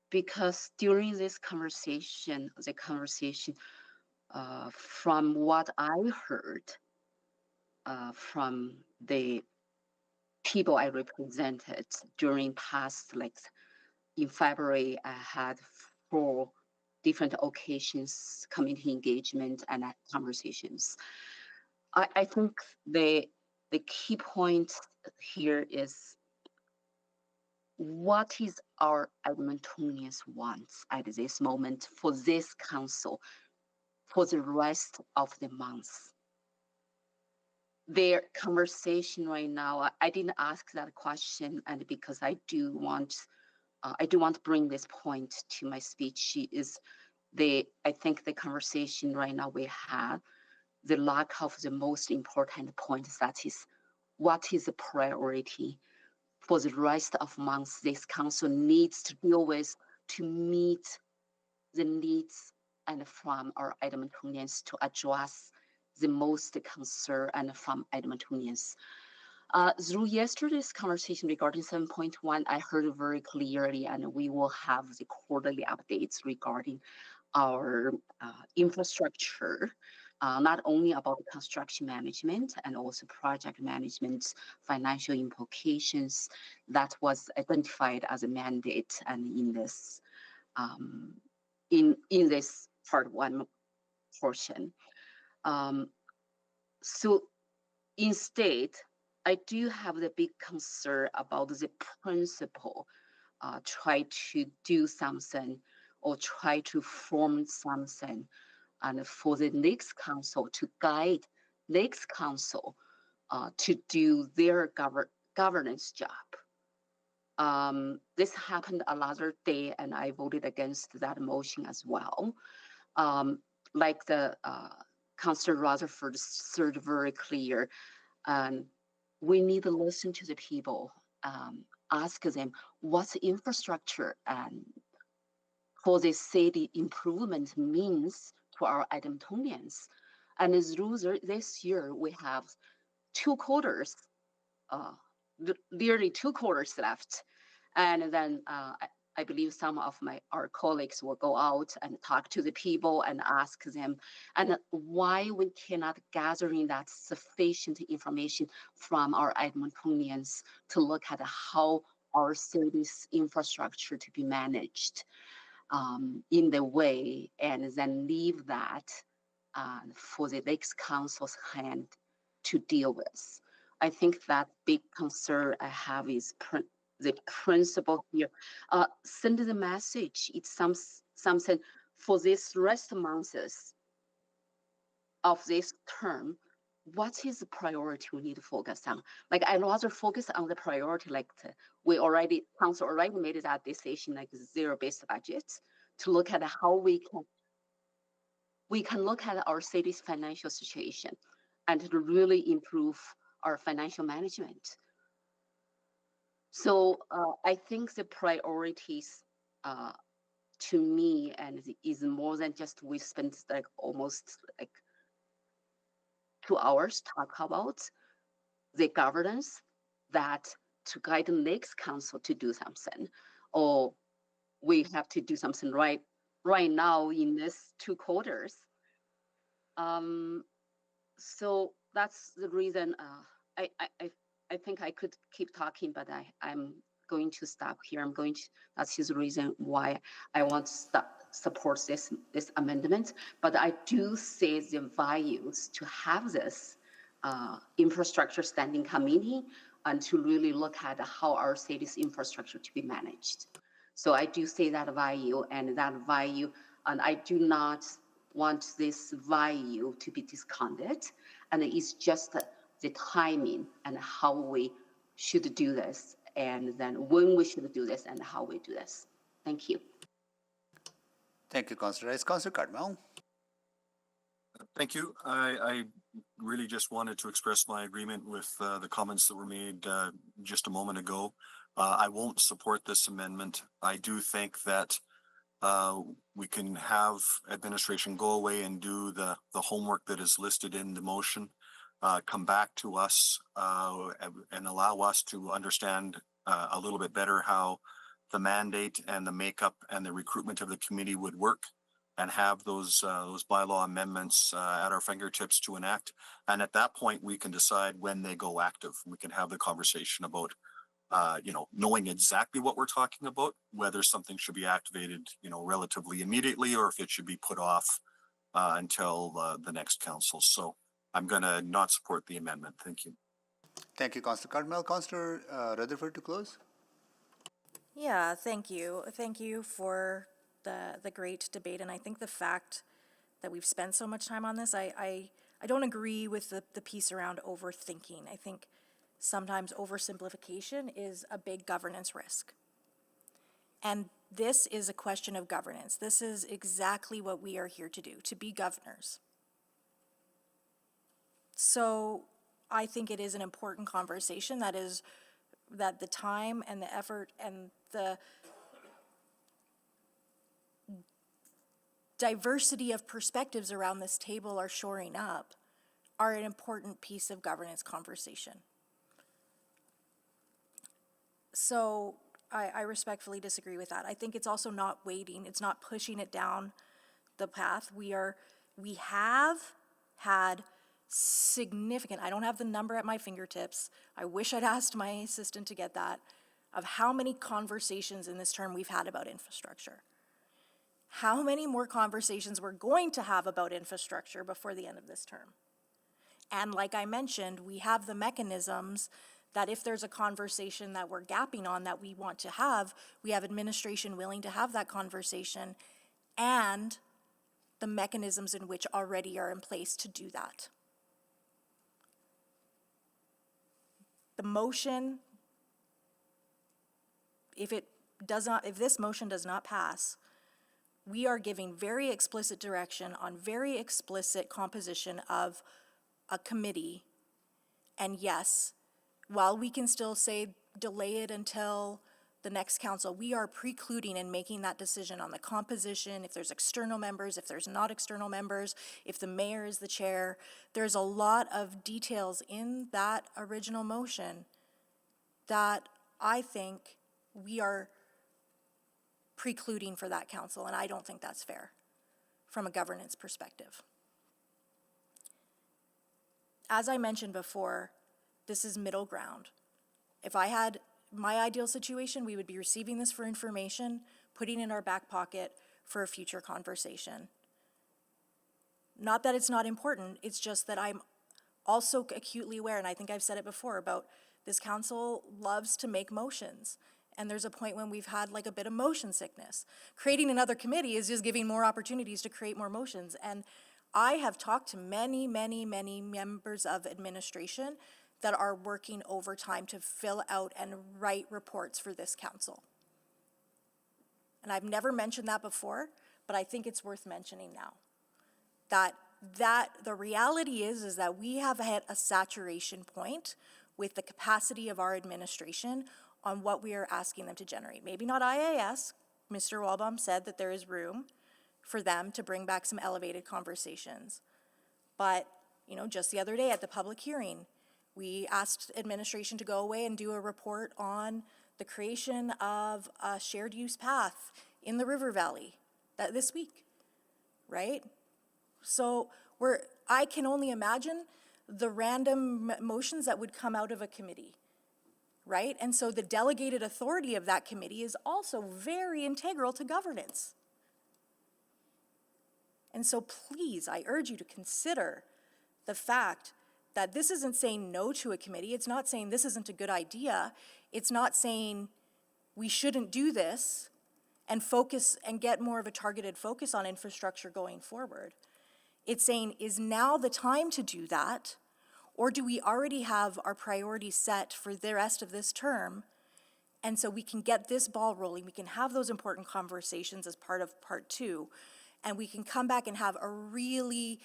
because during this conversation, from what I heard from the people I represented during past, like in February, I had 4 different occasions, community engagement and conversations. I think the key point here is what is our Edmontonians wants at this moment for this council for the rest of the month. Their conversation right now, I didn't ask that question, and because I do want to bring this point to my speech, I think the conversation right now we have, the lack of the most important point, that is, what is the priority for the rest of months this council needs to deal with to meet the needs and from our Edmontonians to address the most concern and from Edmontonians. Through yesterday's conversation regarding 7.1, I heard very clearly, and we will have the quarterly updates regarding our infrastructure, not only about the construction management and also project management, financial implications that was identified as a mandate and in this in this part 1 portion. So instead, I do have the big concern about the principle, try to do something or try to form something, and for the next council to guide next council to do their governance job. This happened another day, and I voted against that motion as well. Like the Councillor Rutherford said very clear, we need to listen to the people, ask them what's infrastructure and for the city improvement means to our Edmontonians. And through this year, we have 2 quarters, nearly 2 quarters left. And then I believe some of our colleagues will go out and talk to the people and ask them, and why we cannot gathering that sufficient information from our Edmontonians to look at how our city's infrastructure to be managed in the way, and then leave that for the next council's hand to deal with. I think that big concern I have is the principle here. Send the message. It's something for this rest months of this term. What is the priority we need to focus on? Like, I'd rather focus on the priority, like council already made that decision, like zero-based budget, to look at how we can look at our city's financial situation and to really improve our financial management. So I think the priorities to me and is more than just we spent like almost like 2 hours talk about the governance that to guide the next council to do something, or we have to do something right now in this 2 quarters. So that's the reason I think I could keep talking, but I'm going to stop here. That's his reason why I want to support this amendment. But I do see the values to have this infrastructure standing committee and to really look at how our city's infrastructure to be managed. So I do see that value, and I do not want this value to be discounted. And it's just the timing and how we should do this, and then when we should do this and how we do this. Thank you. Thank you, Councillor Rice. Councillor Cardinal. Thank you. I really just wanted to express my agreement with the comments that were made just a moment ago. I won't support this amendment. I do think that we can have administration go away and do the homework that is listed in the motion, come back to us and allow us to understand a little bit better how the mandate and the makeup and the recruitment of the committee would work, and have those bylaw amendments at our fingertips to enact. And at that point, we can decide when they go active. We can have the conversation about knowing exactly what we're talking about, whether something should be activated, relatively immediately, or if it should be put off until the next council. So I'm going to not support the amendment. Thank you. Thank you, Councillor Cardinal. Councillor Rutherford to close. Yeah, thank you. Thank you for the great debate. And I think the fact that we've spent so much time on this, I don't agree with the piece around overthinking. I think sometimes oversimplification is a big governance risk. And this is a question of governance. This is exactly what we are here to do, to be governors. So I think it is an important conversation that the time and the effort and the diversity of perspectives around this table are shoring up are an important piece of governance conversation. So I respectfully disagree with that. I think it's also not waiting. It's not pushing it down the path. We have had significant, I don't have the number at my fingertips. I wish I'd asked my assistant to get that, of how many conversations in this term we've had about infrastructure. How many more conversations we're going to have about infrastructure before the end of this term. And like I mentioned, we have the mechanisms that if there's a conversation that we're gapping on that we want to have, we have administration willing to have that conversation, and the mechanisms in which already are in place to do that. The motion, if this motion does not pass, we are giving very explicit direction on very explicit composition of a committee. And yes, while we can still say delay it until the next council, we are precluding and making that decision on the composition, if there's external members, if there's not external members, if the mayor is the chair. There's a lot of details in that original motion that I think we are precluding for that council, and I don't think that's fair from a governance perspective. As I mentioned before, this is middle ground. If I had my ideal situation, we would be receiving this for information, putting it in our back pocket for a future conversation. Not that it's not important, it's just that I'm also acutely aware, and I think I've said it before, about this council loves to make motions. And there's a point when we've had like a bit of motion sickness. Creating another committee is just giving more opportunities to create more motions. And I have talked to many, many, many members of administration that are working overtime to fill out and write reports for this council. And I've never mentioned that before, but I think it's worth mentioning now. That the reality is that we have hit a saturation point with the capacity of our administration on what we are asking them to generate. Maybe not IAS. Mr. Walbaum said that there is room for them to bring back some elevated conversations. But, you know, just the other day at the public hearing, we asked administration to go away and do a report on the creation of a shared use path in the River Valley this week, right? So I can only imagine the random motions that would come out of a committee, right? And so the delegated authority of that committee is also very integral to governance. And so please, I urge you to consider the fact that this isn't saying no to a committee. It's not saying this isn't a good idea. It's not saying we shouldn't do this and focus and get more of a targeted focus on infrastructure going forward. It's saying, is now the time to do that? Or do we already have our priorities set for the rest of this term? And so we can get this ball rolling. We can have those important conversations as part of part 2. And we can come back and have a really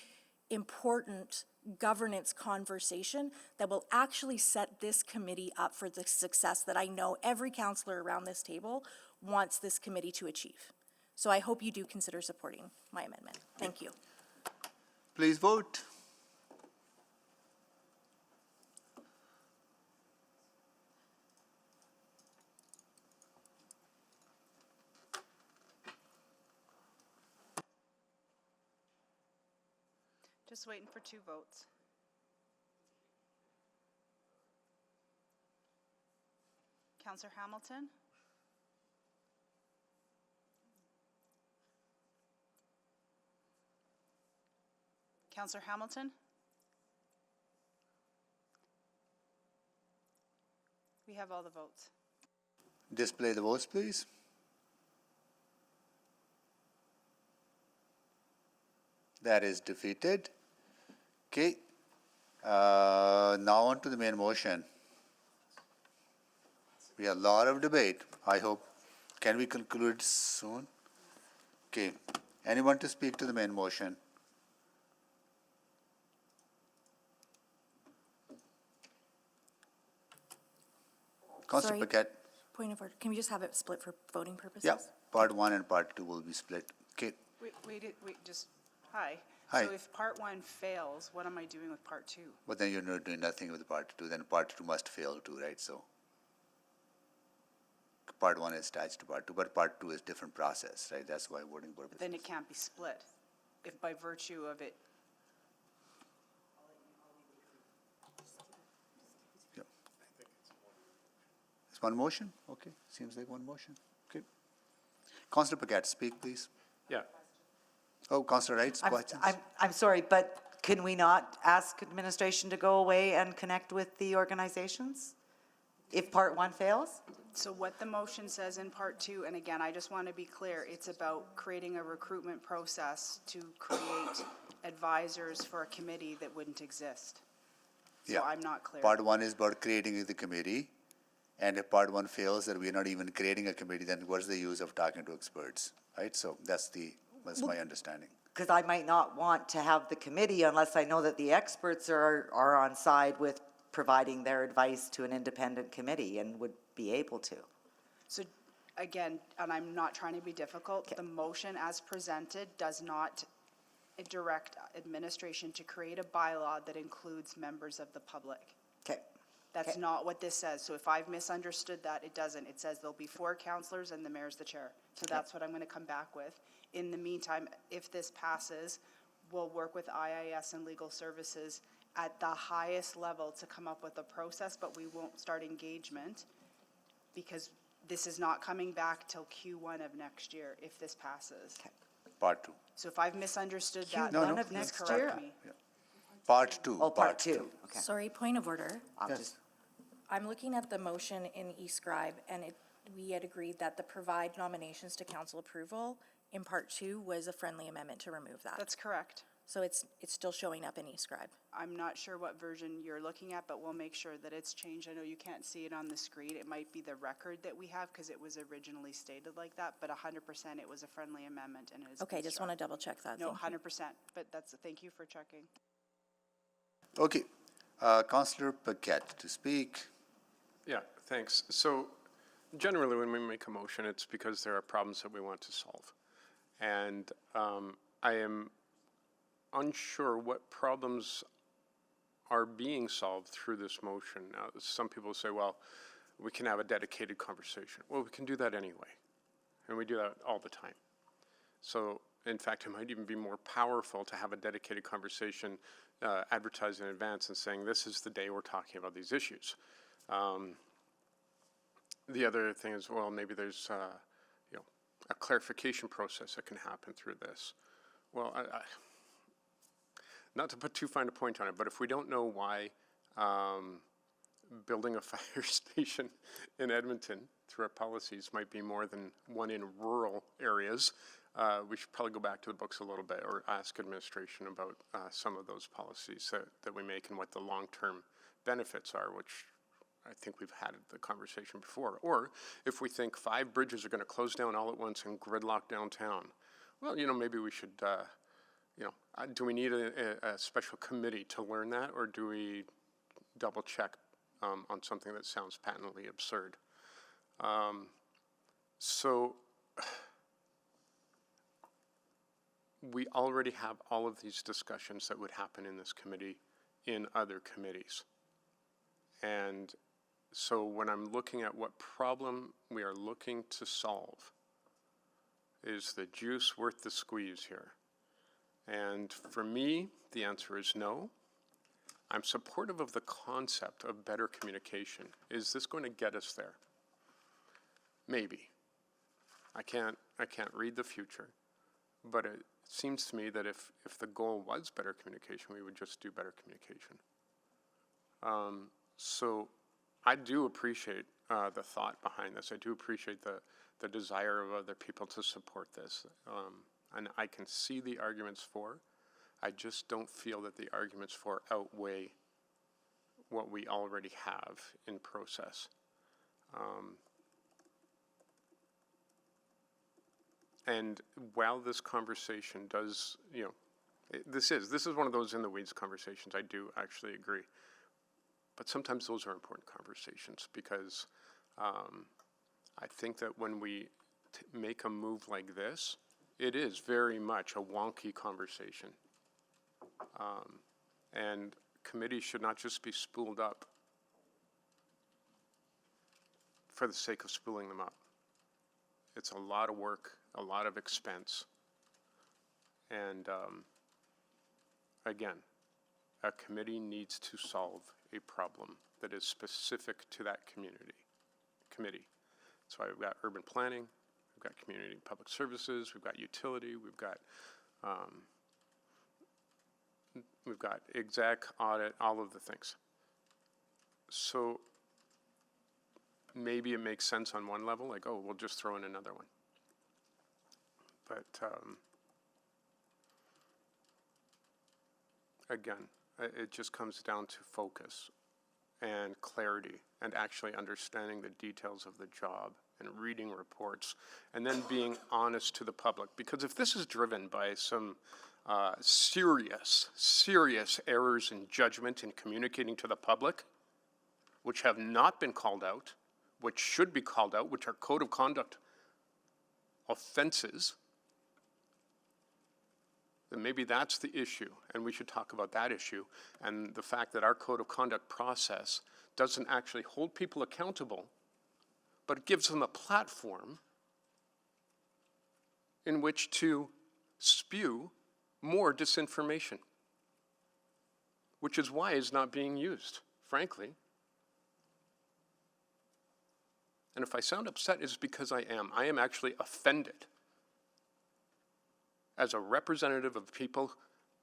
important governance conversation that will actually set this committee up for the success that I know every councillor around this table wants this committee to achieve. So I hope you do consider supporting my amendment. Thank you. Please vote. Just waiting for 2 votes. Councillor Hamilton? Councillor Hamilton? We have all the votes. Display the votes, please. That is defeated. Okay. Now on to the main motion. We have a lot of debate. I hope. Can we conclude soon? Okay. Anyone to speak to the main motion? Councillor Sorry. Paquette. Point of order. Can we just have it split for voting purposes? Yeah. Part 1 and part 2 will be split. Okay. Wait, just, hi. Hi. So if part 1 fails, what am I doing with part 2? But then you're not doing nothing with part 2. Then part 2 must fail too, right? So part 1 is attached to part 2, but part 2 is different process, right? That's why voting purposes. Then it can't be split, if by virtue of it. It's one motion? Okay, seems like one motion. Okay. Councillor Paquette, speak, please. Yeah. Oh, Councillor Wright's questions? I'm sorry, but can we not ask administration to go away and connect with the organizations if part 1 fails? So what the motion says in part 2, and again, I just want to be clear, it's about creating a recruitment process to create advisors for a committee that wouldn't exist. So Yeah. I'm not clear. Part 1 is about creating the committee, and if part 1 fails, that we're not even creating a committee, then what's the use of talking to experts, right? So that's my understanding. Because I might not want to have the committee unless I know that the experts are on side with providing their advice to an independent committee and would be able to. So again, and I'm not trying to be difficult, the motion as presented does not direct administration to create a bylaw that includes members of the public. Okay. That's not what this says. So if I've misunderstood that, it doesn't. It says there'll be 4 councillors and the mayor's the chair. So that's what I'm going to come back with. In the meantime, if this passes, we'll work with IIS and legal services at the highest level to come up with a process, but we won't start engagement because this is not coming back till Q1 of next year if this passes. Part two. So if I've misunderstood that, Q1 then of please next correct year? me. Part two. Oh, part two, okay. Sorry, point of order. I'll Yes. just- I'm looking at the motion in eScribe, and we had agreed that the provide nominations to council approval in part two was a friendly amendment to remove that. That's correct. So it's still showing up in eScribe. I'm not sure what version you're looking at, but we'll make sure that it's changed. I know you can't see it on the screen. It might be the record that we have because it was originally stated like that, but 100% it was a friendly amendment and it is. Okay, just want to double check that. No, Thank you. 100%, but thank you for checking. Okay, Councillor Paquette to speak. Yeah, thanks. So generally, when we make a motion, it's because there are problems that we want to solve. And I am unsure what problems are being solved through this motion. Now, some people say, well, we can have a dedicated conversation. Well, we can do that anyway, and we do that all the time. So, in fact, it might even be more powerful to have a dedicated conversation advertised in advance and saying, this is the day we're talking about these issues. The other thing is, well, maybe there's a clarification process that can happen through this. Well, not to put too fine a point on it, but if we don't know why building a fire station in Edmonton through our policies might be more than one in rural areas, we should probably go back to the books a little bit or ask administration about some of those policies that we make and what the long-term benefits are, which I think we've had the conversation before. Or if we think 5 bridges are going to close down all at once and gridlock downtown, well, maybe we should, do we need a special committee to learn that, or do we double check on something that sounds patently absurd? So we already have all of these discussions that would happen in this committee in other committees. And so when I'm looking at what problem we are looking to solve, is the juice worth the squeeze here? And for me, the answer is no. I'm supportive of the concept of better communication. Is this going to get us there? Maybe. I can't read the future, but it seems to me that if the goal was better communication, we would just do better communication. So I do appreciate the thought behind this. I do appreciate the desire of other people to support this. And I can see the arguments for. I just don't feel that the arguments for outweigh what we already have in process. And while this conversation does, this is one of those in the weeds conversations, I do actually agree. But sometimes those are important conversations because I think that when we make a move like this, it is very much a wonky conversation. And committees should not just be spooled up for the sake of spooling them up. It's a lot of work, a lot of expense. And again, a committee needs to solve a problem that is specific to that community. So we've got urban planning, we've got community public services, we've got utility, we've got exec, audit, all of the things. So maybe it makes sense on one level, like, oh, we'll just throw in another one. But again, it just comes down to focus and clarity and actually understanding the details of the job and reading reports and then being honest to the public. Because if this is driven by some serious errors in judgment in communicating to the public, which have not been called out, which should be called out, which are code of conduct offenses, then maybe that's the issue, and we should talk about that issue, and the fact that our code of conduct process doesn't actually hold people accountable, but it gives them a platform in which to spew more disinformation, which is why it's not being used, frankly. And if I sound upset, it's because I am. I am actually offended. As a representative of people,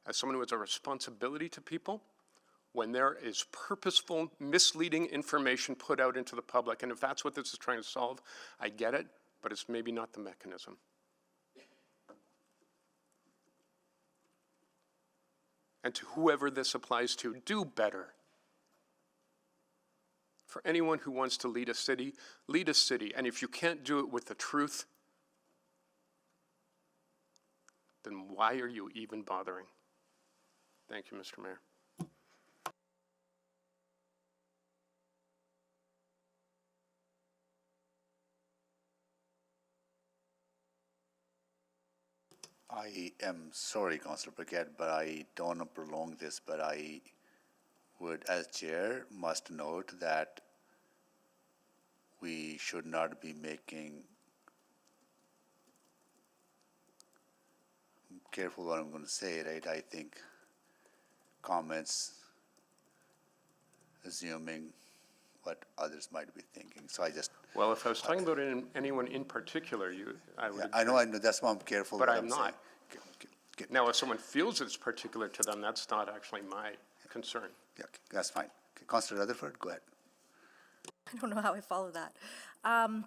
as someone who has a responsibility to people, when there is purposeful, misleading information put out into the public, and if that's what this is trying to solve, I get it, but it's maybe not the mechanism. And to whoever this applies to, do better. For anyone who wants to lead a city, lead a city. And if you can't do it with the truth, then why are you even bothering? Thank you, Mr. Mayor. I am sorry, Councillor Paquette, but I don't want to prolong this, but I would, as chair, must note that we should not be making, I'm careful what I'm going to say, right? I think comments assuming what others might be thinking. So I just. Well, if I was talking about anyone in particular, I would. Yeah, I know, that's why I'm careful. But what I'm not. Okay. Now, if someone feels it's particular to them, that's not actually my concern. Yeah, okay, that's fine. Okay, Councillor Rutherford, go ahead. I don't know how I follow that. I'm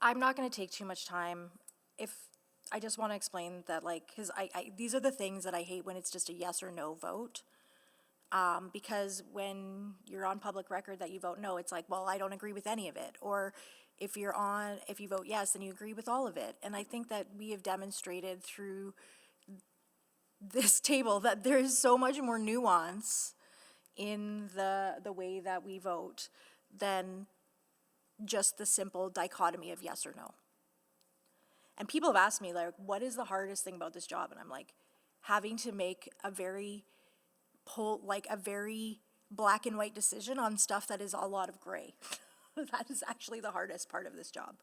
not going to take too much time. If I just want to explain that, like, because these are the things that I hate when it's just a yes or no vote. Because when you're on public record that you vote no, it's like, well, I don't agree with any of it. Or if you vote yes, then you agree with all of it. And I think that we have demonstrated through this table that there is so much more nuance in the way that we vote than just the simple dichotomy of yes or no. And people have asked me, like, what is the hardest thing about this job? And I'm like, having to make a very black and white decision on stuff that is a lot of gray. That is actually the hardest part of this job.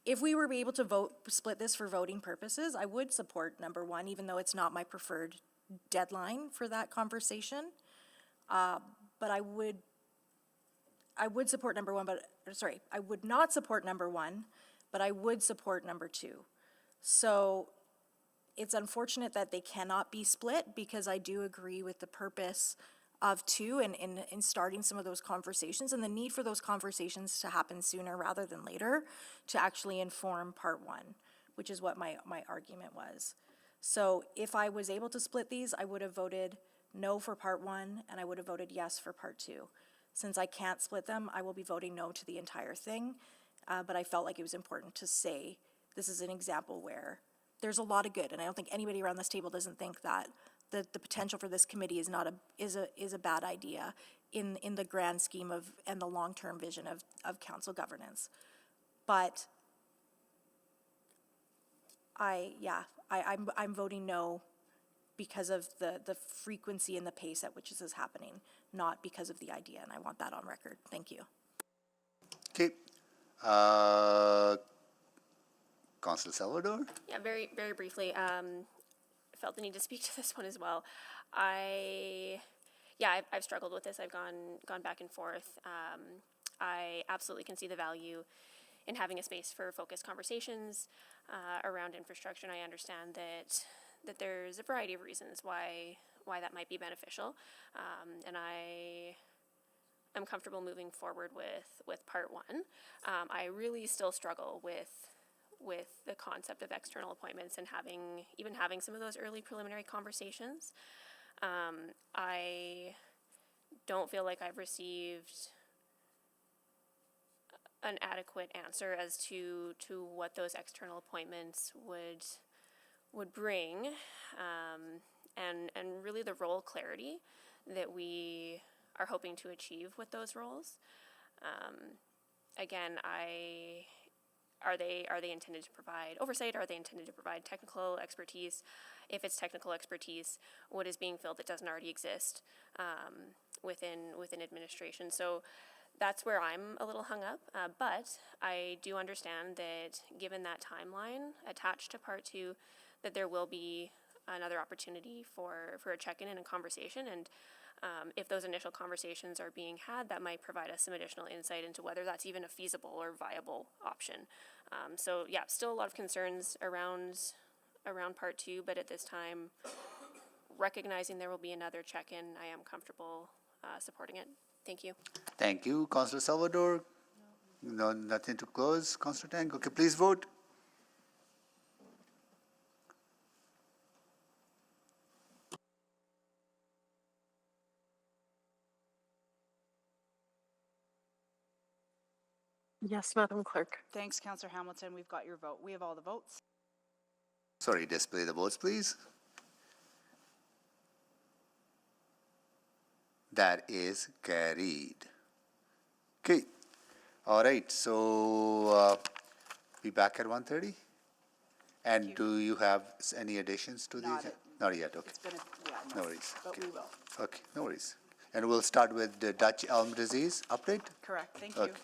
If we were able to split this for voting purposes, I would support number one, even though it's not my preferred deadline for that conversation. But I would support number one, I would not support number one, but I would support number two. So it's unfortunate that they cannot be split, because I do agree with the purpose of two and in starting some of those conversations, and the need for those conversations to happen sooner rather than later to actually inform part one, which is what my argument was. So if I was able to split these, I would have voted no for part one, and I would have voted yes for part two. Since I can't split them, I will be voting no to the entire thing, but I felt like it was important to say this is an example where there's a lot of good, and I don't think anybody around this table doesn't think that the potential for this committee is a bad idea in the grand scheme of and the long-term vision of council governance. But I'm voting no because of the frequency and the pace at which this is happening, not because of the idea, and I want that on record. Thank you. Okay. Councillor Salvador? Yeah, very, very briefly. Felt the need to speak to this one as well. I've struggled with this. I've gone back and forth. I absolutely can see the value in having a space for focused conversations around infrastructure, and I understand that there's a variety of reasons why that might be beneficial, and I am comfortable moving forward with part one. I really still struggle with the concept of external appointments and having some of those early preliminary conversations. I don't feel like I've received an adequate answer as to what those external appointments would bring, and really the role clarity that we are hoping to achieve with those roles. Again, Are they intended to provide oversight? Are they intended to provide technical expertise? If it's technical expertise, what is being filled that doesn't already exist within administration? So that's where I'm a little hung up. But I do understand that given that timeline attached to part two, that there will be another opportunity for a check-in and a conversation. And if those initial conversations are being had, that might provide us some additional insight into whether that's even a feasible or viable option. So yeah, still a lot of concerns around part two, but at this time, recognizing there will be another check-in, I am comfortable supporting it. Thank you. Thank you. Councillor Salvador? No, nothing to close. Councillor Tang? Okay, please vote. Yes, Madam Clerk. Thanks, Councillor Hamilton. We've got your vote. We have all the votes. Sorry, display the votes, please. That is carried. Okay. All right, so be back at 1:30? And do you have any additions to these? Not yet, okay. It's been No worries. but we will. Okay, no worries. And we'll start with the Dutch elm disease update? Correct. Thank you. Okay.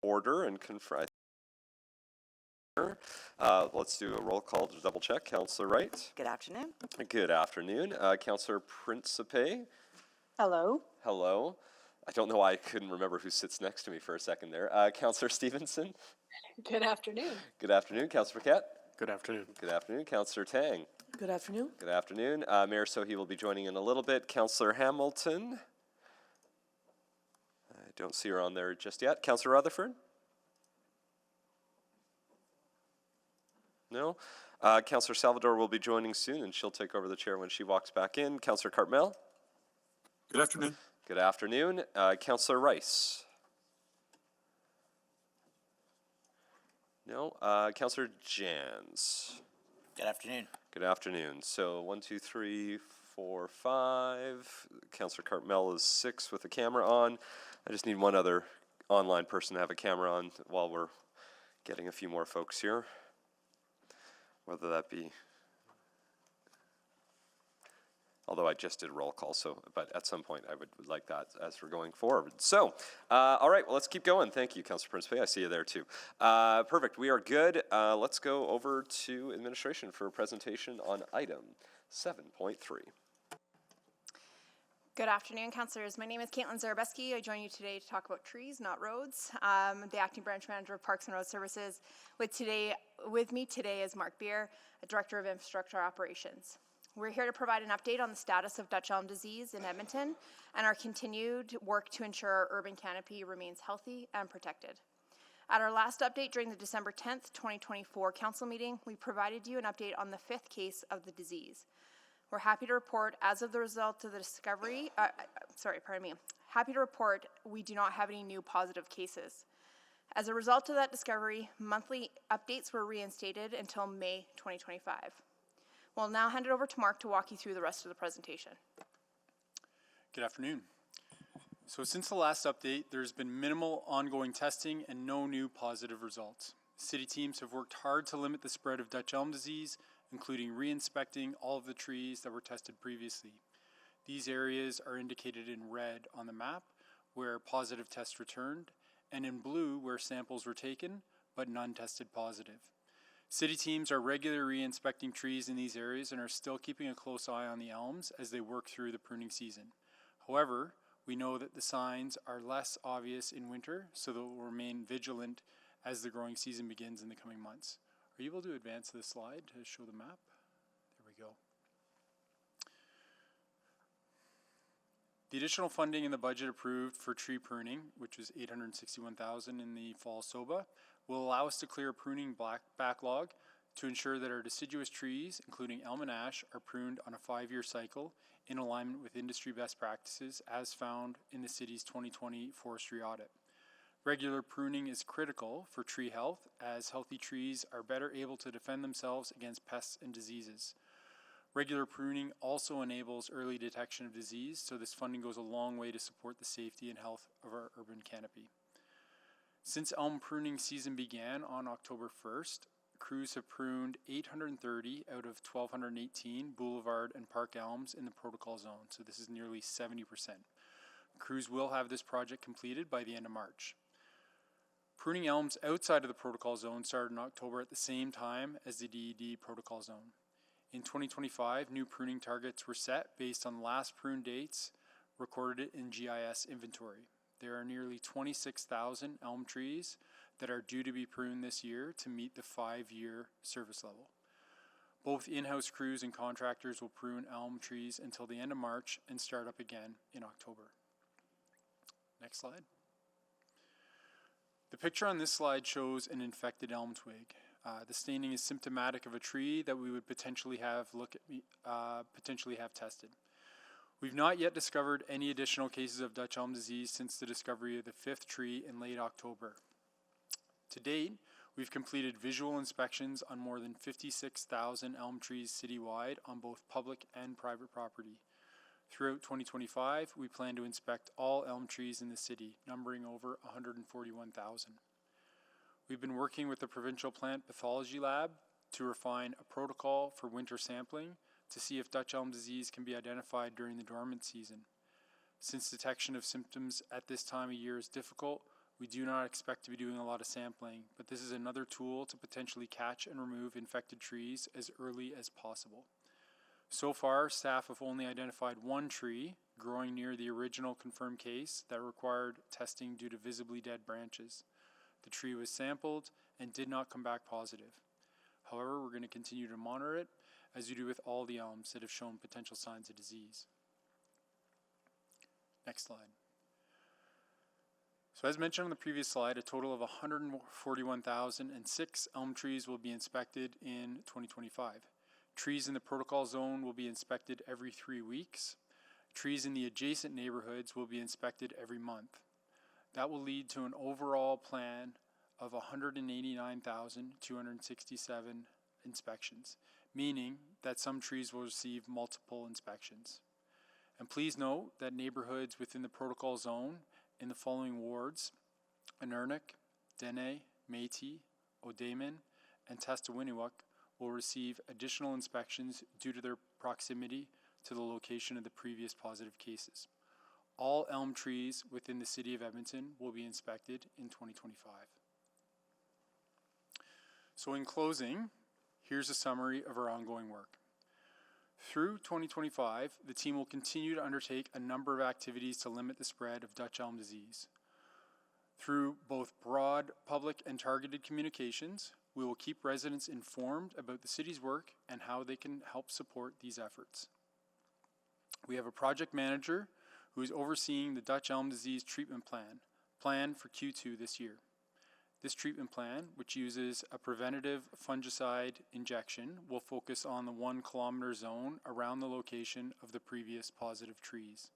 order and confirm. Let's do a roll call to double check. Councillor Wright. Good afternoon. Good afternoon. Councillor Principe. Hello. Hello. I don't know why I couldn't remember who sits next to me for a second there. Councillor Stevenson. Good afternoon. Good afternoon. Councillor Paquette. Good afternoon. Good afternoon. Councillor Tang. Good afternoon. Good afternoon. Mayor Sohi will be joining in a little bit. Councillor Hamilton. I don't see her on there just yet. Councillor Rutherford. No. Councillor Salvador will be joining soon, and she'll take over the chair when she walks back in. Councillor Cartmel. Good afternoon. Good afternoon. Councillor Rice. No. Councillor Jans. Good afternoon. Good afternoon. So 1, 2, 3, 4, 5. Councillor Cartmel is 6 with the camera on. I just need one other online person to have a camera on while we're getting a few more folks here. Whether that be, although I just did roll call, so, but at some point I would like that as we're going forward. So, all right, well, let's keep going. Thank you, Councillor Principe. I see you there too. Perfect, we are good. Let's go over to administration for a presentation on item 7.3. Good afternoon, councillors. My name is Caitlin Zarabeski. I join you today to talk about trees, not roads. I'm the acting branch manager of Parks and Road Services. With me today is Mark Beer, Director of Infrastructure Operations. We're here to provide an update on the status of Dutch elm disease in Edmonton and our continued work to ensure our urban canopy remains healthy and protected. At our last update during the December 10th, 2024 council meeting, we provided you an update on the 5th case of the disease. We're happy to report, as of the result of the discovery, happy to report we do not have any new positive cases. As a result of that discovery, monthly updates were reinstated until May 2025. We'll now hand it over to Mark to walk you through the rest of the presentation. Good afternoon. So since the last update, there's been minimal ongoing testing and no new positive results. City teams have worked hard to limit the spread of Dutch elm disease, including re-inspecting all of the trees that were tested previously. These areas are indicated in red on the map, where positive tests returned, and in blue, where samples were taken, but none tested positive. City teams are regularly re-inspecting trees in these areas and are still keeping a close eye on the elms as they work through the pruning season. However, we know that the signs are less obvious in winter, so that we'll remain vigilant as the growing season begins in the coming months. Are you able to advance this slide to show the map? There we go. The additional funding in the budget approved for tree pruning, which was $861,000 in the fall SOBA, will allow us to clear a pruning backlog to ensure that our deciduous trees, including elm and ash, are pruned on a 5-year cycle in alignment with industry best practices as found in the city's 2020 forestry audit. Regular pruning is critical for tree health, as healthy trees are better able to defend themselves against pests and diseases. Regular pruning also enables early detection of disease, so this funding goes a long way to support the safety and health of our urban canopy. Since elm pruning season began on October 1st, crews have pruned 830 out of 1,218 boulevard and park elms in the protocol zone, so this is nearly 70%. Crews will have this project completed by the end of March. Pruning elms outside of the protocol zone started in October at the same time as the DED protocol zone. In 2025, new pruning targets were set based on last prune dates recorded in GIS inventory. There are nearly 26,000 elm trees that are due to be pruned this year to meet the 5-year service level. Both in-house crews and contractors will prune elm trees until the end of March and start up again in October. Next slide. The picture on this slide shows an infected elm twig. The staining is symptomatic of a tree that we would potentially have tested. We've not yet discovered any additional cases of Dutch elm disease since the discovery of the 5th tree in late October. To date, we've completed visual inspections on more than 56,000 elm trees citywide on both public and private property. Throughout 2025, we plan to inspect all elm trees in the city, numbering over 141,000. We've been working with the Provincial Plant Pathology Lab to refine a protocol for winter sampling to see if Dutch elm disease can be identified during the dormant season. Since detection of symptoms at this time of year is difficult, We do not expect to be doing a lot of sampling, but this is another tool to potentially catch and remove infected trees as early as possible. So far, staff have only identified one tree growing near the original confirmed case that required testing due to visibly dead branches. The tree was sampled and did not come back positive. However, we're going to continue to monitor it, as we do with all the elms that have shown potential signs of disease. Next slide. So as mentioned on the previous slide, a total of 141,006 elm trees will be inspected in 2025. Trees in the protocol zone will be inspected every 3 weeks. Trees in the adjacent neighborhoods will be inspected every month. That will lead to an overall plan of 189,267 inspections, meaning that some trees will receive multiple inspections. And please note that neighborhoods within the protocol zone in the following wards, Innernick, Dene, Métis, O'Daymon, and Testawiniwak will receive additional inspections due to their proximity to the location of the previous positive cases. All elm trees within the city of Edmonton will be inspected in 2025. So in closing, here's a summary of our ongoing work. Through 2025, the team will continue to undertake a number of activities to limit the spread of Dutch elm disease. Through both broad, public, and targeted communications, we will keep residents informed about the city's work and how they can help support these efforts. We have a project manager who is overseeing the Dutch elm disease treatment plan, planned for Q2 this year. This treatment plan, which uses a preventative fungicide injection, will focus on the 1 kilometer zone around the location of the previous positive trees.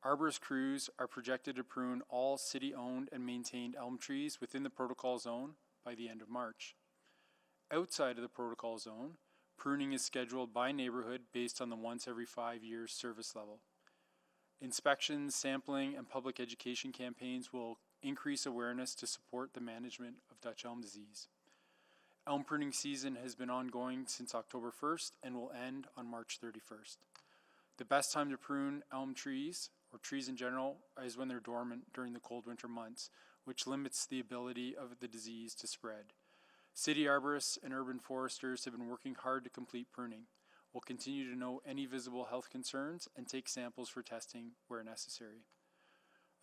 Arborist crews are projected to prune all city-owned and maintained elm trees within the protocol zone by the end of March. Outside of the protocol zone, pruning is scheduled by neighborhood based on the once every 5 years service level. Inspections, sampling, and public education campaigns will increase awareness to support the management of Dutch elm disease. Elm pruning season has been ongoing since October 1st and will end on March 31st. The best time to prune elm trees, or trees in general, is when they're dormant during the cold winter months, which limits the ability of the disease to spread. City arborists and urban foresters have been working hard to complete pruning. We'll continue to know any visible health concerns and take samples for testing where necessary.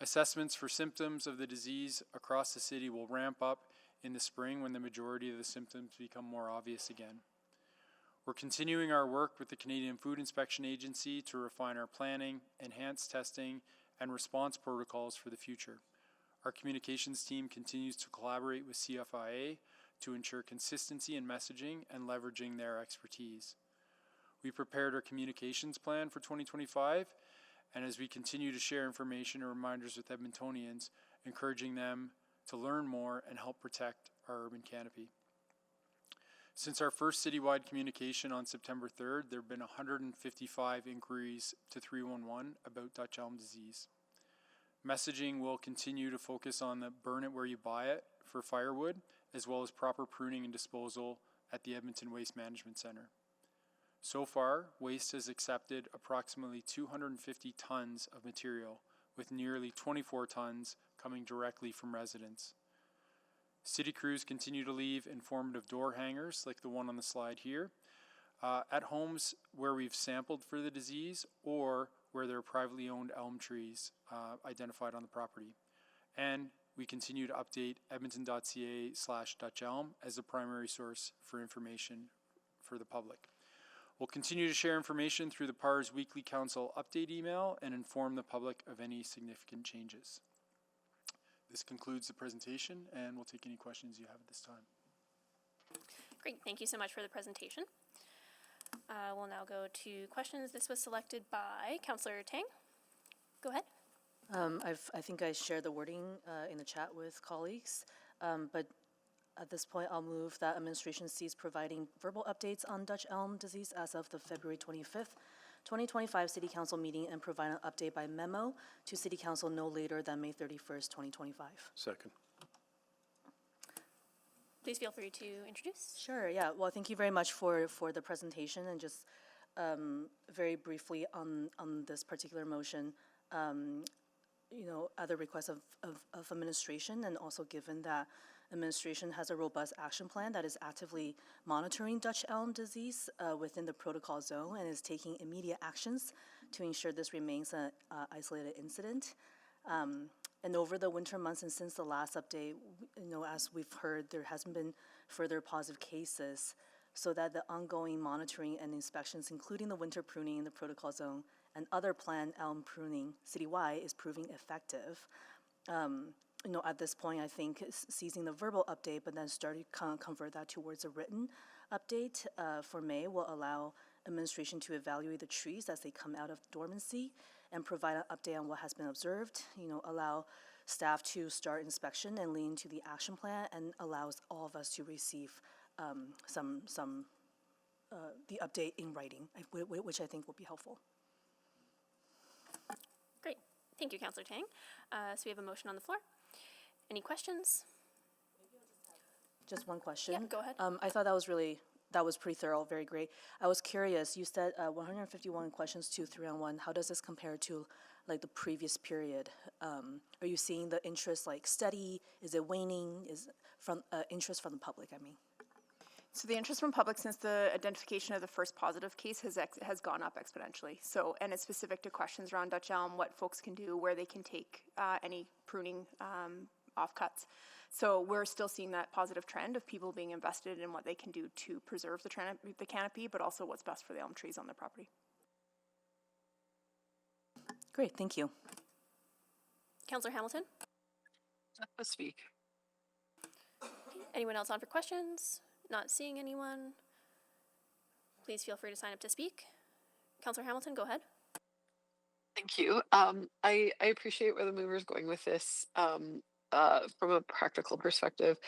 Assessments for symptoms of the disease across the city will ramp up in the spring when the majority of the symptoms become more obvious again. We're continuing our work with the Canadian Food Inspection Agency to refine our planning, enhance testing, and response protocols for the future. Our communications team continues to collaborate with CFIA to ensure consistency in messaging and leveraging their expertise. We prepared our communications plan for 2025, and as we continue to share information and reminders with Edmontonians, encouraging them to learn more and help protect our urban canopy. Since our first citywide communication on September 3rd, there have been 155 inquiries to 311 about Dutch elm disease. Messaging will continue to focus on the burn it where you buy it for firewood, as well as proper pruning and disposal at the Edmonton Waste Management Center. So far, Waste has accepted approximately 250 tons of material, with nearly 24 tons coming directly from residents. City crews continue to leave informative door hangers, like the one on the slide here, at homes where we've sampled for the disease or where there are privately owned elm trees identified on the property. And we continue to update edmonton.ca/dutchelm as the primary source for information for the public. We'll continue to share information through the PAR's weekly council update email and inform the public of any significant changes. This concludes the presentation, and we'll take any questions you have at this time. Great, thank you so much for the presentation. We'll now go to questions. This was selected by Councillor Tang. Go ahead. I think I shared the wording in the chat with colleagues, but at this point, I'll move that administration cease providing verbal updates on Dutch elm disease as of the February 25th, 2025 City Council meeting and provide an update by memo to City Council no later than May 31st, 2025. Second. Please feel free to introduce. Sure, yeah. Well, thank you very much for the presentation, and just very briefly on this particular motion. at the request of administration, and also given that administration has a robust action plan that is actively monitoring Dutch elm disease within the protocol zone and is taking immediate actions to ensure this remains an isolated incident. And over the winter months and since the last update, as we've heard, there hasn't been further positive cases, so that the ongoing monitoring and inspections, including the winter pruning in the protocol zone and other planned elm pruning citywide, is proving effective. At this point, I think seizing the verbal update, but then starting to convert that towards a written update for May will allow administration to evaluate the trees as they come out of dormancy and provide an update on what has been observed, allow staff to start inspection and lean to the action plan, and allows all of us to receive the update in writing, which I think will be helpful. Great. Thank you, Councillor Tang. So we have a motion on the floor. Any questions? Just one question. Yeah, go ahead. I thought that was pretty thorough, very great. I was curious, you said 151 questions, 2 3-on-1. How does this compare to like the previous period? Are you seeing the interest like steady? Is it waning? Is from interest from the public, I mean? So the interest from public since the identification of the first positive case has gone up exponentially. So, and it's specific to questions around Dutch elm, what folks can do, where they can take any pruning offcuts. So we're still seeing that positive trend of people being invested in what they can do to preserve the canopy, but also what's best for the elm trees on their property. Great, thank you. Councillor Hamilton? Speak. Anyone else on for questions? Not seeing anyone. Please feel free to sign up to speak. Councillor Hamilton, go ahead. Thank you. I appreciate where the mover's going with this from a practical perspective,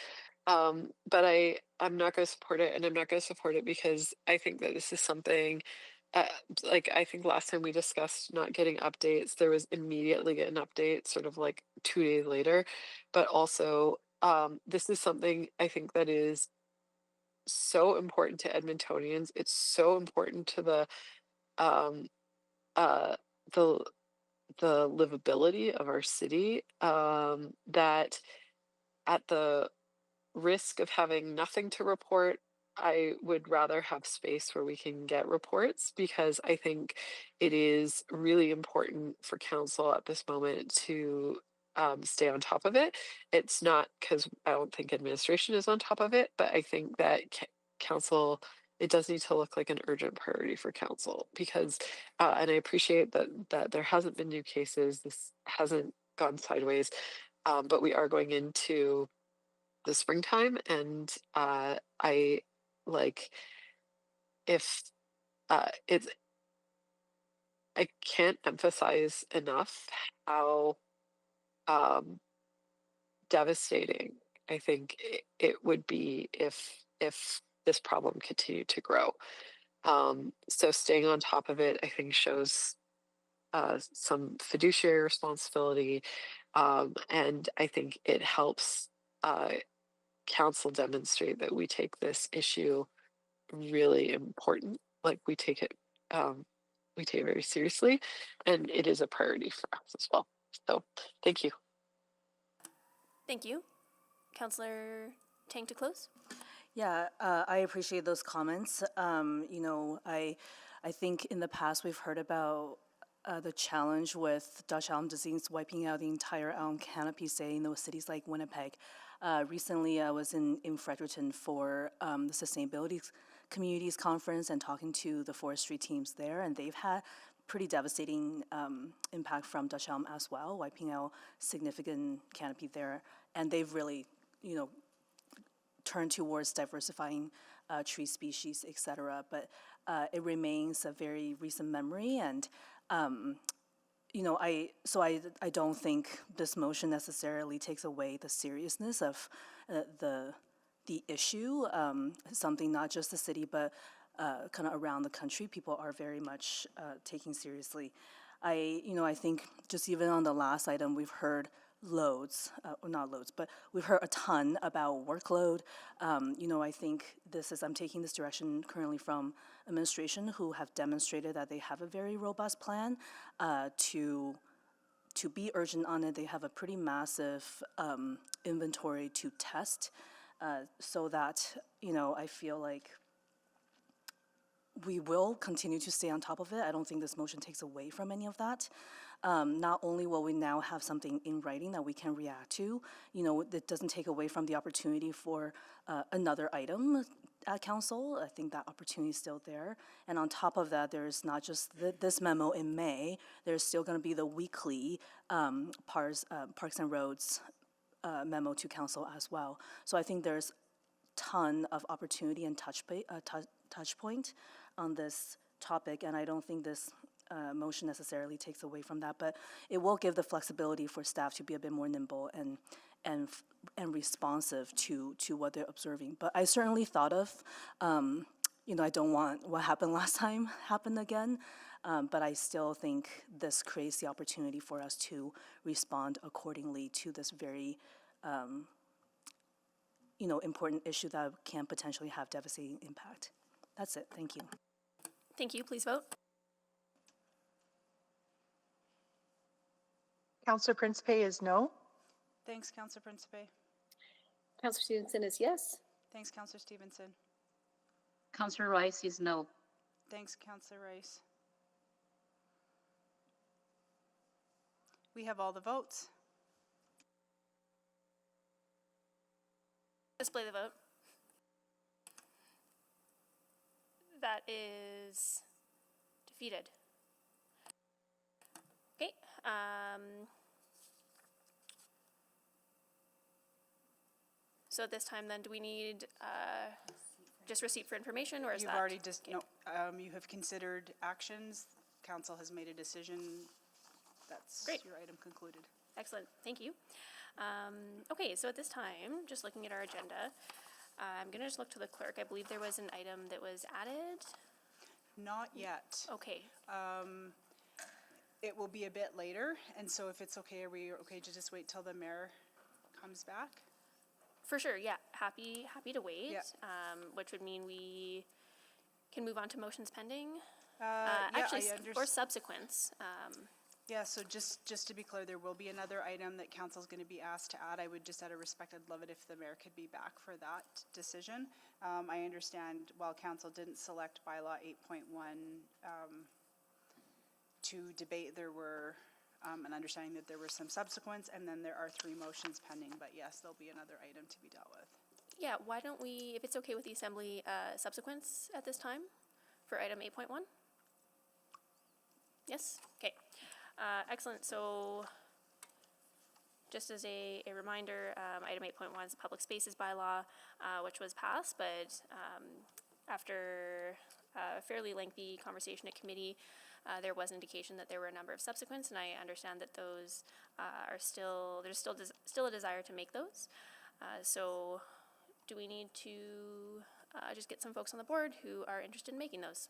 but I'm not going to support it, and I'm not going to support it because I think that this is something. I think last time we discussed not getting updates, there was immediately an update, sort of like 2 days later, but also this is something I think that is so important to Edmontonians. It's so important to the livability of our city, that at the risk of having nothing to report, I would rather have space where we can get reports, because I think it is really important for council at this moment to stay on top of it. It's not because I don't think administration is on top of it, but I think that council, it does need to look like an urgent priority for council, because and I appreciate that there hasn't been new cases, this hasn't gone sideways, but we are going into the springtime, and I like if it's I can't emphasize enough how devastating I think it would be if this problem continued to grow. So staying on top of it, I think, shows some fiduciary responsibility, and I think it helps council demonstrate that we take this issue really important. Like we take it very seriously, and it is a priority for us as well. So thank you. Thank you. Councillor Tang to close. Yeah, I appreciate those comments. I think in the past we've heard about the challenge with Dutch elm disease wiping out the entire elm canopy, say in those cities like Winnipeg. Recently, I was in Fredericton for the Sustainability Communities Conference and talking to the forestry teams there, and they've had pretty devastating impact from Dutch elm as well, wiping out significant canopy there, and they've really, turned towards diversifying tree species, et cetera. But it remains a very recent memory, and I don't think this motion necessarily takes away the seriousness of the issue. Something not just the city, but kind of around the country, people are very much taking seriously. I think just even on the last item, we've heard not loads, but we've heard a ton about workload. I think I'm taking this direction currently from administration, who have demonstrated that they have a very robust plan to to be urgent on it, they have a pretty massive inventory to test, so that, you know, I feel like we will continue to stay on top of it. I don't think this motion takes away from any of that. Not only will we now have something in writing that we can react to, you know, it doesn't take away from the opportunity for another item at council. I think that opportunity is still there. And on top of that, there's not just this memo in May, there's still gonna be the weekly Parks and Roads memo to council as well. So I think there's ton of opportunity and touch point on this topic, and I don't think this motion necessarily takes away from that, but it will give the flexibility for staff to be a bit more nimble and responsive to what they're observing. But I certainly thought of, you know, I don't want what happened last time happen again, but I still think this creates the opportunity for us to respond accordingly to this very you know, important issue that can potentially have devastating impact. That's it. Thank you. Thank you. Please vote. Councillor Principe is no. Thanks, Councillor Principe. Councillor Stevenson is yes. Thanks, Councillor Stevenson. Councillor Rice is no. Thanks, Councillor Rice. We have all the votes. Display the vote. That is defeated. Okay. So at this time then, do we need just receipt for information, or is You've that? already just, no, you have considered actions. Council has made a decision. That's Great. your item concluded. Excellent, thank you. Okay, so at this time, just looking at our agenda, I'm gonna just look to the clerk. I believe there was an item that was added. Not yet. Okay, It will be a bit later, and so if it's okay, are we okay to just wait till the mayor comes back? for sure, yeah, happy to wait. Yeah. Which would mean we can move on to motions pending. Yeah, Actually, I or subsequents. Yeah, so just to be clear, there will be another item that council's going to be asked to add. I would just, out of respect, I'd love it if the mayor could be back for that decision. I understand while council didn't select bylaw 8.1 to debate, there were an understanding that there were some subsequents, and then there are 3 motions pending, but yes, there'll be another item to be dealt with. Yeah, why don't we, if it's okay with the assembly, subsequents at this time for item 8.1? Yes, okay. Excellent, so just as a reminder, item 8.1 is the public spaces bylaw, which was passed, but after a fairly lengthy conversation at committee, there was indication that there were a number of subsequents, and I understand that those are still, there's still a desire to make those. So do we need to just get some folks on the board who are interested in making those?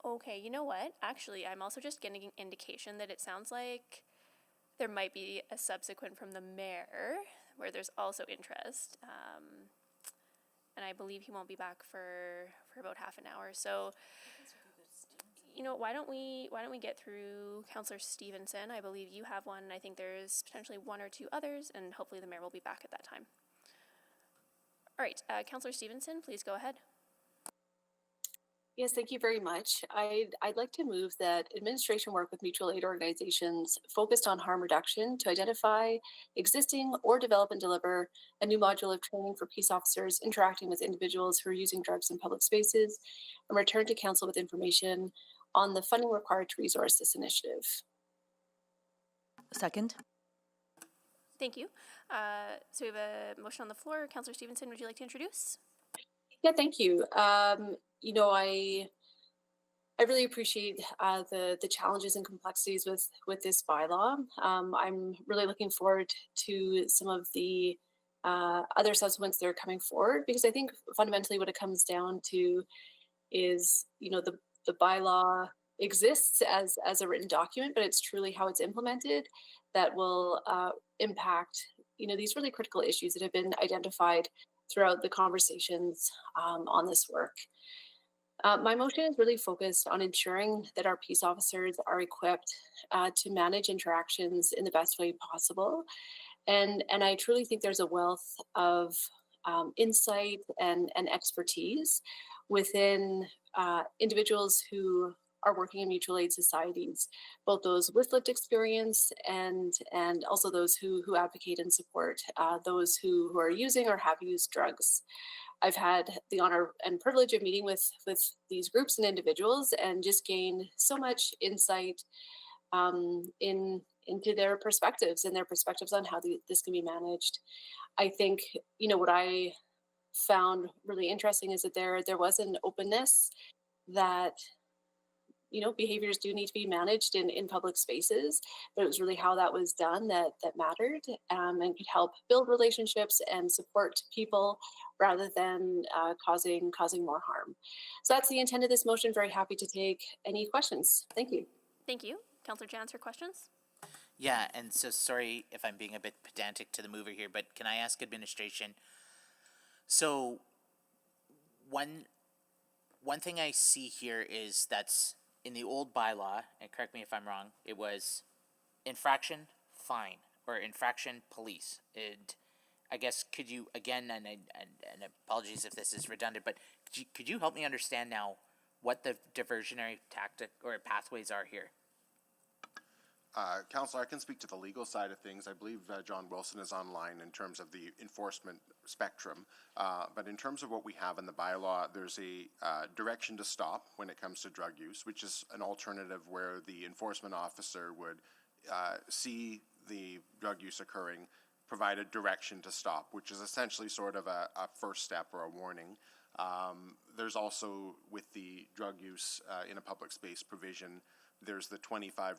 Okay, you know what? Actually, I'm also just getting an indication that it sounds like there might be a subsequent from the mayor where there's also interest. And I believe he won't be back for about half an hour. So, you know, why don't we get through Councillor Stevenson? I believe you have one. I think there's potentially 1 or 2 others, and hopefully the mayor will be back at that time. All right, Councillor Stevenson, please go ahead. Yes, thank you very much. I'd like to move that administration work with mutual aid organizations focused on harm reduction to identify existing or develop and deliver a new module of training for peace officers interacting with individuals who are using drugs in public spaces, and return to council with information on the funding required to resource this initiative. Second. Thank you. So we have a motion on the floor. Councillor Stevenson, would you like to introduce? Yeah, thank you. You know, I really appreciate the challenges and complexities with this bylaw. I'm really looking forward to some of the other subsequents that are coming forward, because I think fundamentally what it comes down to is, you know, the bylaw exists as a written document, but it's truly how it's implemented that will impact these really critical issues that have been identified throughout the conversations on this work. My motion is really focused on ensuring that our peace officers are equipped to manage interactions in the best way possible. And I truly think there's a wealth of insight and expertise within individuals who are working in mutual aid societies, both those with lived experience and also those who advocate and support those who are using or have used drugs. I've had the honor and privilege of meeting with these groups and individuals and just gained so much insight into their perspectives and their perspectives on how this can be managed. I think, what I found really interesting is that there was an openness that behaviors do need to be managed in public spaces, but it was really how that was done that mattered, and could help build relationships and support people rather than causing more harm. So that's the intent of this motion. Very happy to take any questions. Thank you. Thank you. Councillor Jans, your questions? Yeah, and so sorry if I'm being a bit pedantic to the mover here, but can I ask administration? So one thing I see here is that's in the old bylaw, and correct me if I'm wrong, it was infraction, fine, or infraction, police. I guess, could you, again, and apologies if this is redundant, but could you help me understand now what the diversionary tactic or pathways are here? Councillor, I can speak to the legal side of things. I believe John Wilson is online in terms of the enforcement spectrum. But in terms of what we have in the bylaw, there's a direction to stop when it comes to drug use, which is an alternative where the enforcement officer would see the drug use occurring, provide a direction to stop, which is essentially sort of a first step or a warning. There's also, with the drug use in a public space provision, there's the $25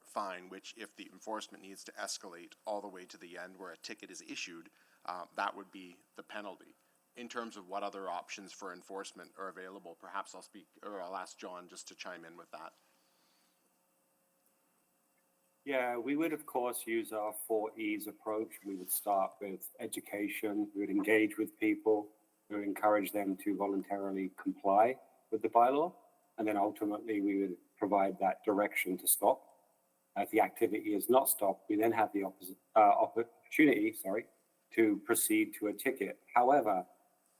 fine, which if the enforcement needs to escalate all the way to the end where a ticket is issued, that would be the penalty. In terms of what other options for enforcement are available, perhaps I'll ask John just to chime in with that. Yeah, we would of course use our 4E's approach. We would start with education, we would engage with people, we would encourage them to voluntarily comply with the bylaw, and then ultimately we would provide that direction to stop. If the activity is not stopped, we then have the opportunity to proceed to a ticket. However,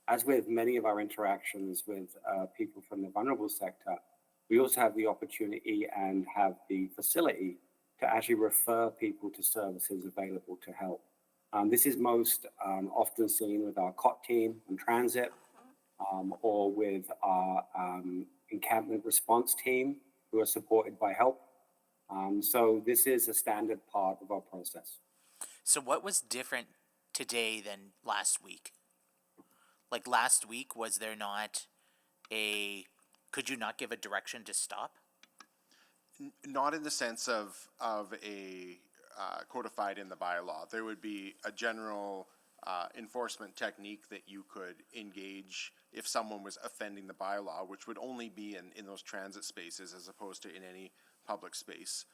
as with many of our interactions with people from the vulnerable sector, we also have the opportunity and have the facility to actually refer people to services available to help. This is most often seen with our COT team on transit, or with our encampment response team, who are supported by help. So this is a standard part of our process. So what was different today than last week? Like last week, was there not could you not give a direction to stop? Not in the sense of a codified in the bylaw. There would be a general enforcement technique that you could engage if someone was offending the bylaw, which would only be in those transit spaces as opposed to in any public space.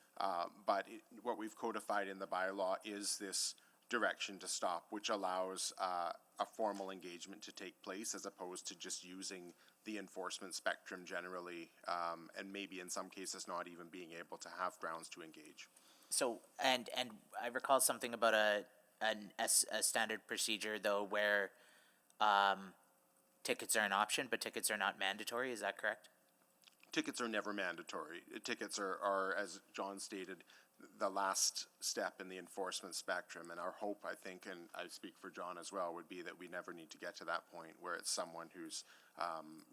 But what we've codified in the bylaw is this direction to stop, which allows a formal engagement to take place as opposed to just using the enforcement spectrum generally, and maybe in some cases not even being able to have grounds to engage. So, and I recall something about a standard procedure though, where tickets are an option, but tickets are not mandatory. Is that correct? Tickets are never mandatory. Tickets are, as John stated, the last step in the enforcement spectrum. And our hope, I think, and I speak for John as well, would be that we never need to get to that point where it's someone who's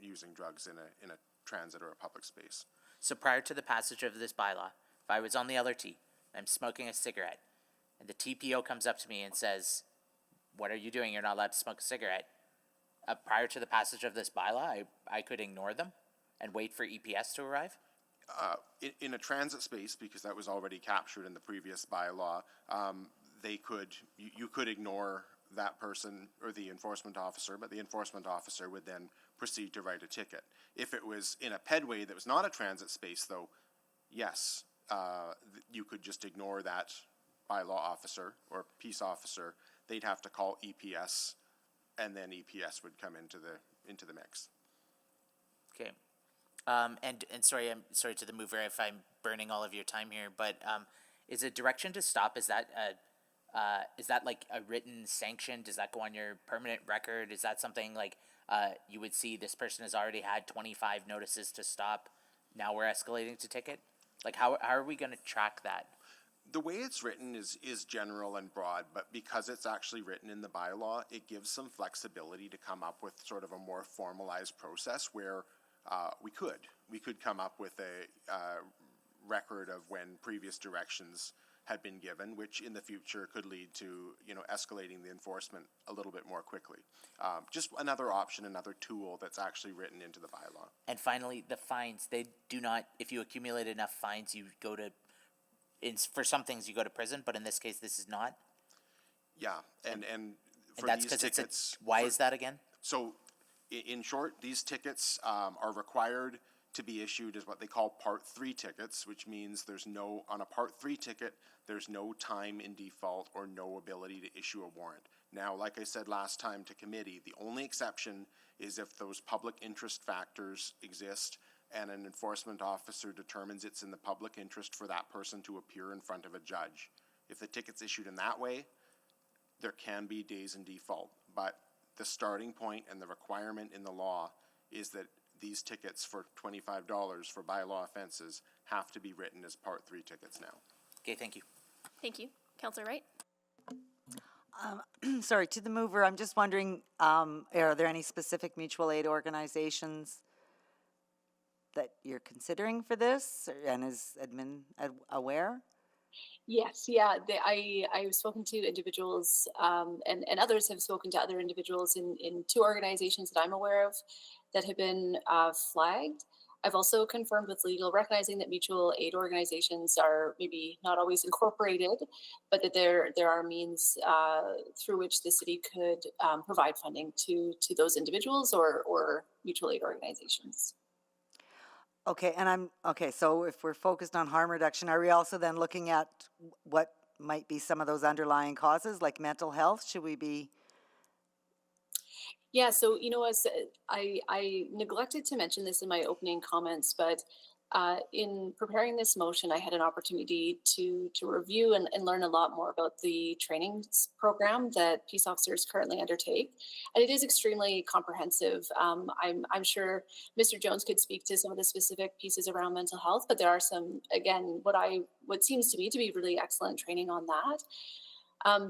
using drugs in a transit or a public space. So prior to the passage of this bylaw, if I was on the LRT, I'm smoking a cigarette, and the TPO comes up to me and says, "What are you doing? You're not allowed to smoke a cigarette." Prior to the passage of this bylaw, I could ignore them and wait for EPS to arrive? In a transit space, because that was already captured in the previous bylaw, you could ignore that person or the enforcement officer, but the enforcement officer would then proceed to write a ticket. If it was in a pedway that was not a transit space, though, yes, you could just ignore that bylaw officer or peace officer, they'd have to call EPS, and then EPS would come into the mix. Okay. And sorry, I'm sorry to the mover if I'm burning all of your time here, but is a direction to stop, is that like a written sanction? Does that go on your permanent record? Is that something like you would see this person has already had 25 notices to stop, now we're escalating to ticket? Like how are we going to track that? The way it's written is general and broad, but because it's actually written in the bylaw, it gives some flexibility to come up with sort of a more formalized process where we could come up with a record of when previous directions had been given, which in the future could lead to, escalating the enforcement a little bit more quickly. Just another option, another tool that's actually written into the bylaw. And finally, the fines, they do not, if you accumulate enough fines, you go to, for some things you go to prison, but in this case, this is not? Yeah, and for that's these tickets. Why is that again? So, in short, these tickets are required to be issued as what they call Part 3 tickets, which means on a Part 3 ticket, there's no time in default or no ability to issue a warrant. Now, like I said last time to committee, the only exception is if those public interest factors exist and an enforcement officer determines it's in the public interest for that person to appear in front of a judge. If the ticket's issued in that way, there can be days in default, but the starting point and the requirement in the law is that these tickets for $25 for bylaw offenses have to be written as Part 3 tickets now. Okay, thank you. Thank you. Councillor Wright? Sorry, to the mover, I'm just wondering, are there any specific mutual aid organizations that you're considering for this, and is admin aware? Yes, yeah. I've spoken to individuals, and others have spoken to other individuals in two organizations that I'm aware of that have been flagged. I've also confirmed with legal, recognizing that mutual aid organizations are maybe not always incorporated, but that there are means through which the city could provide funding to those individuals or mutual aid organizations. Okay, so if we're focused on harm reduction, are we also then looking at what might be some of those underlying causes, like mental health? Should we be? Yeah, so, as I neglected to mention this in my opening comments, but in preparing this motion, I had an opportunity to review and learn a lot more about the training program that peace officers currently undertake. And it is extremely comprehensive. I'm sure Mr. Jones could speak to some of the specific pieces around mental health, but there are some, again, what seems to me to be really excellent training on that.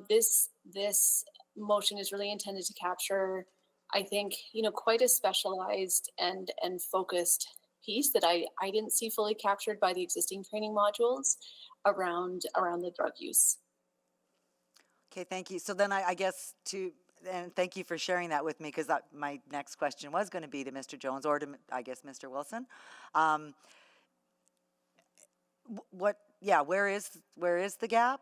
This motion is really intended to capture, I think, quite a specialized and focused piece that I didn't see fully captured by the existing training modules around the drug use. Okay, thank you. So then I guess and thank you for sharing that with me, because my next question was going to be to Mr. Jones or to, I guess, Mr. Wilson. Where is the gap?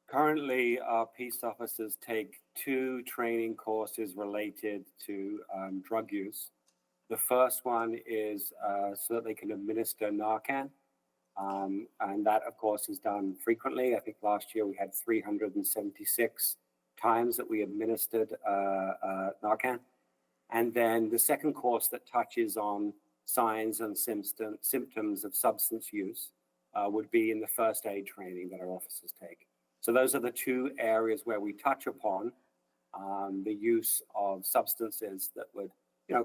Currently, our peace officers take 2 training courses related to drug use. The first one is so that they can administer Narcan. And that, of course, is done frequently. I think last year we had 376 times that we administered Narcan. And then the second course that touches on signs and symptoms of substance use would be in the first aid training that our officers take. So those are the 2 areas where we touch upon the use of substances that would,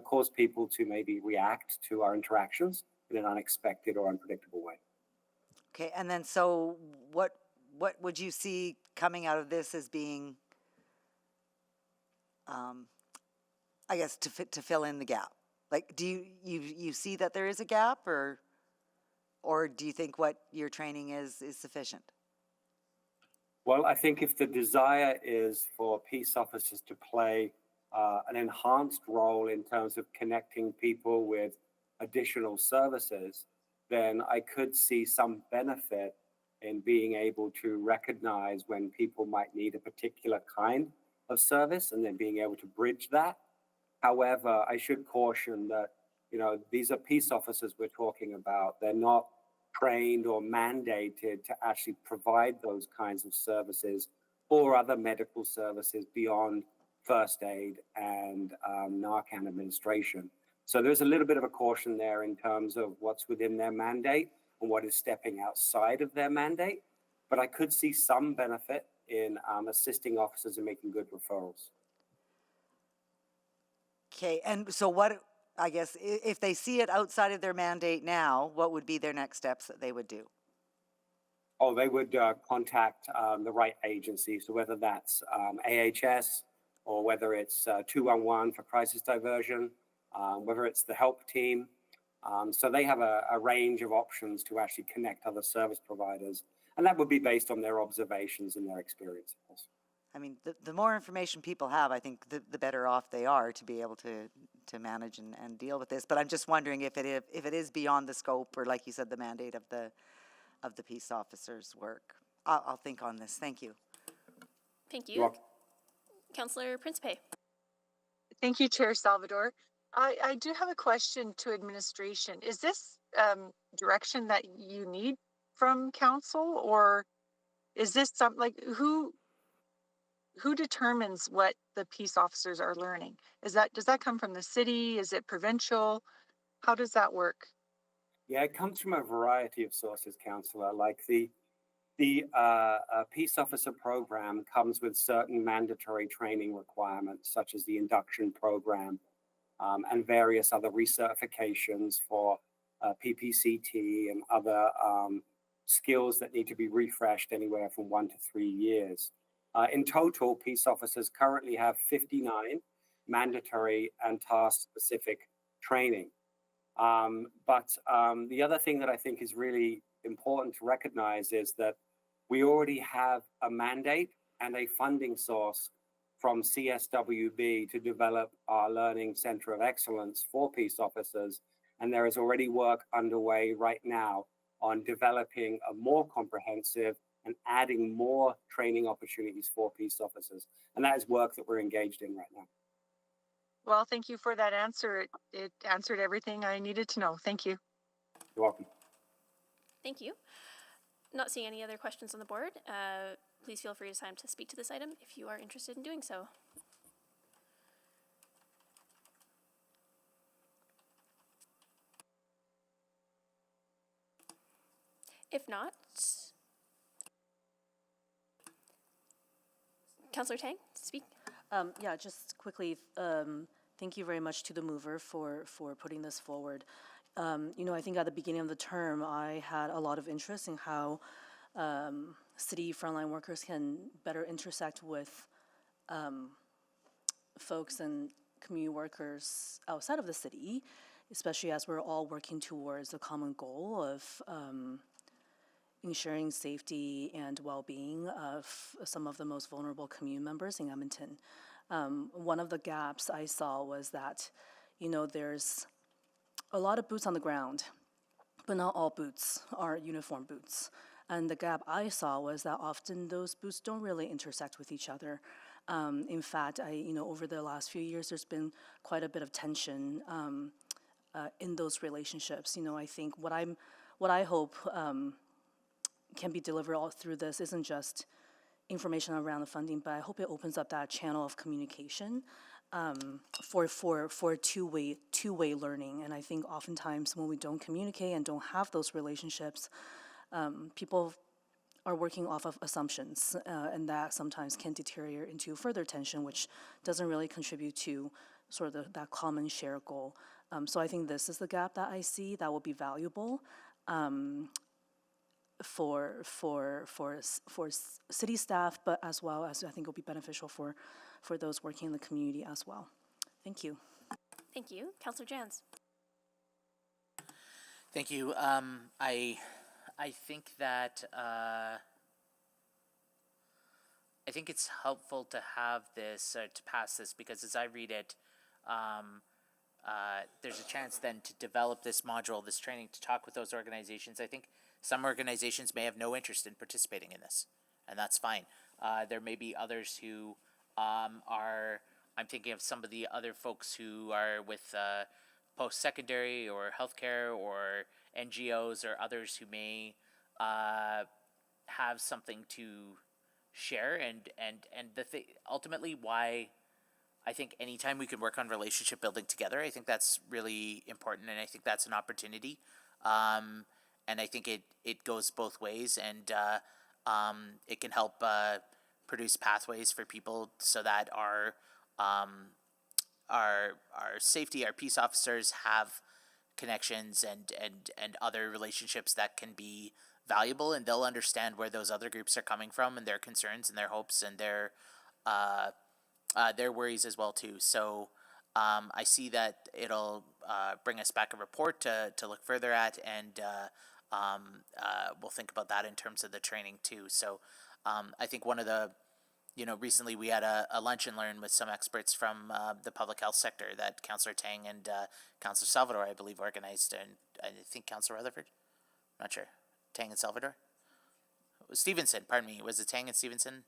cause people to maybe react to our interactions in an unexpected or unpredictable way. Okay, and then so what would you see coming out of this as being, I guess, to fill in the gap? Like, do you see that there is a gap, or do you think what your training is sufficient? Well, I think if the desire is for peace officers to play an enhanced role in terms of connecting people with additional services, then I could see some benefit in being able to recognize when people might need a particular kind of service and then being able to bridge that. However, I should caution that, these are peace officers we're talking about. They're not trained or mandated to actually provide those kinds of services or other medical services beyond first aid and Narcan administration. So there's a little bit of a caution there in terms of what's within their mandate and what is stepping outside of their mandate. But I could see some benefit in assisting officers in making good referrals. Okay, and so what, I guess, if they see it outside of their mandate now, what would be their next steps that they would do? Oh, they would contact the right agency. So whether that's AHS or whether it's 211 for crisis diversion, whether it's the help team. So they have a range of options to actually connect other service providers. And that would be based on their observations and their experiences. I mean, the more information people have, I think the better off they are to be able to manage and deal with this. But I'm just wondering if it is beyond the scope or, like you said, the mandate of the peace officers' work. I'll think on this. Thank you. Thank you. Councillor Principe. Thank you, Chair Salvador. I do have a question to administration. Is this direction that you need from council, or is this something like who determines what the peace officers are learning? Does that come from the city? Is it provincial? How does that work? Yeah, it comes from a variety of sources, Councillor. Like the peace officer program comes with certain mandatory training requirements, such as the induction program and various other recertifications for PPCT and other skills that need to be refreshed anywhere from 1 to 3 years. In total, peace officers currently have 59 mandatory and task-specific training. But the other thing that I think is really important to recognize is that we already have a mandate and a funding source from CSWB to develop our Learning Center of Excellence for peace officers. And there is already work underway right now on developing a more comprehensive and adding more training opportunities for peace officers. And that is work that we're engaged in right now. Well, thank you for that answer. It answered everything I needed to know. Thank you. You're welcome. Thank you. Not seeing any other questions on the board. Please feel free to sign up to speak to this item if you are interested in doing so. If not, Councillor Tang, speak. Yeah, just quickly, thank you very much to the mover for putting this forward. I think at the beginning of the term, I had a lot of interest in how city frontline workers can better intersect with folks and community workers outside of the city, especially as we're all working towards a common goal of ensuring safety and well-being of some of the most vulnerable community members in Edmonton. One of the gaps I saw was that, there's a lot of boots on the ground, but not all boots are uniform boots. And the gap I saw was that often those boots don't really intersect with each other. In fact, over the last few years, there's been quite a bit of tension in those relationships. I think what I hope can be delivered all through this isn't just information around the funding, but I hope it opens up that channel of communication for two-way learning. And I think oftentimes when we don't communicate and don't have those relationships, people are working off of assumptions, and that sometimes can deteriorate into further tension, which doesn't really contribute to sort of that common shared goal. So I think this is the gap that I see that will be valuable for city staff, but as well as I think will be beneficial for those working in the community as well. Thank you. Thank you. Councillor Jans. Thank you. I think that I think it's helpful to have this to pass this, because as I read it, there's a chance then to develop this module, this training, to talk with those organizations. I think some organizations may have no interest in participating in this, and that's fine. There may be others who are, I'm thinking of some of the other folks who are with post-secondary or healthcare or NGOs or others who may have something to share, and ultimately why I think anytime we can work on relationship building together, I think that's really important, and I think that's an opportunity. And I think it goes both ways, and it can help produce pathways for people so that our safety, our peace officers have connections and other relationships that can be valuable, and they'll understand where those other groups are coming from and their concerns and their hopes and their worries as well too. So I see that it'll bring us back a report to look further at, and we'll think about that in terms of the training too. So I think one of the, recently we had a lunch and learn with some experts from the public health sector that Councillor Tang and Councillor Salvador, I believe, organized, and I think Councillor Rutherford, not sure, Tang and Salvador? Stevenson, pardon me, was it Tang and Stevenson?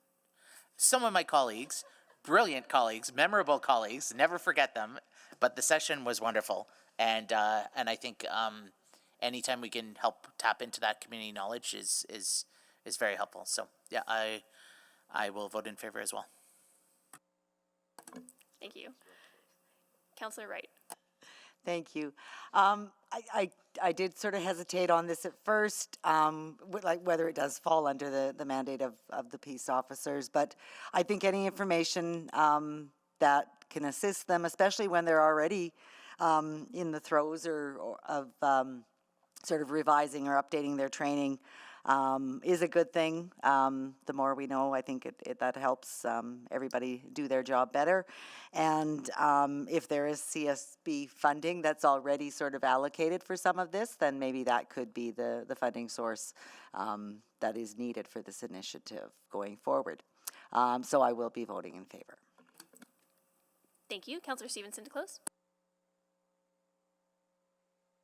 Some of my colleagues, brilliant colleagues, memorable colleagues, never forget them, but the session was wonderful, and I think anytime we can help tap into that community knowledge is very helpful. So yeah, I will vote in favor as well. Thank you. Councillor Wright. Thank you. I did sort of hesitate on this at first, like whether it does fall under the mandate of the peace officers, but I think any information that can assist them, especially when they're already in the throes of sort of revising or updating their training, is a good thing. The more we know, I think that helps everybody do their job better. And if there is CSB funding that's already sort of allocated for some of this, then maybe that could be the funding source that is needed for this initiative going forward. So I will be voting in favor. Thank you. Councillor Stevenson to close.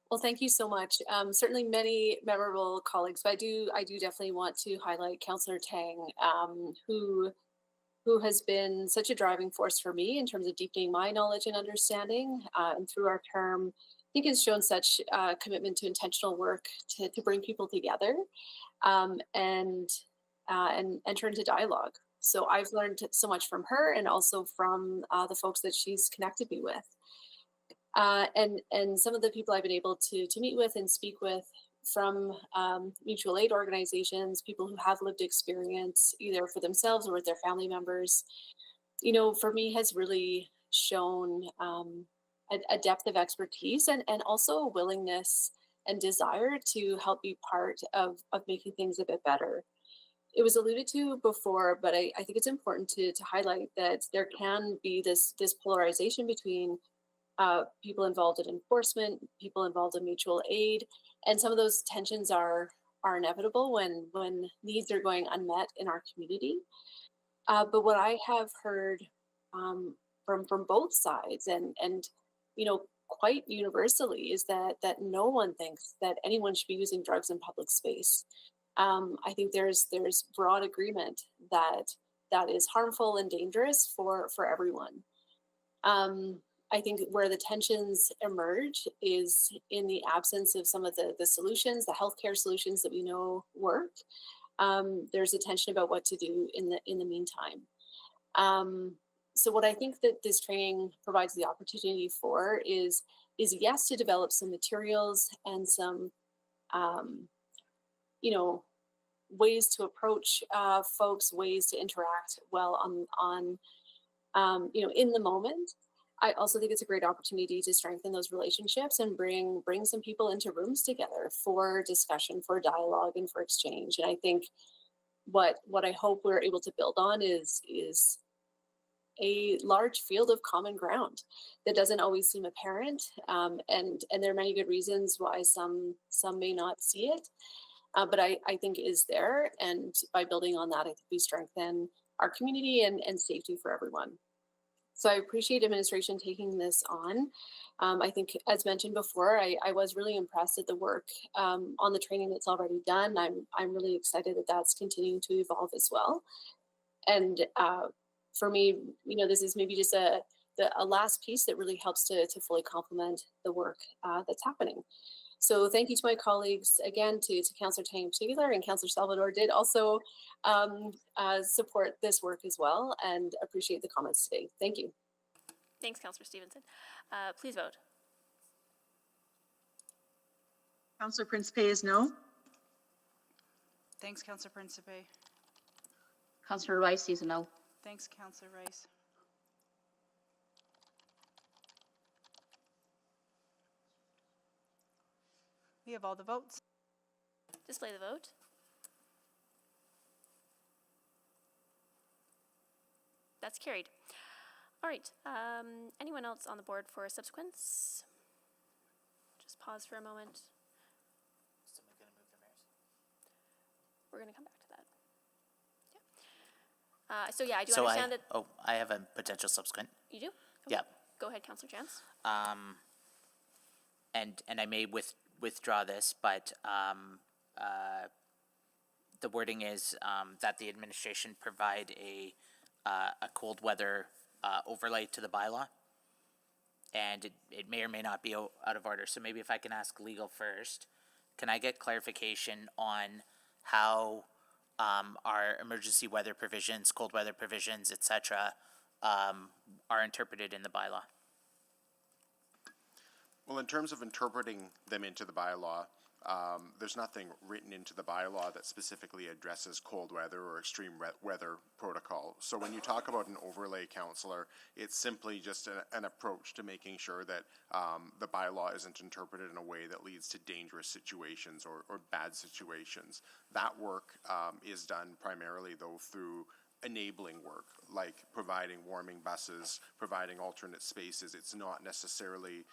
Well, thank you so much. Certainly many memorable colleagues, but I do definitely want to highlight Councillor Tang, who has been such a driving force for me in terms of deepening my knowledge and understanding. And through our term, I think has shown such commitment to intentional work to bring people together and enter into dialogue. So I've learned so much from her, and also from the folks that she's connected me with. And some of the people I've been able to meet with and speak with from mutual aid organizations, people who have lived experience either for themselves or with their family members, for me has really shown a depth of expertise and also a willingness and desire to help be part of making things a bit better. It was alluded to before, but I think it's important to highlight that there can be this polarization between people involved in enforcement, people involved in mutual aid, and some of those tensions are inevitable when needs are going unmet in our community. But what I have heard from both sides and quite universally is that no one thinks that anyone should be using drugs in public space. I think there's broad agreement that is harmful and dangerous for everyone. I think where the tensions emerge is in the absence of some of the solutions, the healthcare solutions that we know work. There's a tension about what to do in the meantime. So what I think that this training provides the opportunity for is yes, to develop some materials and some ways to approach folks, ways to interact well on in the moment. I also think it's a great opportunity to strengthen those relationships and bring some people into rooms together for discussion, for dialogue, and for exchange. And I think what I hope we're able to build on is a large field of common ground that doesn't always seem apparent, and there are many good reasons why some may not see it, but I think is there. And by building on that, I think we strengthen our community and safety for everyone. So I appreciate administration taking this on. I think, as mentioned before, I was really impressed at the work on the training that's already done. I'm really excited that that's continuing to evolve as well. And for me, this is maybe just a last piece that really helps to fully complement the work that's happening. So thank you to my colleagues, again, to Councillor Tang in particular, and Councillor Salvador did also support this work as well, and appreciate the comments today. Thank you. Thanks, Councillor Stevenson. Please vote. Councillor Principe is no. Thanks, Councillor Principe. Councillor Rice is no. Thanks, Councillor Rice. We have all the votes. Display the vote. That's carried. All right. Anyone else on the board for subsequence? Just pause for a moment. Somebody gonna move the mayor's? We're going to come back to that. Yeah. So yeah, I do understand that. Oh, I have a potential subsequent. You do? Okay. Yeah. Go ahead, Councillor Chance. And I may withdraw this, but the wording is that the administration provide a cold weather overlay to the bylaw, and it may or may not be out of order. So maybe if I can ask legal first, can I get clarification on how our emergency weather provisions, cold weather provisions, etc., are interpreted in the bylaw? Well, in terms of interpreting them into the bylaw, there's nothing written into the bylaw that specifically addresses cold weather or extreme weather protocol. So when you talk about an overlay, councillor, it's simply just an approach to making sure that the bylaw isn't interpreted in a way that leads to dangerous situations or bad situations. That work is done primarily, though, through enabling work, like providing warming buses, providing alternate spaces. It's not necessarily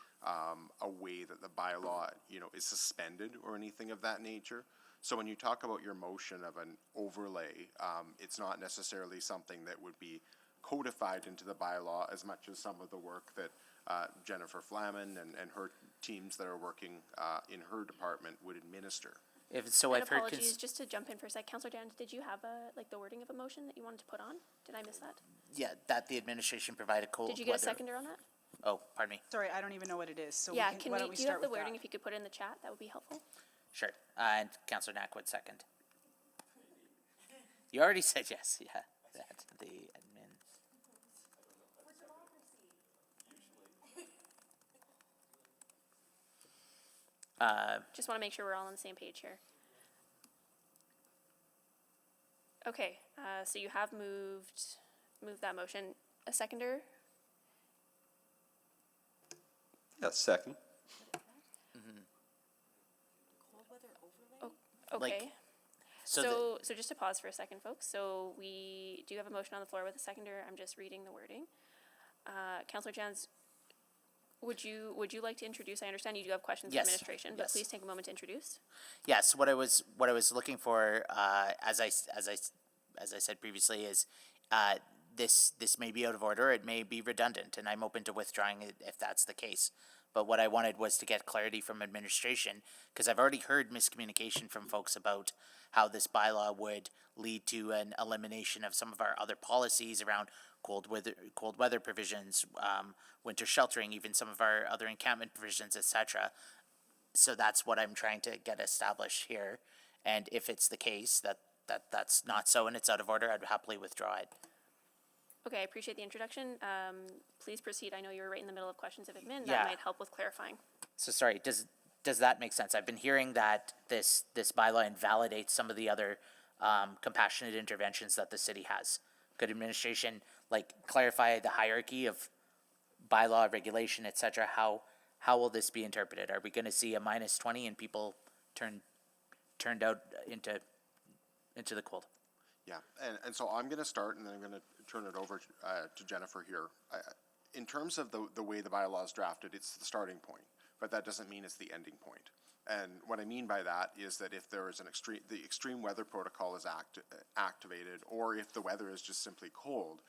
a way that the bylaw, is suspended or anything of that nature. So when you talk about your motion of an overlay, it's not necessarily something that would be codified into the bylaw as much as some of the work that Jennifer Flaman and her teams that are working in her department would administer. I've heard. Apologies, just to jump in for a sec, Councillor Dan, did you have the wording of a motion that you wanted to put on? Did I miss that? Yeah, that the administration provide a cold. Did you get a seconder on that? Oh, pardon me. Sorry, I don't even know what it is. So yeah, why don't we do you start have the with wording? that? If you could put it in the chat, that would be helpful. Sure. And Councillor Nackwood second. You already said yes. Yeah, that the admin. Just want to make sure we're all on the same page here. Okay, so you have moved that motion. A seconder? Yeah, second. Oh, okay. Like, so just to pause for a second, folks. So we do have a motion on the floor with a seconder. I'm just reading the wording. Councillor Jans, would you like to introduce? I understand you do have questions Yes, for administration, but yes. please take a moment to introduce. Yes, what I was looking for, as I said previously, is this may be out of order. It may be redundant, and I'm open to withdrawing it if that's the case. But what I wanted was to get clarity from administration, because I've already heard miscommunication from folks about how this bylaw would lead to an elimination of some of our other policies around cold weather provisions, winter sheltering, even some of our other encampment provisions, etc. So that's what I'm trying to get established here. And if it's the case that's not so and it's out of order, I'd happily withdraw it. Okay, I appreciate the introduction. Please proceed. I know you were right in the middle of questions of admin. Yeah. That might help with clarifying. So sorry, does that make sense? I've been hearing that this bylaw invalidates some of the other compassionate interventions that the city has. Could administration clarify the hierarchy of bylaw, regulation, etc.? How will this be interpreted? Are we going to see a -20 and people turned out into the cold? Yeah, and so I'm going to start, and then I'm going to turn it over to Jennifer here. In terms of the way the bylaw is drafted, it's the starting point, but that doesn't mean it's the ending point. And what I mean by that is that if there is the extreme weather protocol is activated, or if the weather is just simply cold,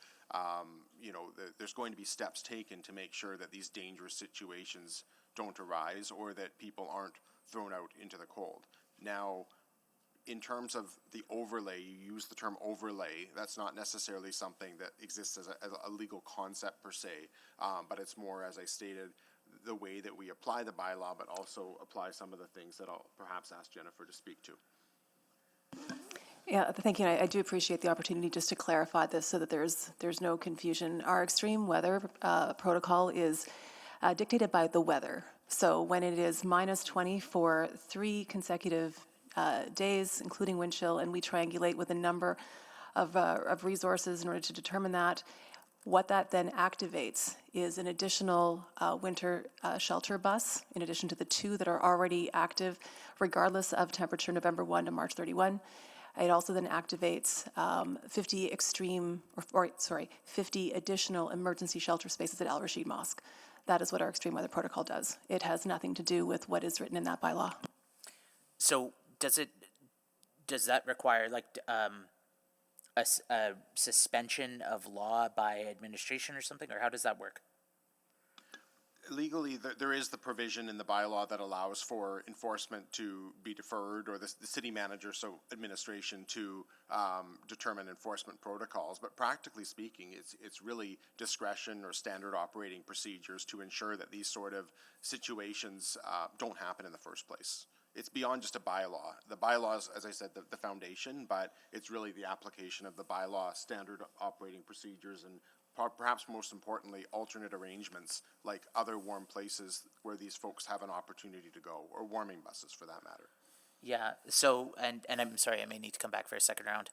there's going to be steps taken to make sure that these dangerous situations don't arise, or that people aren't thrown out into the cold. Now, in terms of the overlay, you use the term overlay. That's not necessarily something that exists as a legal concept per se, but it's more, as I stated, the way that we apply the bylaw, but also apply some of the things that I'll perhaps ask Jennifer to speak to. Yeah, thank you. I do appreciate the opportunity just to clarify this so that there's no confusion. Our extreme weather protocol is dictated by the weather. So when it is -20 for 3 consecutive days, including wind chill, and we triangulate with a number of resources in order to determine that, what that then activates is an additional winter shelter bus, in addition to the 2 that are already active, regardless of temperature, November 1 to March 31. It also then activates 50 additional emergency shelter spaces at Al Rashid Mosque. That is what our extreme weather protocol does. It has nothing to do with what is written in that bylaw. So does that require like a suspension of law by administration or something, or how does that work? Legally, there is the provision in the bylaw that allows for enforcement to be deferred, or the city manager, so administration, to determine enforcement protocols. But practically speaking, it's really discretion or standard operating procedures to ensure that these sort of situations don't happen in the first place. It's beyond just a bylaw. The bylaw is, as I said, the foundation, but it's really the application of the bylaw, standard operating procedures, and perhaps most importantly, alternate arrangements like other warm places where these folks have an opportunity to go, or warming buses for that matter. Yeah, so, and I'm sorry, I may need to come back for a second round.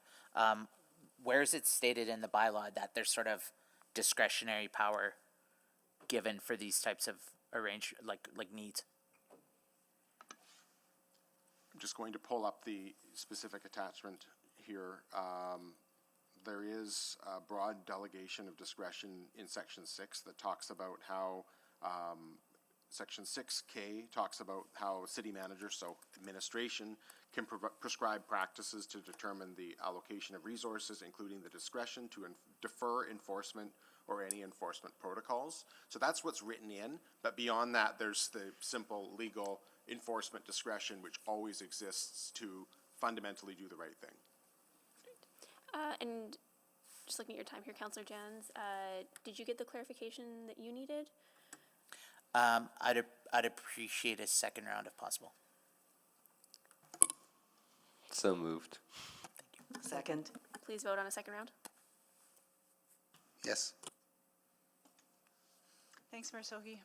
Where is it stated in the bylaw that there's sort of discretionary power given for these types of like needs? I'm just going to pull up the specific attachment here. There is a broad delegation of discretion in Section 6 that talks about how, Section 6K talks about how city managers, so administration, can prescribe practices to determine the allocation of resources, including the discretion to defer enforcement or any enforcement protocols. So that's what's written in, but beyond that, there's the simple legal enforcement discretion, which always exists to fundamentally do the right thing. And just looking at your time here, Councillor Jans, did you get the clarification that you needed? I'd appreciate a second round if possible. So moved. Second. Please vote on a second round. Yes. Thanks, Mayor Sohi.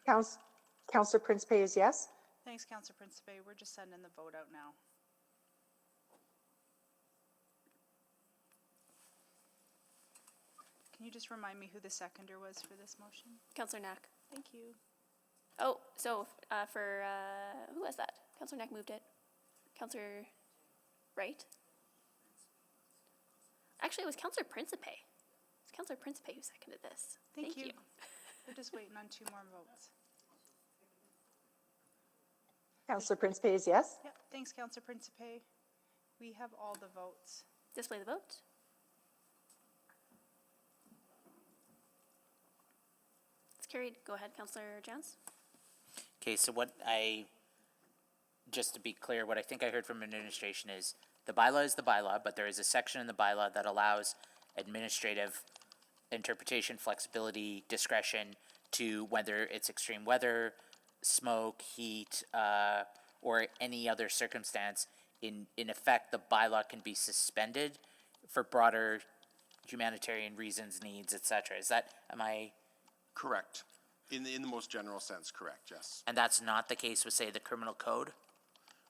Councillor Principe is yes. Thanks, Councillor Principe. We're just sending the vote out now. Can you just remind me who the seconder was for this motion? Councillor Knack. Thank you. Oh, so who was that? Councillor Knack moved it. Councillor Wright? Actually, it was Councillor Principe. It's Councillor Principe who seconded this. Thank you. We're just waiting on 2 more votes. Councillor Principe is yes. Yep, thanks, Councillor Principe. We have all the votes. Display the vote. It's carried. Go ahead, Councillor Jans. Okay, so just to be clear, what I think I heard from administration is the bylaw is the bylaw, but there is a section in the bylaw that allows administrative interpretation, flexibility, discretion to whether it's extreme weather, smoke, heat, or any other circumstance. In effect, the bylaw can be suspended for broader humanitarian reasons, needs, etc. Am I? Correct. In the most general sense, correct, yes. And that's not the case with, say, the criminal code?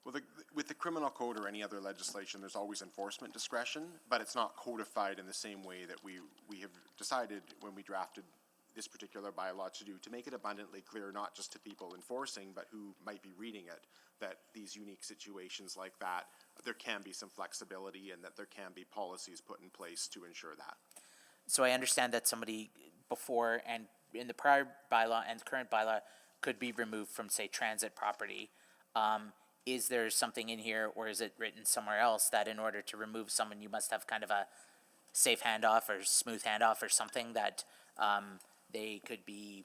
Well, with the criminal code or any other legislation, there's always enforcement discretion, but it's not codified in the same way that we have decided when we drafted this particular bylaw to make it abundantly clear, not just to people enforcing, but who might be reading it, that these unique situations like that, there can be some flexibility and that there can be policies put in place to ensure that. So I understand that somebody before and in the prior bylaw and the current bylaw could be removed from, say, transit property. Is there something in here, or is it written somewhere else, that in order to remove someone, you must have kind of a safe handoff or smooth handoff or something that they could be,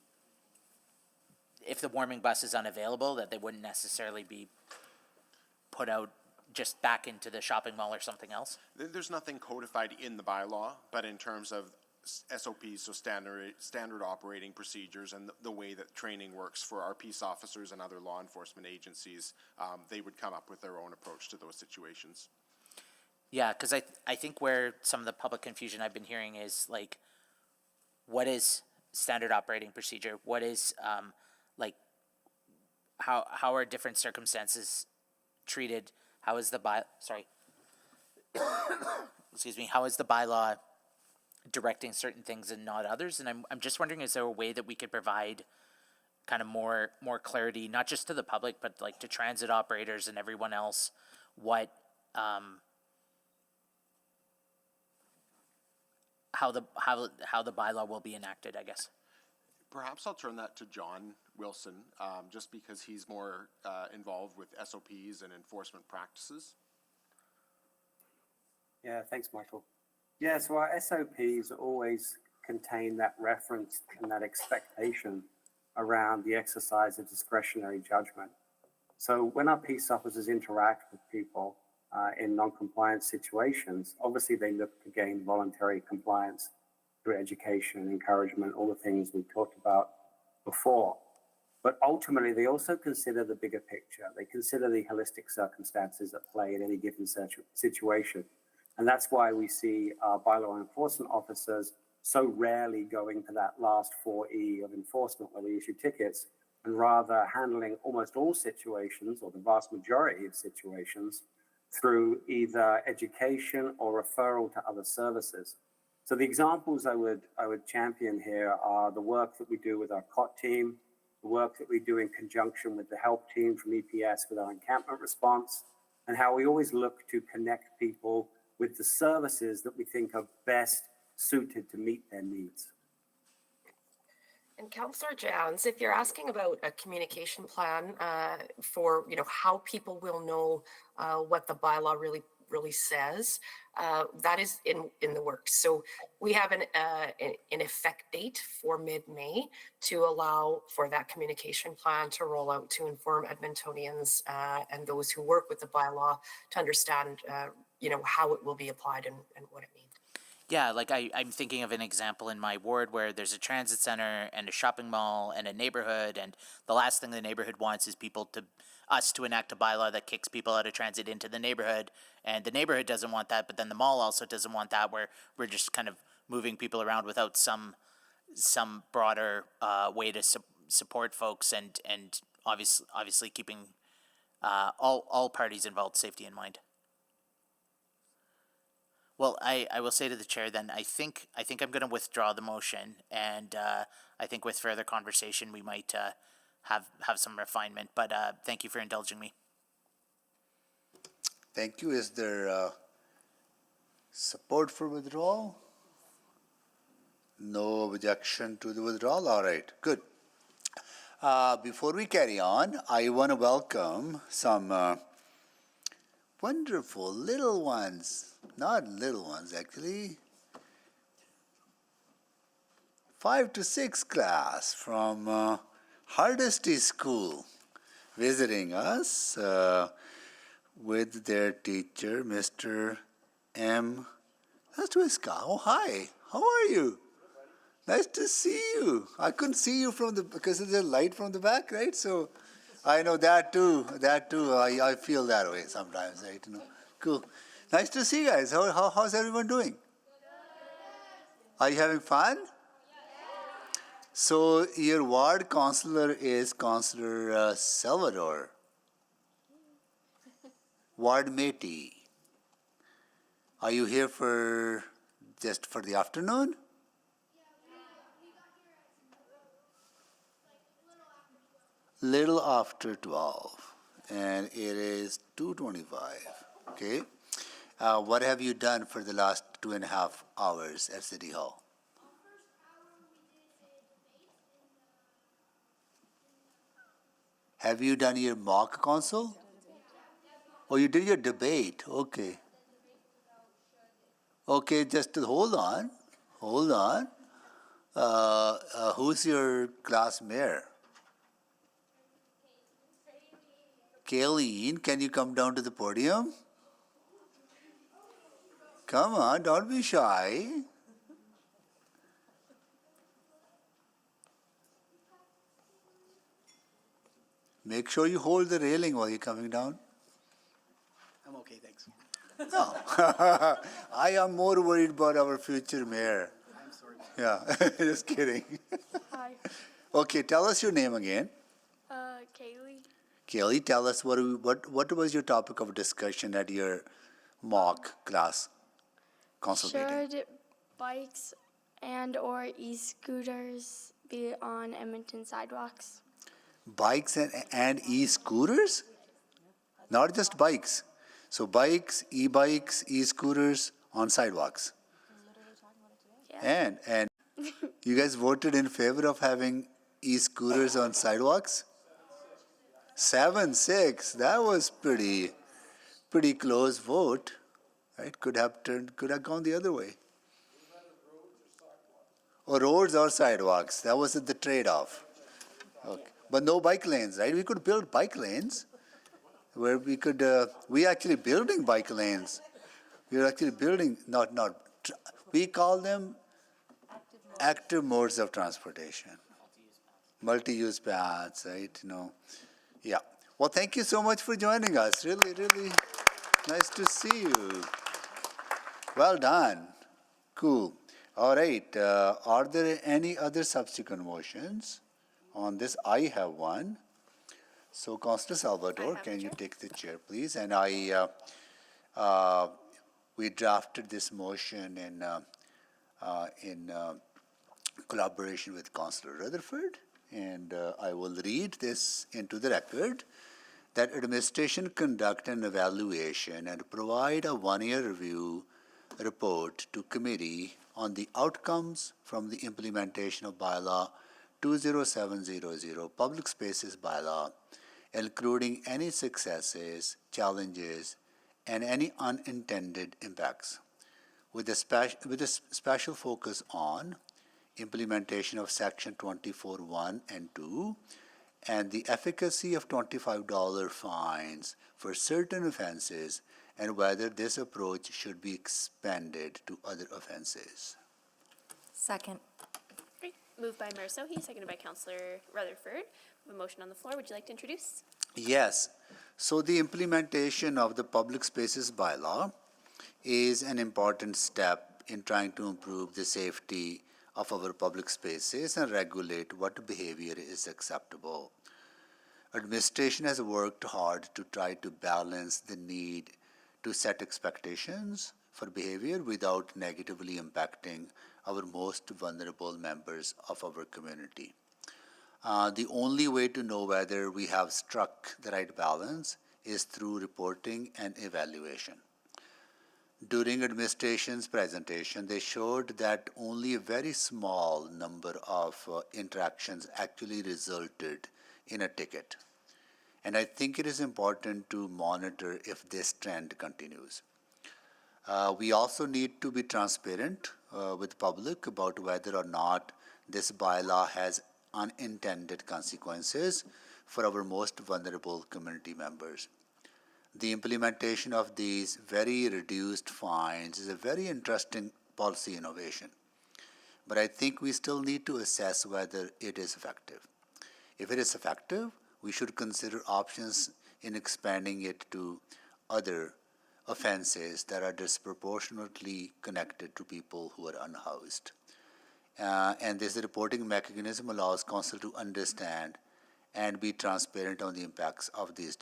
if the warming bus is unavailable, that they wouldn't necessarily be put out just back into the shopping mall or something else? There's nothing codified in the bylaw, but in terms of SOPs, so standard operating procedures, and the way that training works for our peace officers and other law enforcement agencies, they would come up with their own approach to those situations. Yeah, because I think where some of the public confusion I've been hearing is like, what is standard operating procedure? What is like how are different circumstances treated? How is the excuse me, how is the bylaw directing certain things and not others? And I'm just wondering, is there a way that we could provide kind of more clarity, not just to the public, but like to transit operators and everyone else, what how the bylaw will be enacted, I guess. Perhaps I'll turn that to John Wilson, just because he's more involved with SOPs and enforcement practices. Yeah, thanks, Michael. Yeah, so our SOPs always contain that reference and that expectation around the exercise of discretionary judgment. So when our peace officers interact with people in non-compliance situations, obviously they look to gain voluntary compliance through education, encouragement, all the things we talked about before. But ultimately, they also consider the bigger picture. They consider the holistic circumstances at play in any given situation. And that's why we see our bylaw enforcement officers so rarely going to that last 4E of enforcement where they issue tickets, and rather handling almost all situations, or the vast majority of situations, through either education or referral to other services. So the examples I would champion here are the work that we do with our COT team, the work that we do in conjunction with the help team from EPS with our encampment response, and how we always look to connect people with the services that we think are best suited to meet their needs. And Councillor Jans, if you're asking about a communication plan for how people will know what the bylaw really says, that is in the works. So we have an effect date for mid-May to allow for that communication plan to roll out to inform Edmontonians and those who work with the bylaw to understand how it will be applied and what it means. Yeah, like I'm thinking of an example in my ward where there's a transit center and a shopping mall and a neighborhood, and the last thing the neighborhood wants is us to enact a bylaw that kicks people out of transit into the neighborhood, and the neighborhood doesn't want that, but then the mall also doesn't want that, where we're just kind of moving people around without some broader way to support folks and obviously keeping all parties involved safety in mind. Well, I will say to the chair then, I think I'm going to withdraw the motion, and I think with further conversation we might have some refinement. But thank you for indulging me. Thank you. Is there support for withdrawal? No objection to the withdrawal? All right, good. Before we carry on, I want to welcome some wonderful little ones. Not little ones, actually. 5 to 6 class from Hardesty School visiting us with their teacher, Mr. M. Astwiska. Oh, hi. How are you? Nice to see you. I couldn't see you because of the light from the back, right? So I know that too. I feel that way sometimes, right? Cool. Nice to see you guys. How's everyone doing? Are you having fun? So your ward councillor is Councillor Salvador. Ward matey. Are you here just for the afternoon? Little after 12. And it is 2:25. Okay. What have you done for the last 2.5 hours at City Hall? Have you done your mock council? Oh, you did your debate. Okay. Okay, just hold on. Who's your class mayor? Kayleen, can you come down to the podium? Come on, don't be shy. Make sure you hold the railing while you're coming down. I'm okay, thanks. No. I am more worried about our future mayor. I'm sorry. Yeah, just kidding. Hi. Okay, tell us your name again. Kaylee. Kelly, tell us what was your topic of discussion at your mock class council meeting? Should bikes and or e-scooters be on Edmonton sidewalks? Bikes and e-scooters? Not just bikes. So bikes, e-bikes, e-scooters on sidewalks. Yeah. And you guys voted in favor of having e-scooters on sidewalks? 7-6. That was pretty close vote. Right? Could have gone the other way. Or roads or sidewalks. That was the trade-off. Okay. But no bike lanes, right? We could build bike lanes where we actually building bike lanes. We are actually building, we call them active modes of transportation. Multi-use paths, right? Yeah. Well, thank you so much for joining us. Really, really nice to see you. Well done. Cool. All right. Are there any other subsequent motions? On this, I have one. So, Councillor Salvador, can you take the chair, please? And we drafted this motion in collaboration with Councillor Rutherford, and I will read this into the record, that administration conduct an evaluation and provide a one-year review report to committee on the outcomes from the implementation of bylaw 20700, Public Spaces Bylaw, including any successes, challenges, and any unintended impacts, with a special focus on implementation of Section 24(1) and 2, and the efficacy of $25 fines for certain offenses, and whether this approach should be expanded to other offenses. Second. Great. Moved by Mayor Sohi, seconded by Councillor Rutherford. We have a motion on the floor. Would you like to introduce? Yes. So the implementation of the Public Spaces Bylaw is an important step in trying to improve the safety of our public spaces and regulate what behavior is acceptable. Administration has worked hard to try to balance the need to set expectations for behavior without negatively impacting our most vulnerable members of our community. The only way to know whether we have struck the right balance is through reporting and evaluation. During administration's presentation, they showed that only a very small number of interactions actually resulted in a ticket. And I think it is important to monitor if this trend continues. We also need to be transparent with the public about whether or not this bylaw has unintended consequences for our most vulnerable community members. The implementation of these very reduced fines is a very interesting policy innovation, but I think we still need to assess whether it is effective. If it is effective, we should consider options in expanding it to other offenses that are disproportionately connected to people who are unhoused. And this reporting mechanism allows council to understand and be transparent on the impacts of these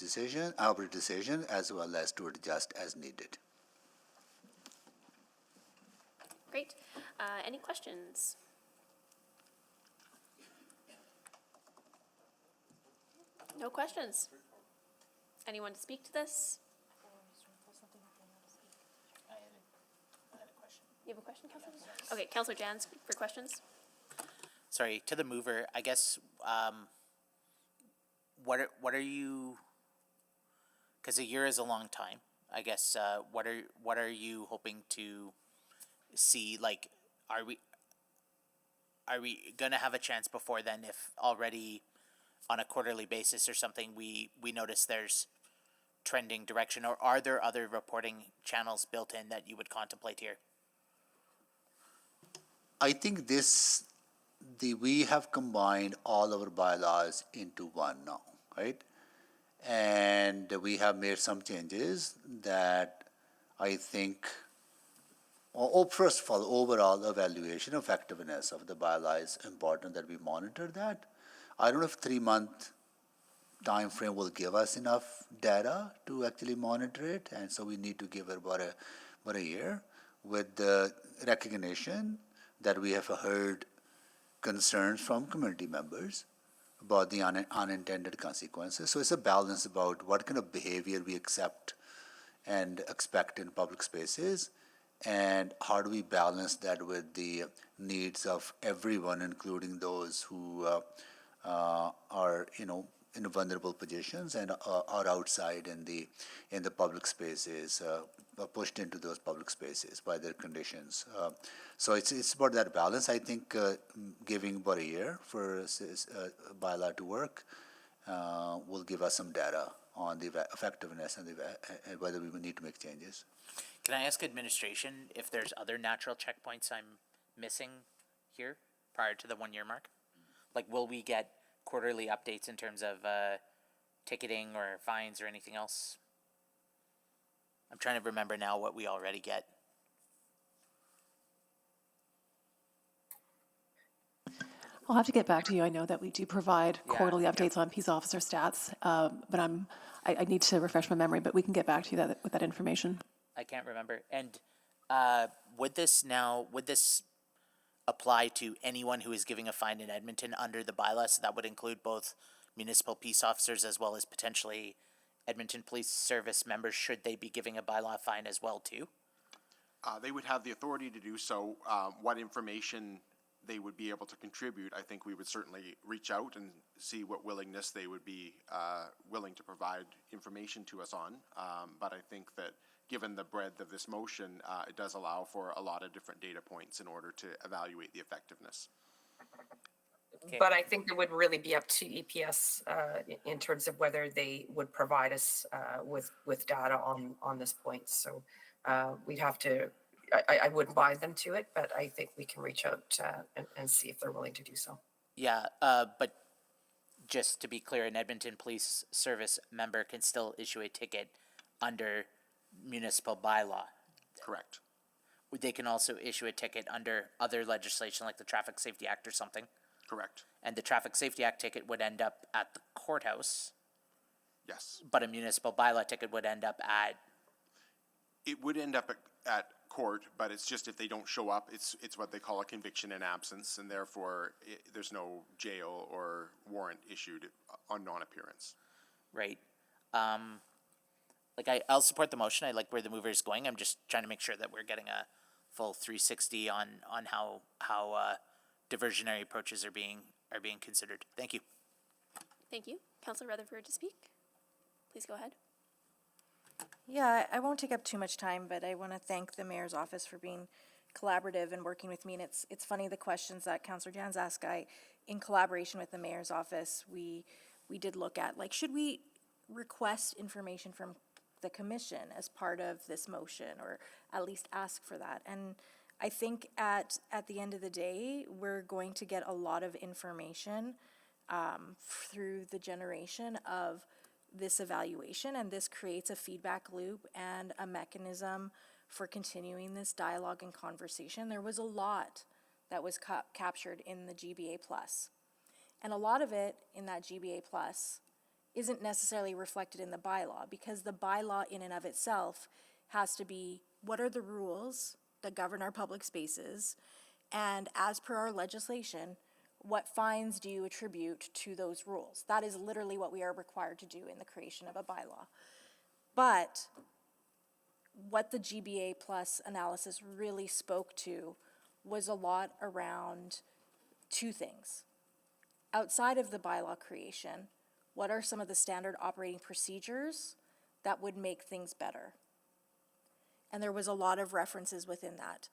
our decision, as well as to adjust as needed. Great. Any questions? No questions. Anyone to speak to this? You have a question, Councillor? Okay, Councillor Jans for questions. Sorry, to the mover, I guess, what are you, because a year is a long time, I guess, what are you hoping to see? Like, are we gonna have a chance before then, if already on a quarterly basis or something we notice there's trending direction, or are there other reporting channels built in that you would contemplate here? I think we have combined all our bylaws into one now, right? And we have made some changes that I think, first of all, overall evaluation effectiveness of the bylaw is important that we monitor that. I don't know if 3-month time frame will give us enough data to actually monitor it, and so we need to give it about a year, with the recognition that we have heard concerns from community members about the unintended consequences. So it's a balance about what kind of behavior we accept and expect in public spaces, and how do we balance that with the needs of everyone, including those who are, in vulnerable positions and are outside in the public spaces, pushed into those public spaces by their conditions. So it's about that balance. I think giving about a year for bylaw to work will give us some data on the effectiveness and whether we need to make changes. Can I ask administration if there's other natural checkpoints I'm missing here prior to the 1-year mark? Like, will we get quarterly updates in terms of ticketing or fines or anything else? I'm trying to remember now what we already get. I'll have to get back to you. I know that we do provide quarterly updates on peace officer stats, but I need to refresh my memory, but we can get back to you with that information. I can't remember. And would this apply to anyone who is giving a fine in Edmonton under the bylaw? So that would include both municipal peace officers as well as potentially Edmonton Police Service members, should they be giving a bylaw fine as well too? They would have the authority to do so. What information they would be able to contribute, I think we would certainly reach out and see what willingness they would be willing to provide information to us on. But I think that given the breadth of this motion, it does allow for a lot of different data points in order to evaluate the effectiveness. Okay. But I think it would really be up to EPS in terms of whether they would provide us with data on this point. So we'd have to, I wouldn't bind them to it, but I think we can reach out and see if they're willing to do so. Yeah, but just to be clear, an Edmonton Police Service member can still issue a ticket under municipal bylaw. Correct. They can also issue a ticket under other legislation like the Traffic Safety Act or something. Correct. And the Traffic Safety Act ticket would end up at the courthouse. Yes. But a municipal bylaw ticket would end up at... It would end up at court, but it's just if they don't show up, it's what they call a conviction in absence, and therefore there's no jail or warrant issued on non-appearance. Right. I'll support the motion. I like where the mover is going. I'm just trying to make sure that we're getting a full 360 on how diversionary approaches are being considered. Thank you. Thank you. Councillor Rutherford to speak. Please go ahead. Yeah, I won't take up too much time, but I want to thank the mayor's office for being collaborative and working with me. And it's funny, the questions that Councillor Jans asked, in collaboration with the mayor's office, we did look at, should we request information from the commission as part of this motion, or at least ask for that? And I think at the end of the day, we're going to get a lot of information through the generation of this evaluation, and this creates a feedback loop and a mechanism for continuing this dialogue and conversation. There was a lot that was captured in the GBA Plus, and a lot of it in that GBA Plus isn't necessarily reflected in the bylaw, because the bylaw in and of itself has to be, what are the rules that govern our public spaces, and as per our legislation, what fines do you attribute to those rules? That is literally what we are required to do in the creation of a bylaw. But what the GBA Plus analysis really spoke to was a lot around two things. Outside of the bylaw creation, what are some of the standard operating procedures that would make things better? And there was a lot of references within that.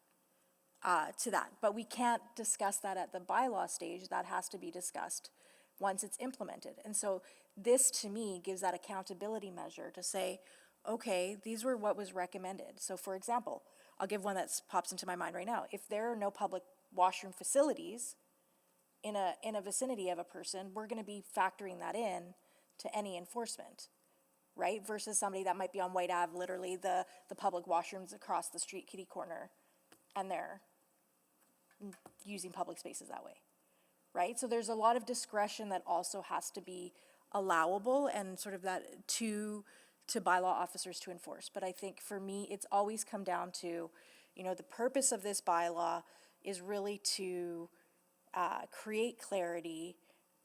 To that, but we can't discuss that at the bylaw stage. That has to be discussed once it's implemented. And so this, to me, gives that accountability measure to say, okay, these were what was recommended. So for example, I'll give one that pops into my mind right now. If there are no public washroom facilities in a vicinity of a person, we're going to be factoring that in to any enforcement. right? Versus somebody that might be on White Ave, literally the public washrooms across the street, kitty corner, and they're using public spaces that way, right? So there's a lot of discretion that also has to be allowable and sort of that to bylaw officers to enforce. But I think for me, it's always come down to, the purpose of this bylaw is really to create clarity.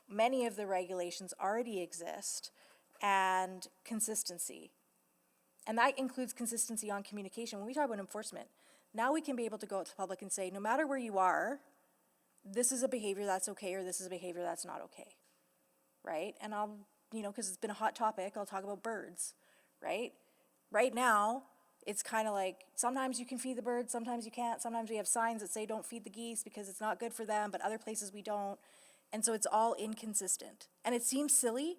Many of the regulations already exist, and consistency. And that includes consistency on communication. When we talk about enforcement, now we can be able to go out to the public and say, no matter where you are, this is a behavior that's okay, or this is a behavior that's not okay, right? And I'll, because it's been a hot topic, I'll talk about birds, right? Right now, it's kind of like, sometimes you can feed the birds, sometimes you can't. Sometimes we have signs that say don't feed the geese because it's not good for them, but other places we don't. And so it's all inconsistent. And it seems silly,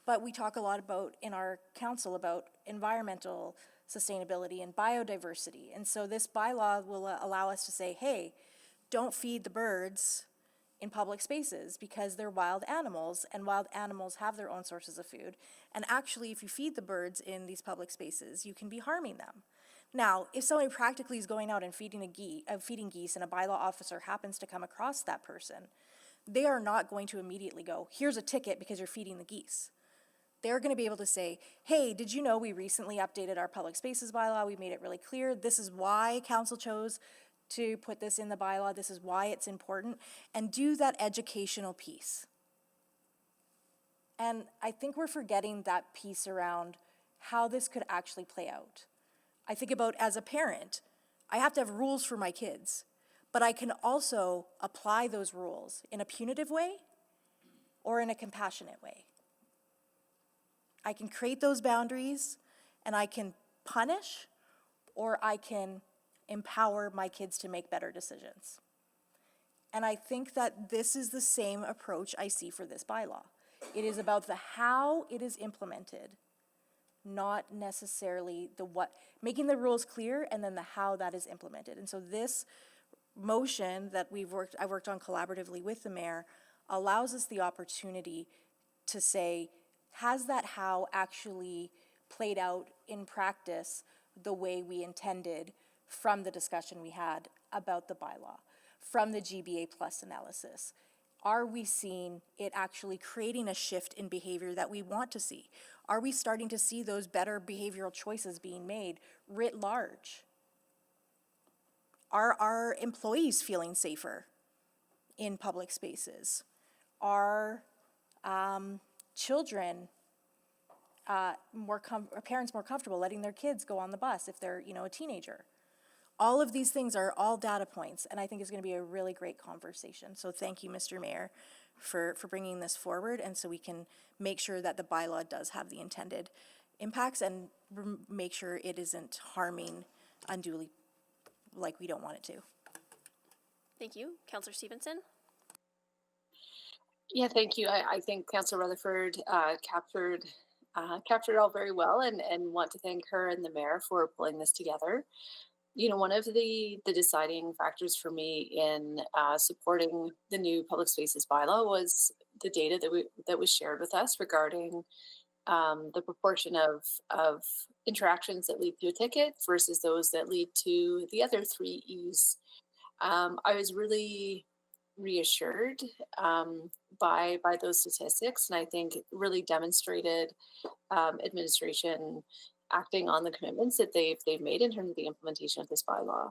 but we talk a lot about, in our council, about environmental sustainability and biodiversity. And so this bylaw will allow us to say, hey, don't feed the birds in public spaces because they're wild animals, and wild animals have their own sources of food. And actually, if you feed the birds in these public spaces, you can be harming them. Now, if somebody practically is going out and feeding geese, and a bylaw officer happens to come across that person, they are not going to immediately go, here's a ticket because you're feeding the geese. They're going to be able to say, hey, did you know we recently updated our public spaces bylaw? We made it really clear. This is why council chose to put this in the bylaw. This is why it's important. And do that educational piece. And I think we're forgetting that piece around how this could actually play out. I think about, as a parent, I have to have rules for my kids, but I can also apply those rules in a punitive way or in a compassionate way. I can create those boundaries, and I can punish, or I can empower my kids to make better decisions. And I think that this is the same approach I see for this bylaw. It is about the how it is implemented, not necessarily the what, making the rules clear and then the how that is implemented. And so this motion that I worked on collaboratively with the mayor allows us the opportunity to say, has that how actually played out in practice the way we intended from the discussion we had about the bylaw, from the GBA plus analysis? Are we seeing it actually creating a shift in behavior that we want to see? Are we starting to see those better behavioral choices being made writ large? Are our employees feeling safer in public spaces? Are children, parents more comfortable letting their kids go on the bus if they're, a teenager? All of these things are all data points, and I think it's going to be a really great conversation. So thank you, Mr. Mayor, for bringing this forward, and so we can make sure that the bylaw does have the intended impacts and make sure it isn't harming unduly like we don't want it to. Thank you. Councillor Stevenson? Yeah, thank you. I think Councillor Rutherford captured it all very well, and want to thank her and the mayor for pulling this together. One of the deciding factors for me in supporting the new public spaces bylaw was the data that was shared with us regarding the proportion of interactions that lead to a ticket versus those that lead to the other 3 E's. I was really reassured by those statistics, and I think it really demonstrated administration acting on the commitments that they've made in terms of the implementation of this bylaw.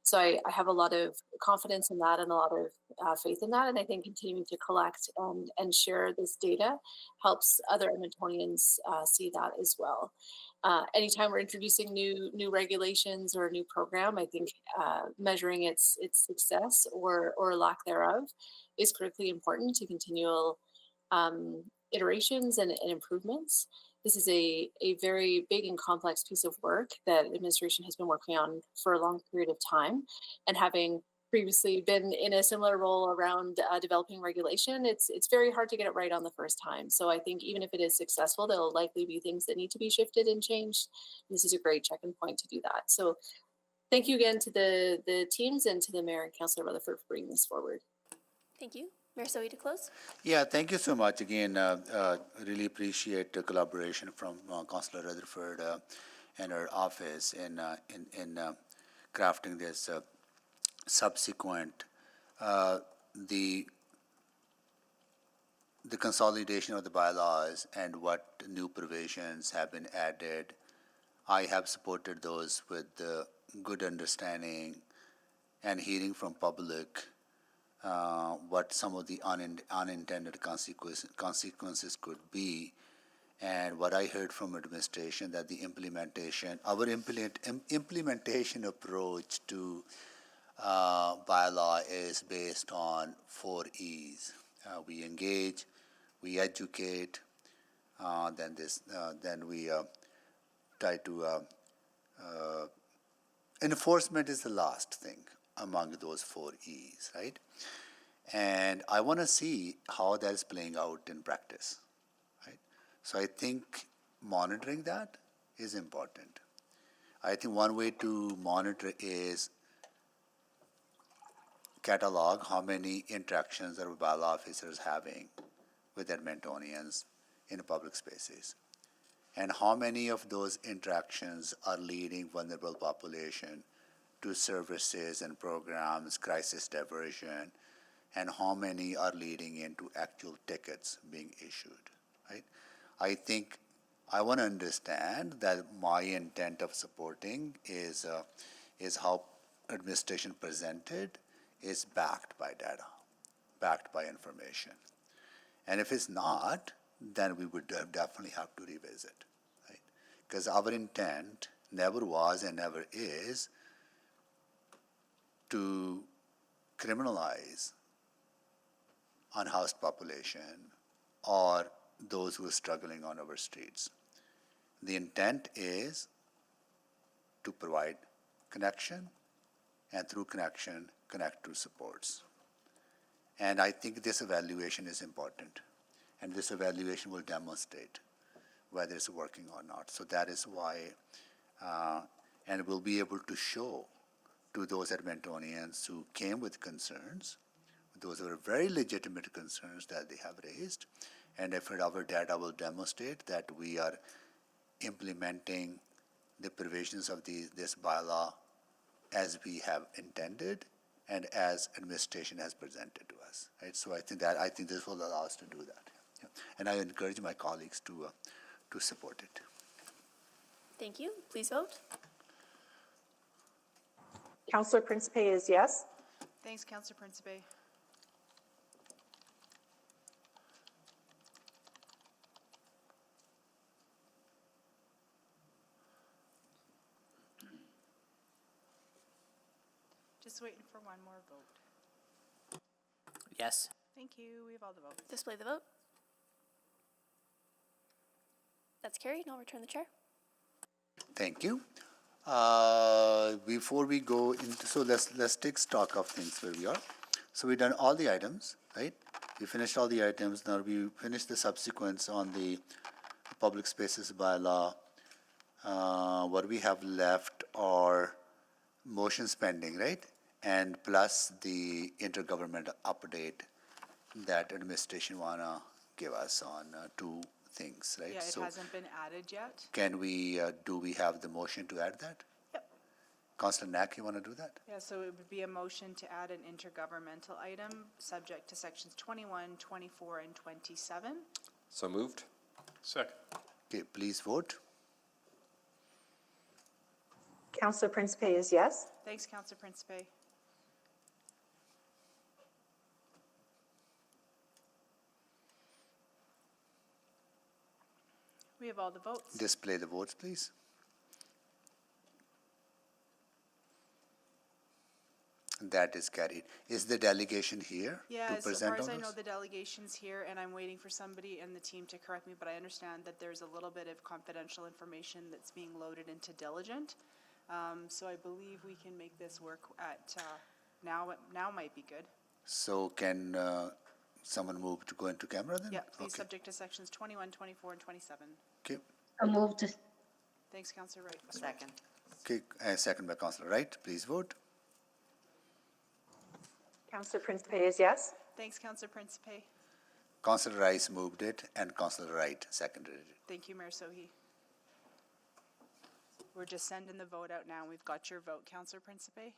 So I have a lot of confidence in that and a lot of faith in that, and I think continuing to collect and share this data helps other Edmontonians see that as well. Anytime we're introducing new regulations or a new program, I think measuring its success or lack thereof is critically important to continual iterations and improvements. This is a very big and complex piece of work that administration has been working on for a long period of time, and having previously been in a similar role around developing regulation, it's very hard to get it right on the first time. So I think even if it is successful, there'll likely be things that need to be shifted and changed. This is a great check-in point to do that. So thank you again to the teams and to the mayor and Councillor Rutherford for bringing this forward. Thank you. Mayor Soe to close. Yeah, thank you so much. Again, really appreciate the collaboration from Councillor Rutherford and her office in crafting this subsequent the consolidation of the bylaws and what new provisions have been added. I have supported those with good understanding and hearing from public what some of the unintended consequences could be. And what I heard from administration that the our implementation approach to bylaw is based on 4 E's. We engage, we educate, then we try to enforcement is the last thing among those 4 E's, right? And I want to see how that is playing out in practice, right? So I think monitoring that is important. I think one way to monitor is catalog how many interactions are bylaw officers having with Edmontonians in public spaces, and how many of those interactions are leading vulnerable population to services and programs, crisis diversion, and how many are leading into actual tickets being issued, right? I think I want to understand that my intent of supporting is how administration presented is backed by data, backed by information. And if it's not, then we would definitely have to revisit, right? Because our intent never was and never is to criminalize unhoused population or those who are struggling on our streets. The intent is to provide connection, and through connection, connect to supports. And I think this evaluation is important, and this evaluation will demonstrate whether it's working or not. So that is why, and we'll be able to show to those Edmontonians who came with concerns, those were very legitimate concerns that they have raised, and if our data will demonstrate that we are implementing the provisions of this bylaw as we have intended and as administration has presented to us, right? So I think this will allow us to do that, yeah. And I encourage my colleagues to support it. Thank you. Please vote. Councillor Principe is yes. Thanks, Councillor Principe. Just waiting for one more vote. Yes. Thank you. We have all the votes. Display the vote. That's carried, and I'll return the chair. Thank you. Before we go into, so let's take stock of things where we are. So we've done all the items, right? We finished all the items. Now we finished the subsequence on the public spaces bylaw. What we have left are motions pending, right? And plus the intergovernmental update that administration wanna give us on 2 things, right? Yeah, it So hasn't been added yet. can we, do we have the motion to add that? Yep. Councillor Knack, you want to do that? Yeah, so it would be a motion to add an intergovernmental item subject to sections 21, 24, and 27. So moved. Second. Okay, please vote. Councillor Principe is yes. Thanks, Councillor Principe. We have all the votes. Display the votes, please. That is carried. Is the delegation here Yeah, to as far present as on I know, this? the delegation's here, and I'm waiting for somebody in the team to correct me, but I understand that there's a little bit of confidential information that's being loaded into Diligent. So I believe we can make this work at, now might be good. So can someone move to go into camera then? Yeah, please, Okay. subject to sections 21, 24, and 27. Okay, So moved. Thanks, Councillor Wright. Second. okay, second by Councillor Wright, please vote. Councillor Principe is yes. Thanks, Councillor Principe. Councillor Rice moved it and Councillor Wright seconded it. Thank you, Mayor Sohi. We're just sending the vote out now. We've got your vote, Councillor Principe.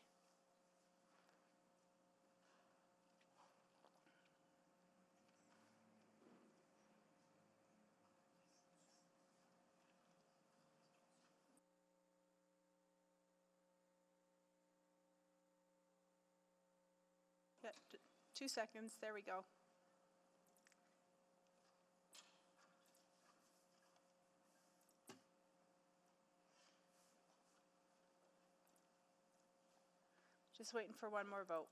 Yeah, 2 seconds. There we go. Just waiting for one more vote.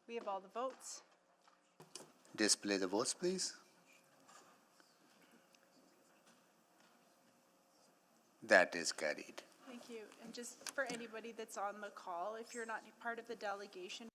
We have all the votes. Display the votes, please. That is carried. Thank you. And just for anybody that's on the call, if you're not part of the delegation,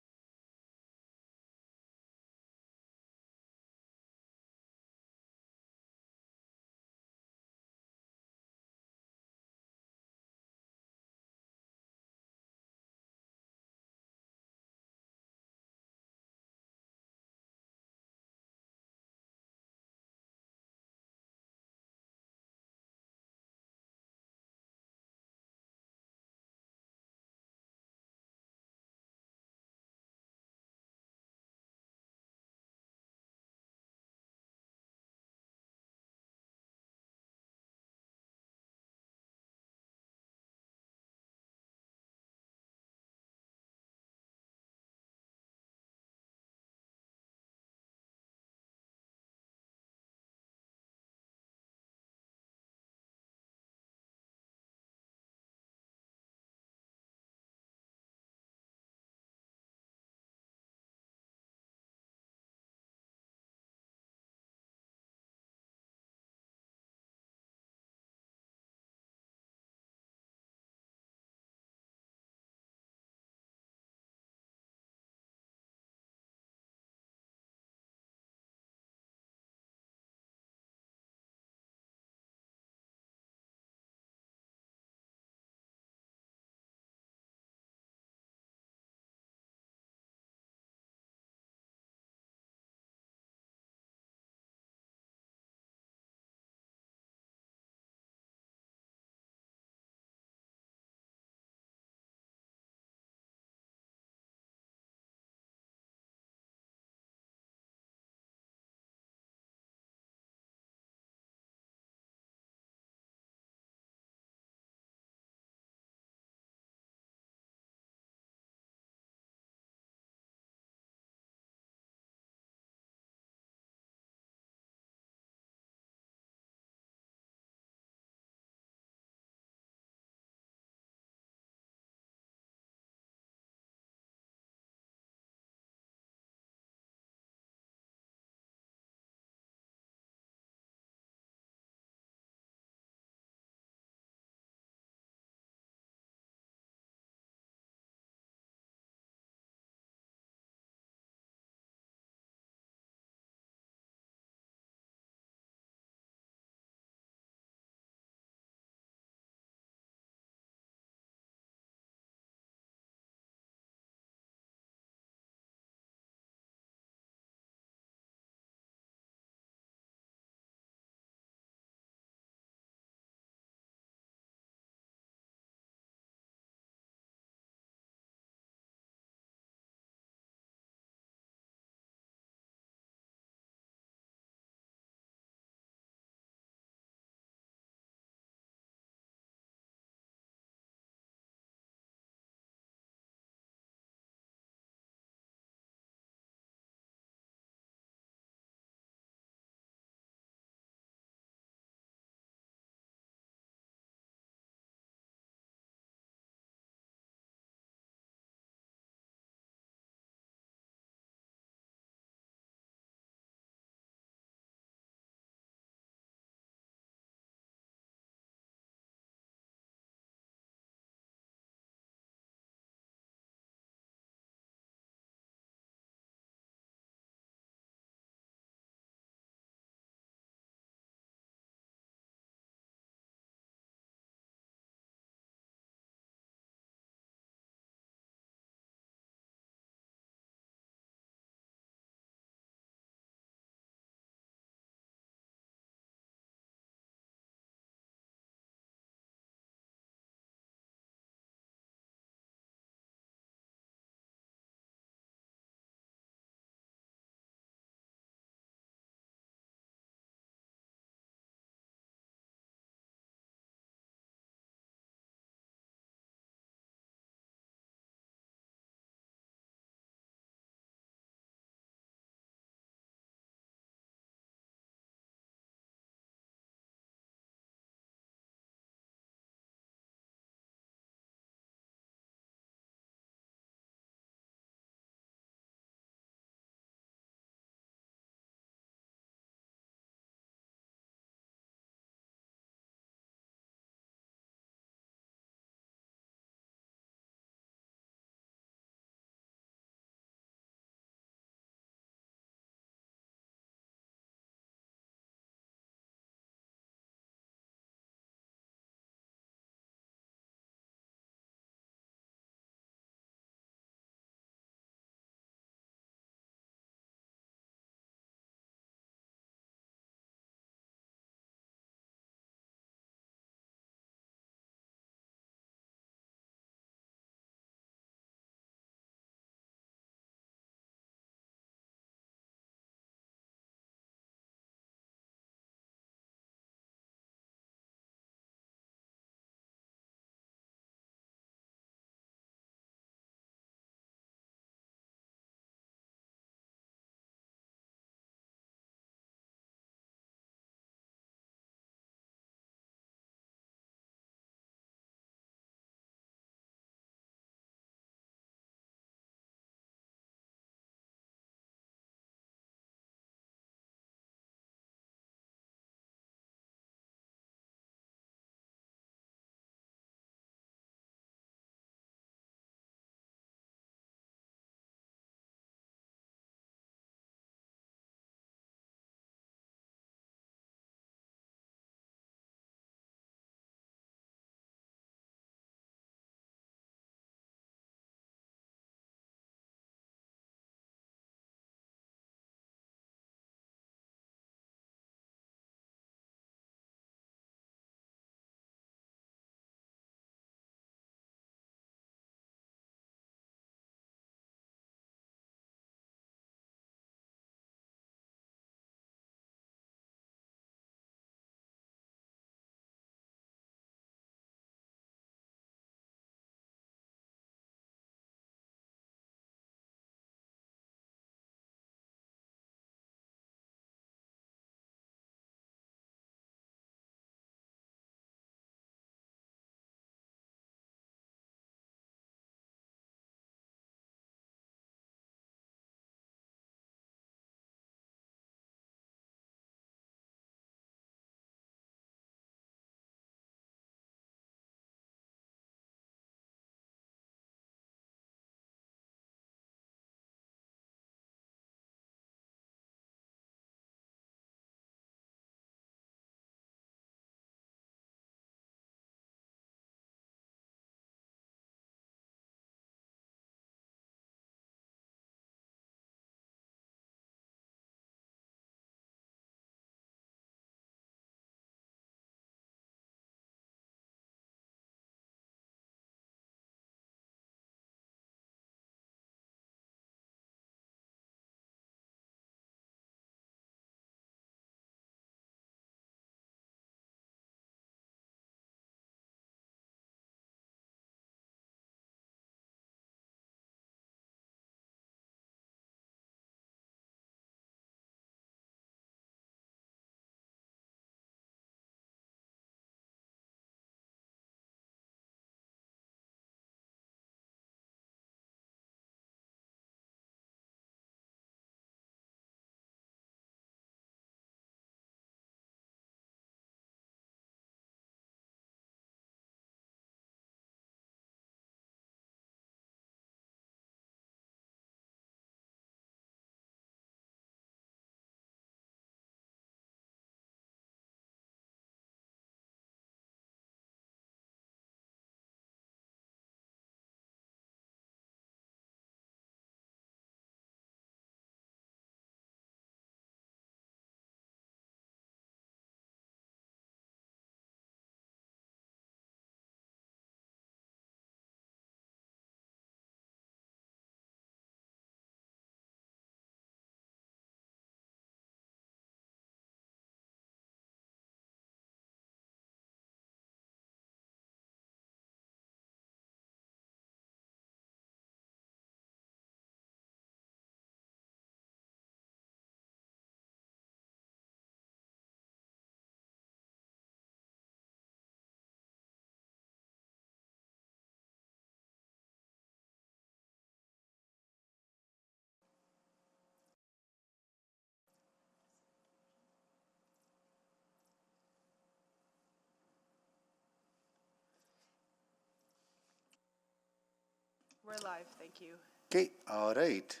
We're live, thank you. Okay, all right.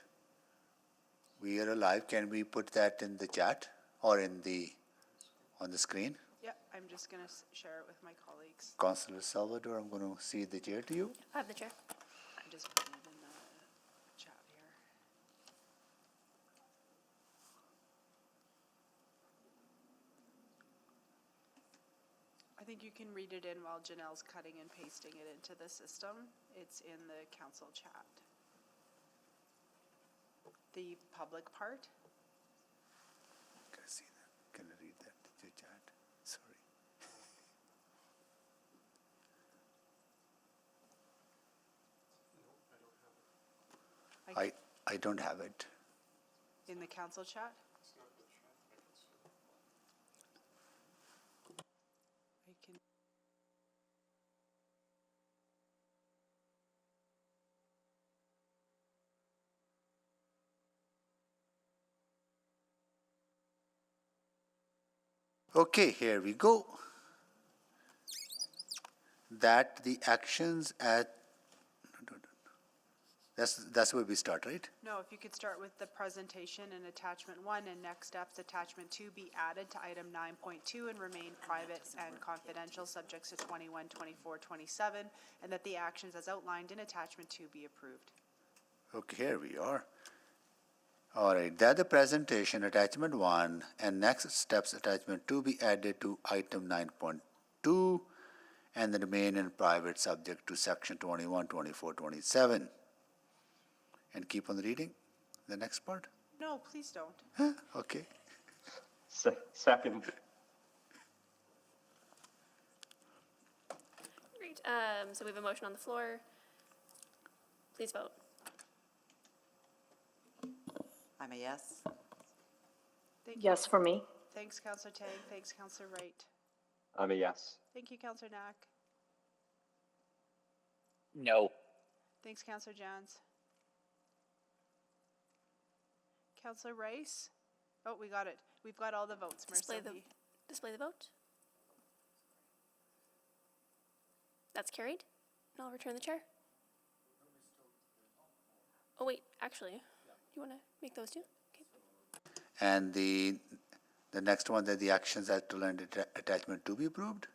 We are alive. Can we put that in the chat or on the screen? Yeah, I'm just going to share it with my colleagues. Councillor Salvador, I'm going to cede the chair to you. I have the chair. I'm just putting it in the chat here. I think you can read it in while Janelle's cutting and pasting it into the system. It's in the council chat. The public part. Can I see that? Can I read that to the chat? Sorry. I don't have it. In the council chat? I can. Okay, here we go. That the actions at that's where we start, right? No, if you could start with the presentation and attachment 1 and next steps attachment 2 be added to item 9.2 and remain private and confidential subjects to 21, 24, 27, and that the actions as outlined in attachment 2 be approved. Okay, here we are. All right, that the presentation attachment 1 and next steps attachment 2 be added to item 9.2 and then remain in private subject to section 21, 24, 27. And keep on reading the next part? No, please don't. Huh? Okay. Second. Great. So we have a motion on the floor. Please vote. I'm a yes. Thank Yes, you. for me. Thanks, Councillor Tang. Thanks, Councillor Wright. I'm a yes. Thank you, Councillor Knack. No. Thanks, Councillor Jans. Councillor Rice? Oh, we got it. We've got all the votes, Display the vote. That's carried. And I'll return the chair. Oh wait, actually, you want to make those two? Okay. And the next one, that the actions as to land attachment 2 be approved?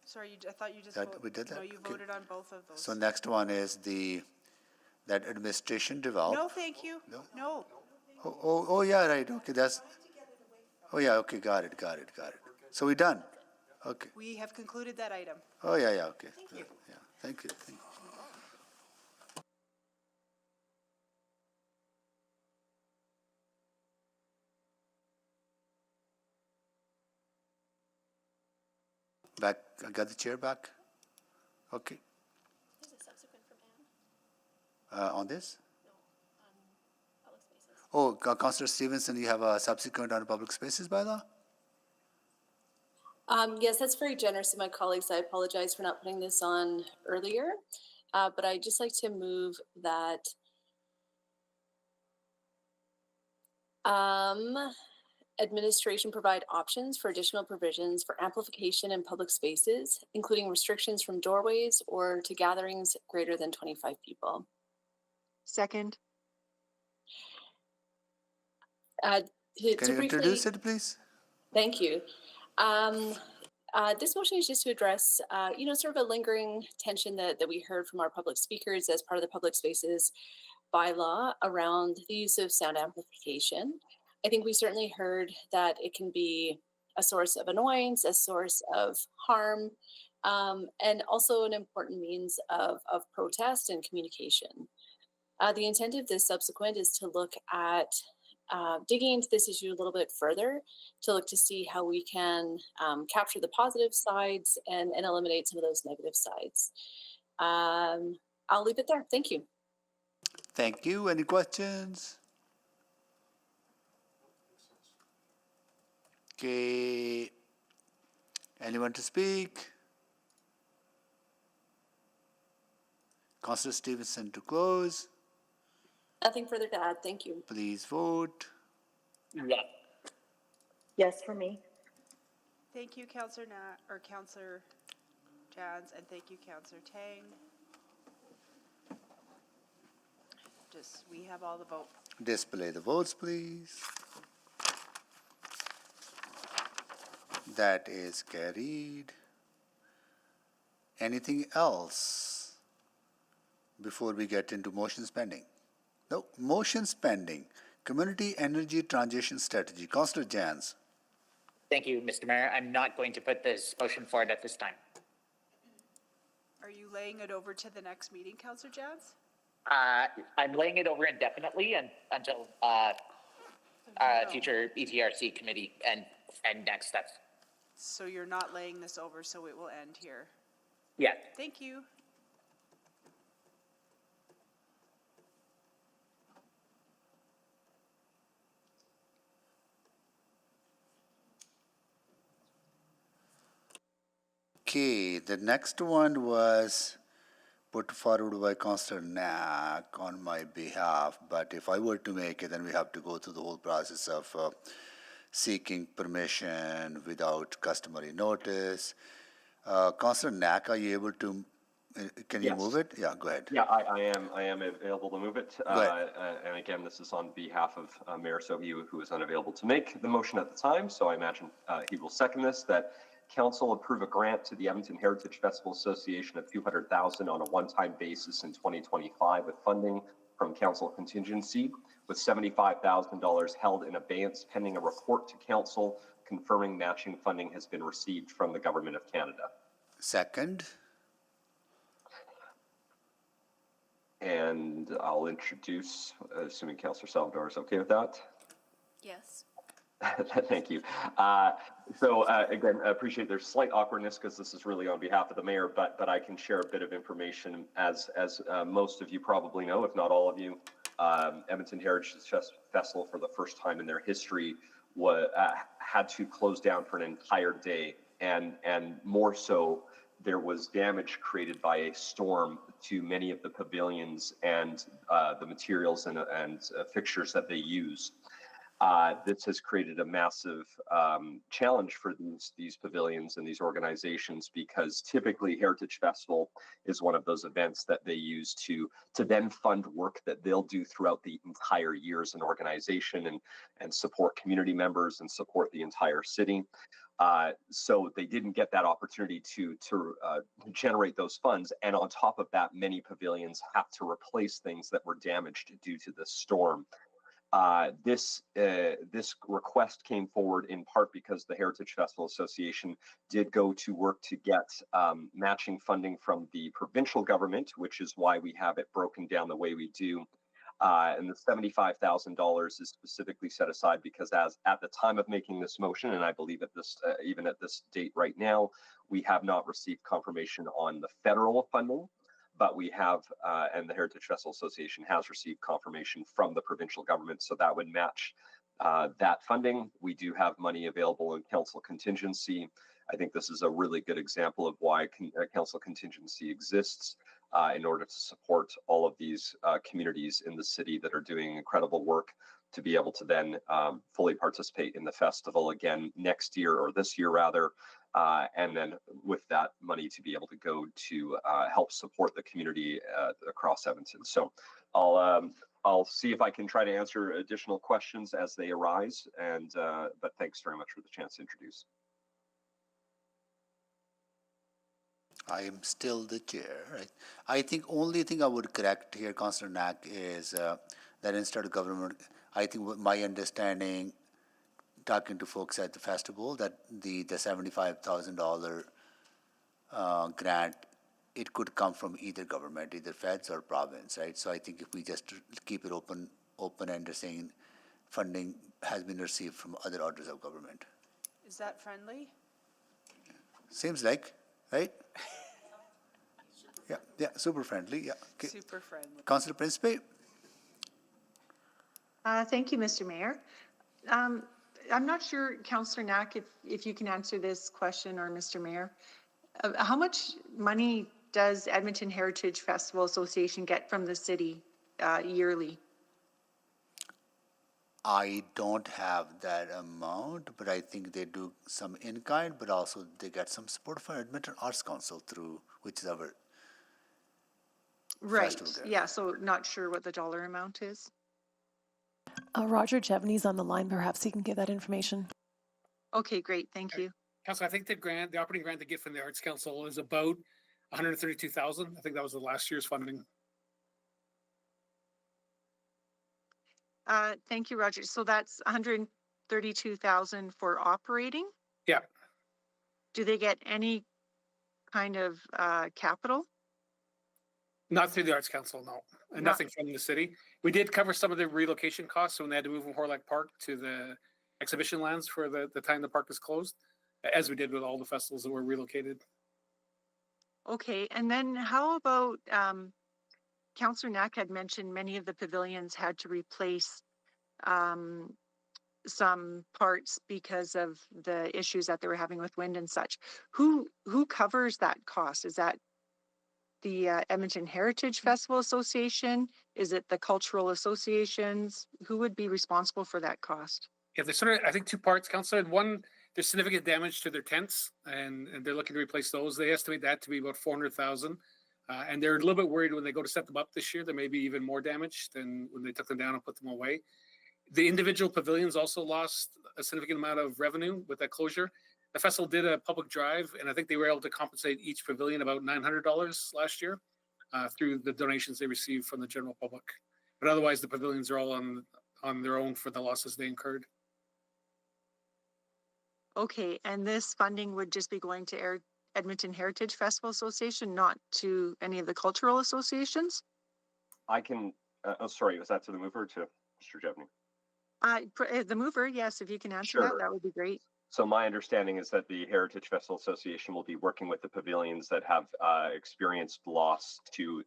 Sorry, I thought you just We did that? No, you Okay. voted on both of those. So next one is that administration develop. No, thank you. No. Oh, yeah, right, okay, oh, yeah, okay, got it. So we're done? Okay. We have concluded that item. Oh, yeah, okay. Yeah, thank you. Back, I got the chair back? Okay. There's a subsequent from Anne. On this? No, on public spaces. Oh, Councillor Stevenson, you have a subsequent on public spaces bylaw? Yes, that's very generous of my colleagues. I apologize for not putting this on earlier, but I'd just like to move that administration provide options for additional provisions for amplification in public spaces, including restrictions from doorways or to gatherings greater than 25 people. Second. Can you introduce it, please? Thank you. This motion is just to address, sort of a lingering tension that we heard from our public speakers as part of the public spaces bylaw around the use of sound amplification. I think we certainly heard that it can be a source of annoyance, a source of harm, and also an important means of protest and communication. The intent of this subsequent is to look at digging into this issue a little bit further, to look to see how we can capture the positive sides and eliminate some of those negative sides. I'll leave it there. Thank you. Thank you. Any questions? Okay. Anyone to speak? Councillor Stevenson to close. Nothing further to add. Thank you. Please vote. Yeah. Yes, for me. Thank you, Councillor Councillor Jans, and thank you, Councillor Tang. we have all the vote. Display the votes, please. That is carried. Anything else before we get into motions pending? No, motions pending. Community Energy Transition Strategy. Councillor Jans. Thank you, Mr. Mayor. I'm not going to put this motion forward at this time. Are you laying it over to the next meeting, Councillor Jans? I'm laying it over indefinitely and until future ETRC committee and next steps. So you're not laying this over, so it will end here. Yeah. Thank you. Okay, the next one was put forward by Councillor Knack on my behalf, but if I were to make it, then we have to go through the whole process of seeking permission without customary notice. Councillor Knack, are you able to, can you Yes. move it? Yeah, go ahead. Yeah, I am available to move it. ahead. And again, this is on behalf of Mayor Sohi, who is unavailable to make the motion at the time. So I imagine he will second this, that council approve a grant to the Edmonton Heritage Festival Association of $200,000 on a one-time basis in 2025 with funding from council contingency, with $75,000 held in abeyance pending a report to council confirming matching funding has been received from the Government of Canada. Second. And I'll introduce, assuming Councillor Salvador is okay with that. Yes. Thank you. So again, I appreciate there's slight awkwardness because this is really on behalf of the mayor, but I can share a bit of information. As most of you probably know, if not all of you, Edmonton Heritage Festival, for the first time in their history, had to close down for an entire day, and more so, there was damage created by a storm to many of the pavilions and the materials and fixtures that they use. This has created a massive challenge for these pavilions and these organizations, because typically Heritage Festival is one of those events that they use to then fund work that they'll do throughout the entire year as an organization and support community members and support the entire city. So they didn't get that opportunity to generate those funds. And on top of that, many pavilions have to replace things that were damaged due to the storm. This request came forward in part because the Heritage Festival Association did go to work to get matching funding from the provincial government, which is why we have it broken down the way we do. And the $75,000 is specifically set aside because at the time of making this motion, and I believe at this even at this date right now, we have not received confirmation on the federal funding. But we have, and the Heritage Festival Association has received confirmation from the provincial government, so that would match that funding. We do have money available in council contingency. I think this is a really good example of why council contingency exists in order to support all of these communities in the city that are doing incredible work to be able to then fully participate in the festival again next year, or this year rather. And then with that money to be able to go to help support the community across Edmonton. So I'll see if I can try to answer additional questions as they arise. And but thanks very much for the chance to introduce. I am still the chair, right? I think only thing I would correct here, Councillor Knack, is that instead of government, I think my understanding, talking to folks at the festival, that the $75,000 grant, it could come from either government, either feds or province, right? So I think if we just keep it open-ended, saying funding has been received from other orders of government. Is that friendly? Seems like, right? Yeah, super friendly, yeah. Okay. Super friendly. Councillor Principe? Thank you, Mr. Mayor. I'm not sure, Councillor Knack, if you can answer this question, or Mr. Mayor. How much money does Edmonton Heritage Festival Association get from the city yearly? I don't have that amount, but I think they do some in-kind, but also they get some support from Edmonton Arts Council through, which is our Right, festival there. yeah, so not sure what the dollar amount is. Roger Chevney's on the line. Perhaps he can give that information. Okay, great, thank you. Council, I think the operating grant they get from the Arts Council is about 132,000. I think that was the last year's funding. Thank you, Roger. So that's 132,000 for operating? Yeah. Do they get any kind of capital? Not through the Arts Council, no. And Not- nothing from the city. We did cover some of the relocation costs when they had to move from Horlock Park to the exhibition lands for the time the park was closed, as we did with all the festivals that were relocated. Okay, and then how about, Councillor Knack had mentioned many of the pavilions had to replace some parts because of the issues that they were having with wind and such. Who covers that cost? Is that the Edmonton Heritage Festival Association? Is it the cultural associations? Who would be responsible for that cost? Yeah, there's sort of, I think, two parts, Councillor. One, there's significant damage to their tents, and they're looking to replace those. They estimate that to be about 400,000. And they're a little bit worried when they go to set them up this year, there may be even more damage than when they took them down and put them away. The individual pavilions also lost a significant amount of revenue with that closure. The festival did a public drive, and I think they were able to compensate each pavilion about $900 last year through the donations they received from the general public. But otherwise, the pavilions are all on their own for the losses they incurred. Okay, and this funding would just be going to Edmonton Heritage Festival Association, not to any of the cultural associations? I can, sorry, was that to the mover or to Mr. Jevney? The mover, yes, if you can answer Sure. that would be great. So my understanding is that the Heritage Festival Association will be working with the pavilions that have experienced loss to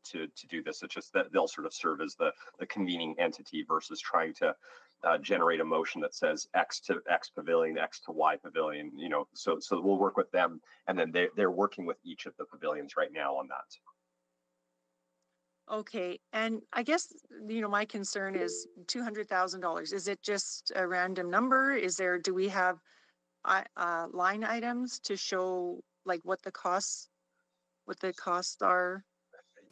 do this. It's just that they'll sort of serve as the convening entity versus trying to generate a motion that says X to X pavilion, X to Y pavilion. You know, so we'll work with them, and then they're working with each of the pavilions right now on that. Okay, and I guess, you know, my concern is $200,000. Is it just a random number? Do we have line items to show like what the costs are?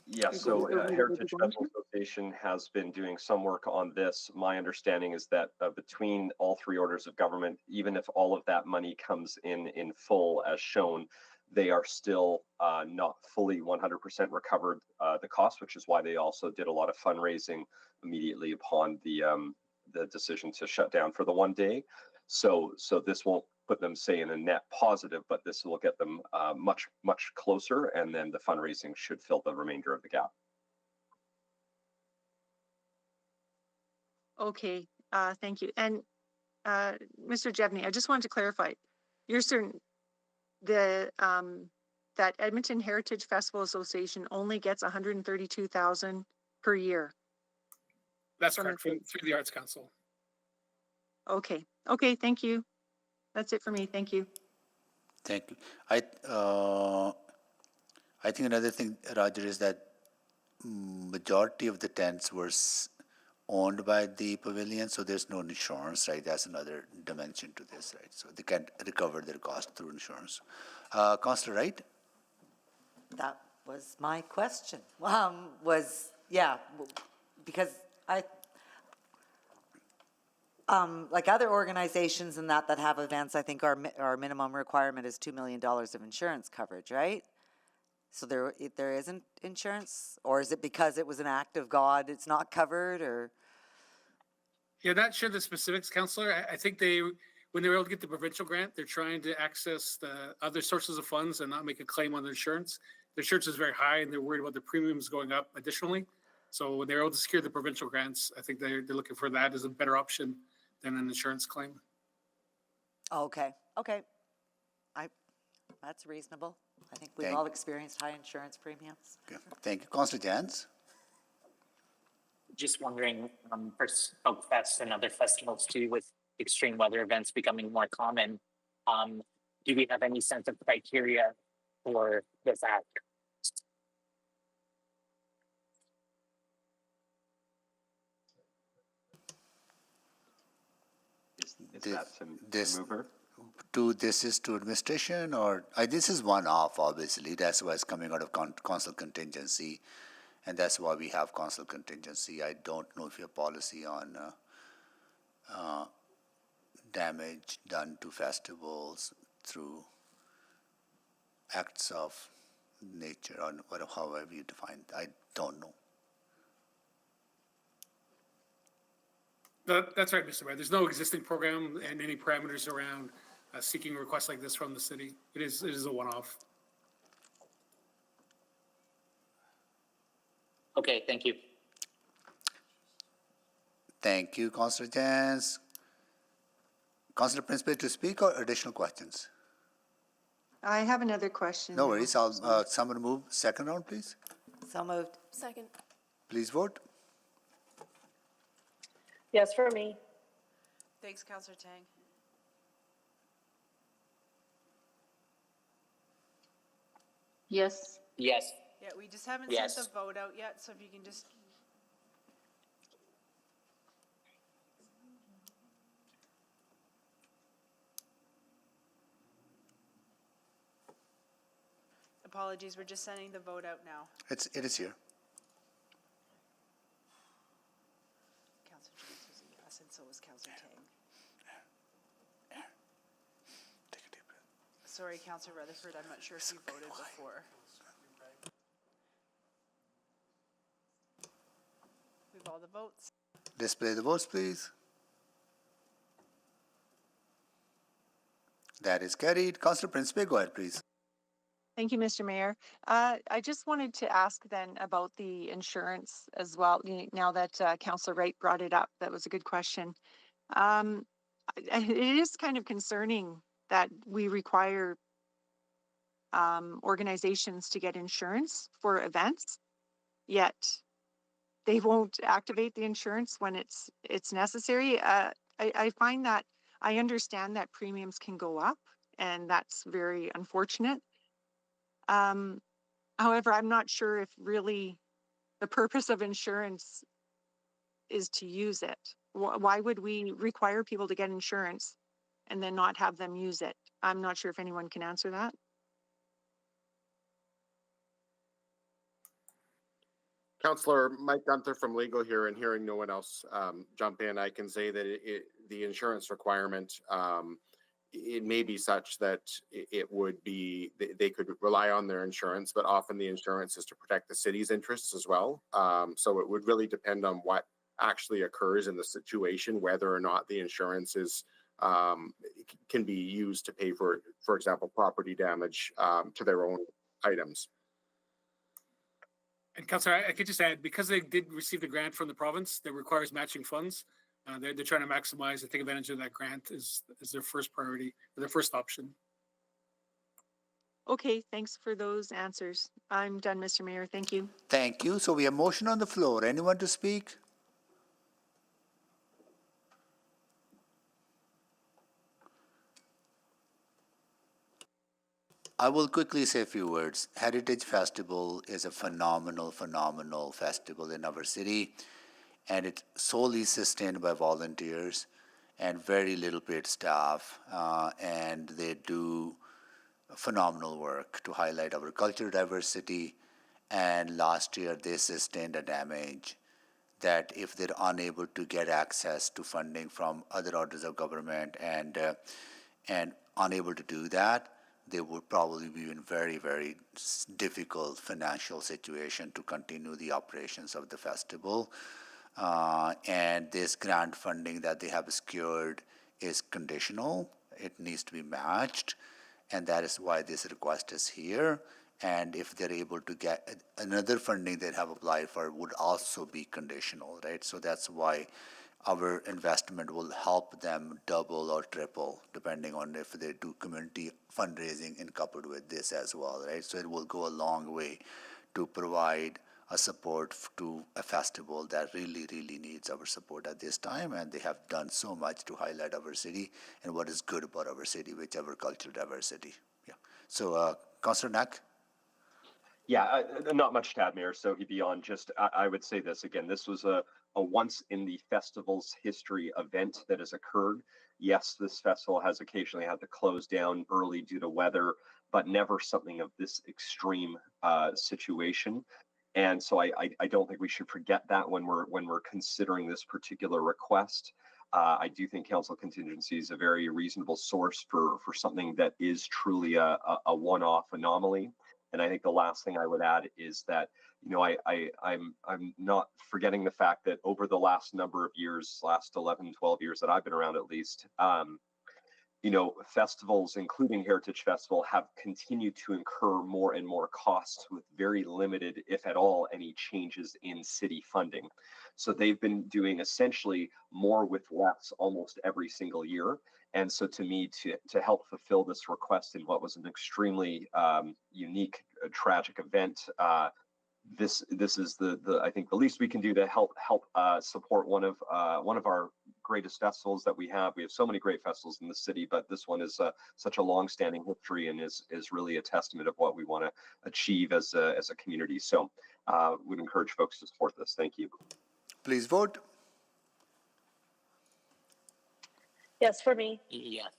Yeah, so Heritage Festival Association has been doing some work on this. My understanding is that between all three orders of government, even if all of that money comes in full as shown, they are still not fully 100% recovered the cost, which is why they also did a lot of fundraising immediately upon the decision to shut down for the one day. So this won't put them, say, in a net positive, but this will get them much closer, and then the fundraising should fill the remainder of the gap. Okay, thank you. And Mr. Jevney, I just wanted to clarify, you're certain that Edmonton Heritage Festival Association only gets 132,000 per year? That's correct, through the Arts Council. Okay, thank you. That's it for me. Thank you. Thank you. I think another thing, Roger, is that majority of the tents were owned by the pavilion, so there's no insurance, right? That's another dimension to this, right? So they can't recover their cost through insurance. Councillor Wright? That was my question. Because like other organizations and that have events, I think our minimum requirement is $2 million of insurance coverage, right? So there isn't insurance, or is it because it was an act of God it's not covered, or? Yeah, not sure the specifics, Councillor. I think when they were able to get the provincial grant, they're trying to access the other sources of funds and not make a claim on their insurance. Their insurance is very high, and they're worried about the premiums going up additionally. So when they're able to secure the provincial grants, I think they're looking for that as a better option than an insurance claim. Okay. That's reasonable. I think we've all experienced high insurance premiums. Okay. Thank you. Councillor Jans? Just wondering, for Folk Fest and other festivals too, with extreme weather events becoming more common, do we have any sense of criteria for this act? This is to administration, or this is one-off, obviously. That's why it's coming out of council contingency. And that's why we have council contingency. I don't know if you have policy on damage done to festivals through acts of nature or whatever, however you define it. I don't know. That's right, Mr. Mayor. There's no existing program and any parameters around seeking requests like this from the city. It is a one-off. Okay, thank you. Thank you, Councillor Jans. Councillor Principe to speak or additional questions? I have another question. No now. worries. I'll someone move second round, please. So moved. Second. Please vote. Yes, for me. Thanks, Councillor Tang. Yes. Yes. Yeah, we just haven't Yes. sent the vote out yet, so if you can just. Apologies, we're just sending the vote out now. It is here. Councillor James was a yes, and so was Councillor Tang. Take a deep breath. Sorry, Councillor Rutherford, I'm not sure if you voted before. We have all the votes. Display the votes, please. That is carried. Councillor Principe, go ahead, please. Thank you, Mr. Mayor. I just wanted to ask then about the insurance as well. Now that Councillor Wright brought it up, that was a good question. It is kind of concerning that we require organizations to get insurance for events, yet they won't activate the insurance when it's necessary. I find that I understand that premiums can go up, and that's very unfortunate. However, I'm not sure if really the purpose of insurance is to use it. Why would we require people to get insurance and then not have them use it? I'm not sure if anyone can answer that. Councillor Mike Gunther from Legal here, and hearing no one else jump in, I can say that the insurance requirement, it may be such that it would be, they could rely on their insurance, but often the insurance is to protect the city's interests as well. So it would really depend on what actually occurs in the situation, whether or not the insurance is can be used to pay for example, property damage to their own items. And Councillor, I could just add, because they did receive the grant from the province that requires matching funds, they're trying to maximize and take advantage of that grant is their first priority, or their first option. Okay, thanks for those answers. I'm done, Mr. Mayor. Thank you. Thank you. So we have motion on the floor. Anyone to speak? I will quickly say a few words. Heritage Festival is a phenomenal festival in our city, and it's solely sustained by volunteers and very little paid staff, and they do phenomenal work to highlight our cultural diversity. And last year they sustained a damage that if they're unable to get access to funding from other orders of government and unable to do that, they would probably be in very, very difficult financial situation to continue the operations of the festival. And this grant funding that they have secured is conditional. It needs to be matched, and that is why this request is here. And if they're able to get another funding they have applied for, would also be conditional, right? So that's why our investment will help them double or triple, depending on if they do community fundraising and coupled with this as well, right? So it will go a long way to provide a support to a festival that really, really needs our support at this time, and they have done so much to highlight our city and what is good about our city, which our cultural diversity. Yeah. So, Councillor Knack? Yeah, not much to add, Mayor. So beyond just, I would say this again, this was a once in the festival's history event that has occurred. Yes, this festival has occasionally had to close down early due to weather, but never something of this extreme situation. And so I don't think we should forget that when we're considering this particular request. I do think council contingency is a very reasonable source for something that is truly a one-off anomaly. And I think the last thing I would add is that, you know, I'm not forgetting the fact that over the last number of years, last 11, 12 years that I've been around at least, you know, festivals, including Heritage Festival, have continued to incur more and more costs with very limited, if at all, any changes in city funding. So they've been doing essentially more with less almost every single year. And so to me, to help fulfill this request in what was an extremely unique, tragic event, this is the I think the least we can do to help support one of our greatest festivals that we have. We have so many great festivals in the city, but this one is such a long-standing history and is really a testament of what we want to achieve as a community. So would encourage folks to support this. Thank you. Please vote. Yes, for me. Yes.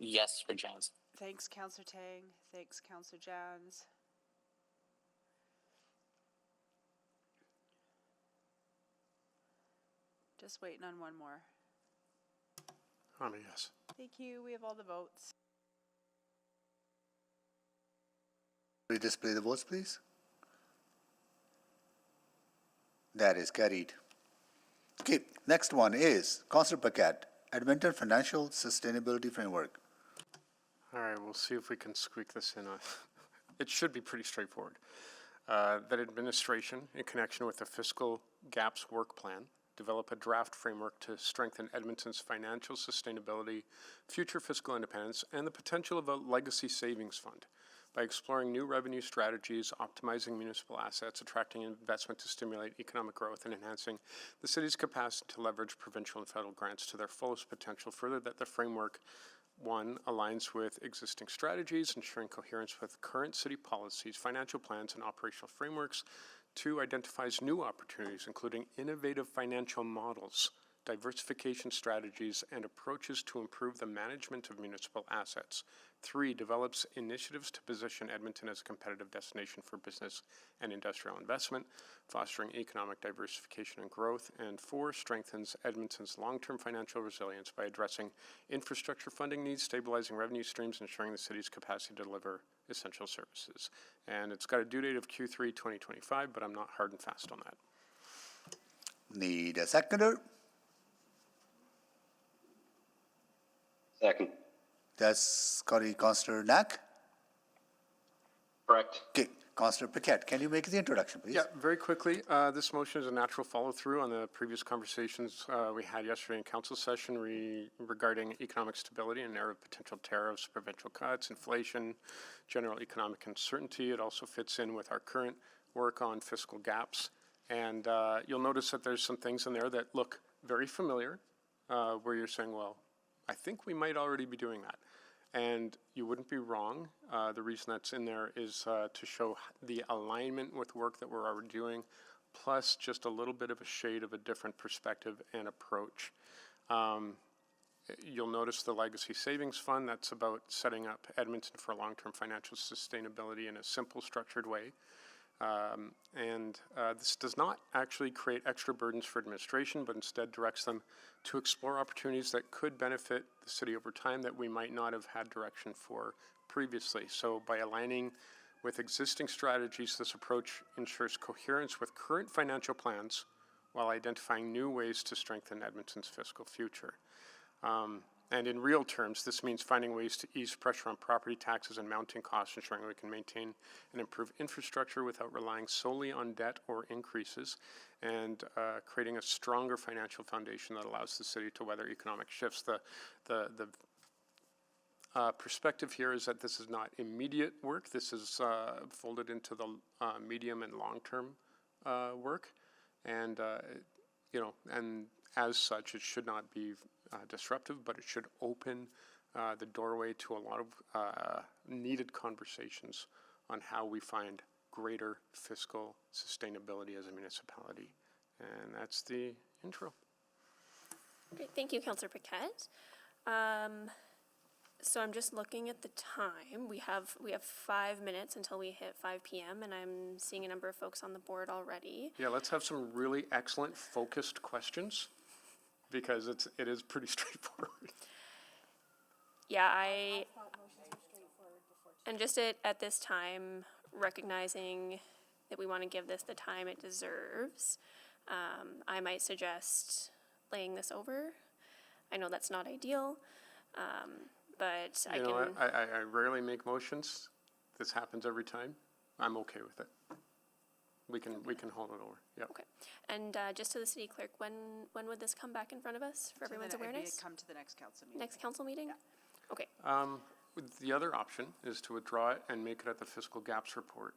Yes for Jans. Thanks, Councillor Tang. Thanks, Councillor Jans. Just waiting on one more. I'm a yes. Thank you. We have all the votes. Display the votes, please. That is carried. Okay, next one is Councillor Paquette, Edmonton Financial Sustainability Framework. All right, we'll see if we can squeak this in. It should be pretty straightforward. That administration, in connection with the Fiscal Gaps Work Plan, develop a draft framework to strengthen Edmonton's financial sustainability, future fiscal independence, and the potential of a legacy savings fund by exploring new revenue strategies, optimizing municipal assets, attracting investment to stimulate economic growth, and enhancing the city's capacity to leverage provincial and federal grants to their fullest potential. Further, that the framework, 1, aligns with existing strategies, ensuring coherence with current city policies, financial plans, and operational frameworks. 2, identifies new opportunities, including innovative financial models, diversification strategies, and approaches to improve the management of municipal assets. 3, develops initiatives to position Edmonton as a competitive destination for business and industrial investment, fostering economic diversification and growth. And 4, strengthens Edmonton's long-term financial resilience by addressing infrastructure funding needs, stabilizing revenue streams, and ensuring the city's capacity to deliver essential services. And it's got a due date of Q3 2025, but I'm not hard and fast on that. Need a seconder? Second. That's Councillor Knack. Correct. Okay, Councillor Paquette, can you make the introduction, please? Yeah, very quickly. This motion is a natural follow-through on the previous conversations we had yesterday in council session regarding economic stability and area of potential tariffs, provincial cuts, inflation, general economic uncertainty. It also fits in with our current work on fiscal gaps. And you'll notice that there's some things in there that look very familiar, where you're saying, well, I think we might already be doing that. And you wouldn't be wrong. The reason that's in there is to show the alignment with work that we're already doing, plus just a little bit of a shade of a different perspective and approach. You'll notice the Legacy Savings Fund. That's about setting up Edmonton for long-term financial sustainability in a simple, structured way. This does not actually create extra burdens for administration, but instead directs them to explore opportunities that could benefit the city over time that we might not have had direction for previously. So by aligning with existing strategies, this approach ensures coherence with current financial plans while identifying new ways to strengthen Edmonton's fiscal future. And in real terms, this means finding ways to ease pressure on property taxes and mounting costs, ensuring we can maintain and improve infrastructure without relying solely on debt or increases, and creating a stronger financial foundation that allows the city to weather economic shifts. The perspective here is that this is not immediate work. This is folded into the medium and long-term work, and and as such, it should not be disruptive, but it should open the doorway to a lot of needed conversations on how we find greater fiscal sustainability as a municipality. And that's the intro. Great, thank you, Councillor Paquette. So I'm just looking at the time. We have 5 minutes until we hit 5 p.m. and I'm seeing a number of folks on the board already. Yeah, let's have some really excellent focused questions because it is pretty straightforward. Yeah, and just at this time, recognizing that we want to give this the time it deserves, I might suggest laying this over. I know that's not ideal, but I You can. know what? I rarely make motions. This happens every time. I'm okay with it. We can hold it over. Yep. Okay. And just to the city clerk, when would this come back in front of us for everyone's awareness? Come to the next council meeting. Next council meeting? Yeah. Okay. The other option is to withdraw it and make it at the fiscal gaps report.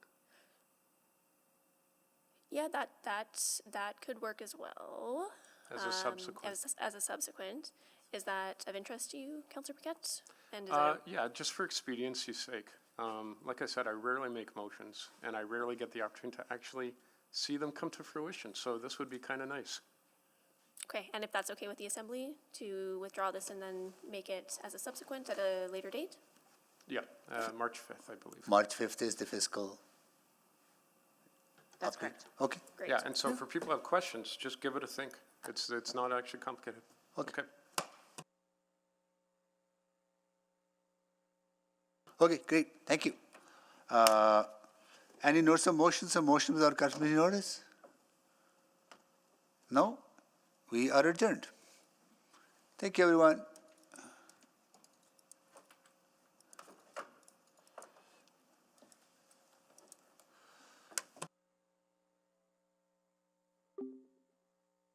Yeah, that could work as well. As a subsequent. As a subsequent. Is that of interest to you, Councillor Paquette? And is that Yeah, just for expediency's sake. Like I said, I rarely make motions, and I rarely get the opportunity to actually see them come to fruition, so this would be kind of nice. okay, and if that's okay with the Assembly, to withdraw this and then make it as a subsequent at a later date? Yeah, March 5th, I believe. March 5th is the fiscal. That's update. correct. Okay. Great. Yeah, and so for people who have questions, just give it a think. It's not actually complicated. Okay. Okay. Okay, great. Thank you. Any notes of motions or motion without customary notice? No? We are adjourned. Thank you, everyone.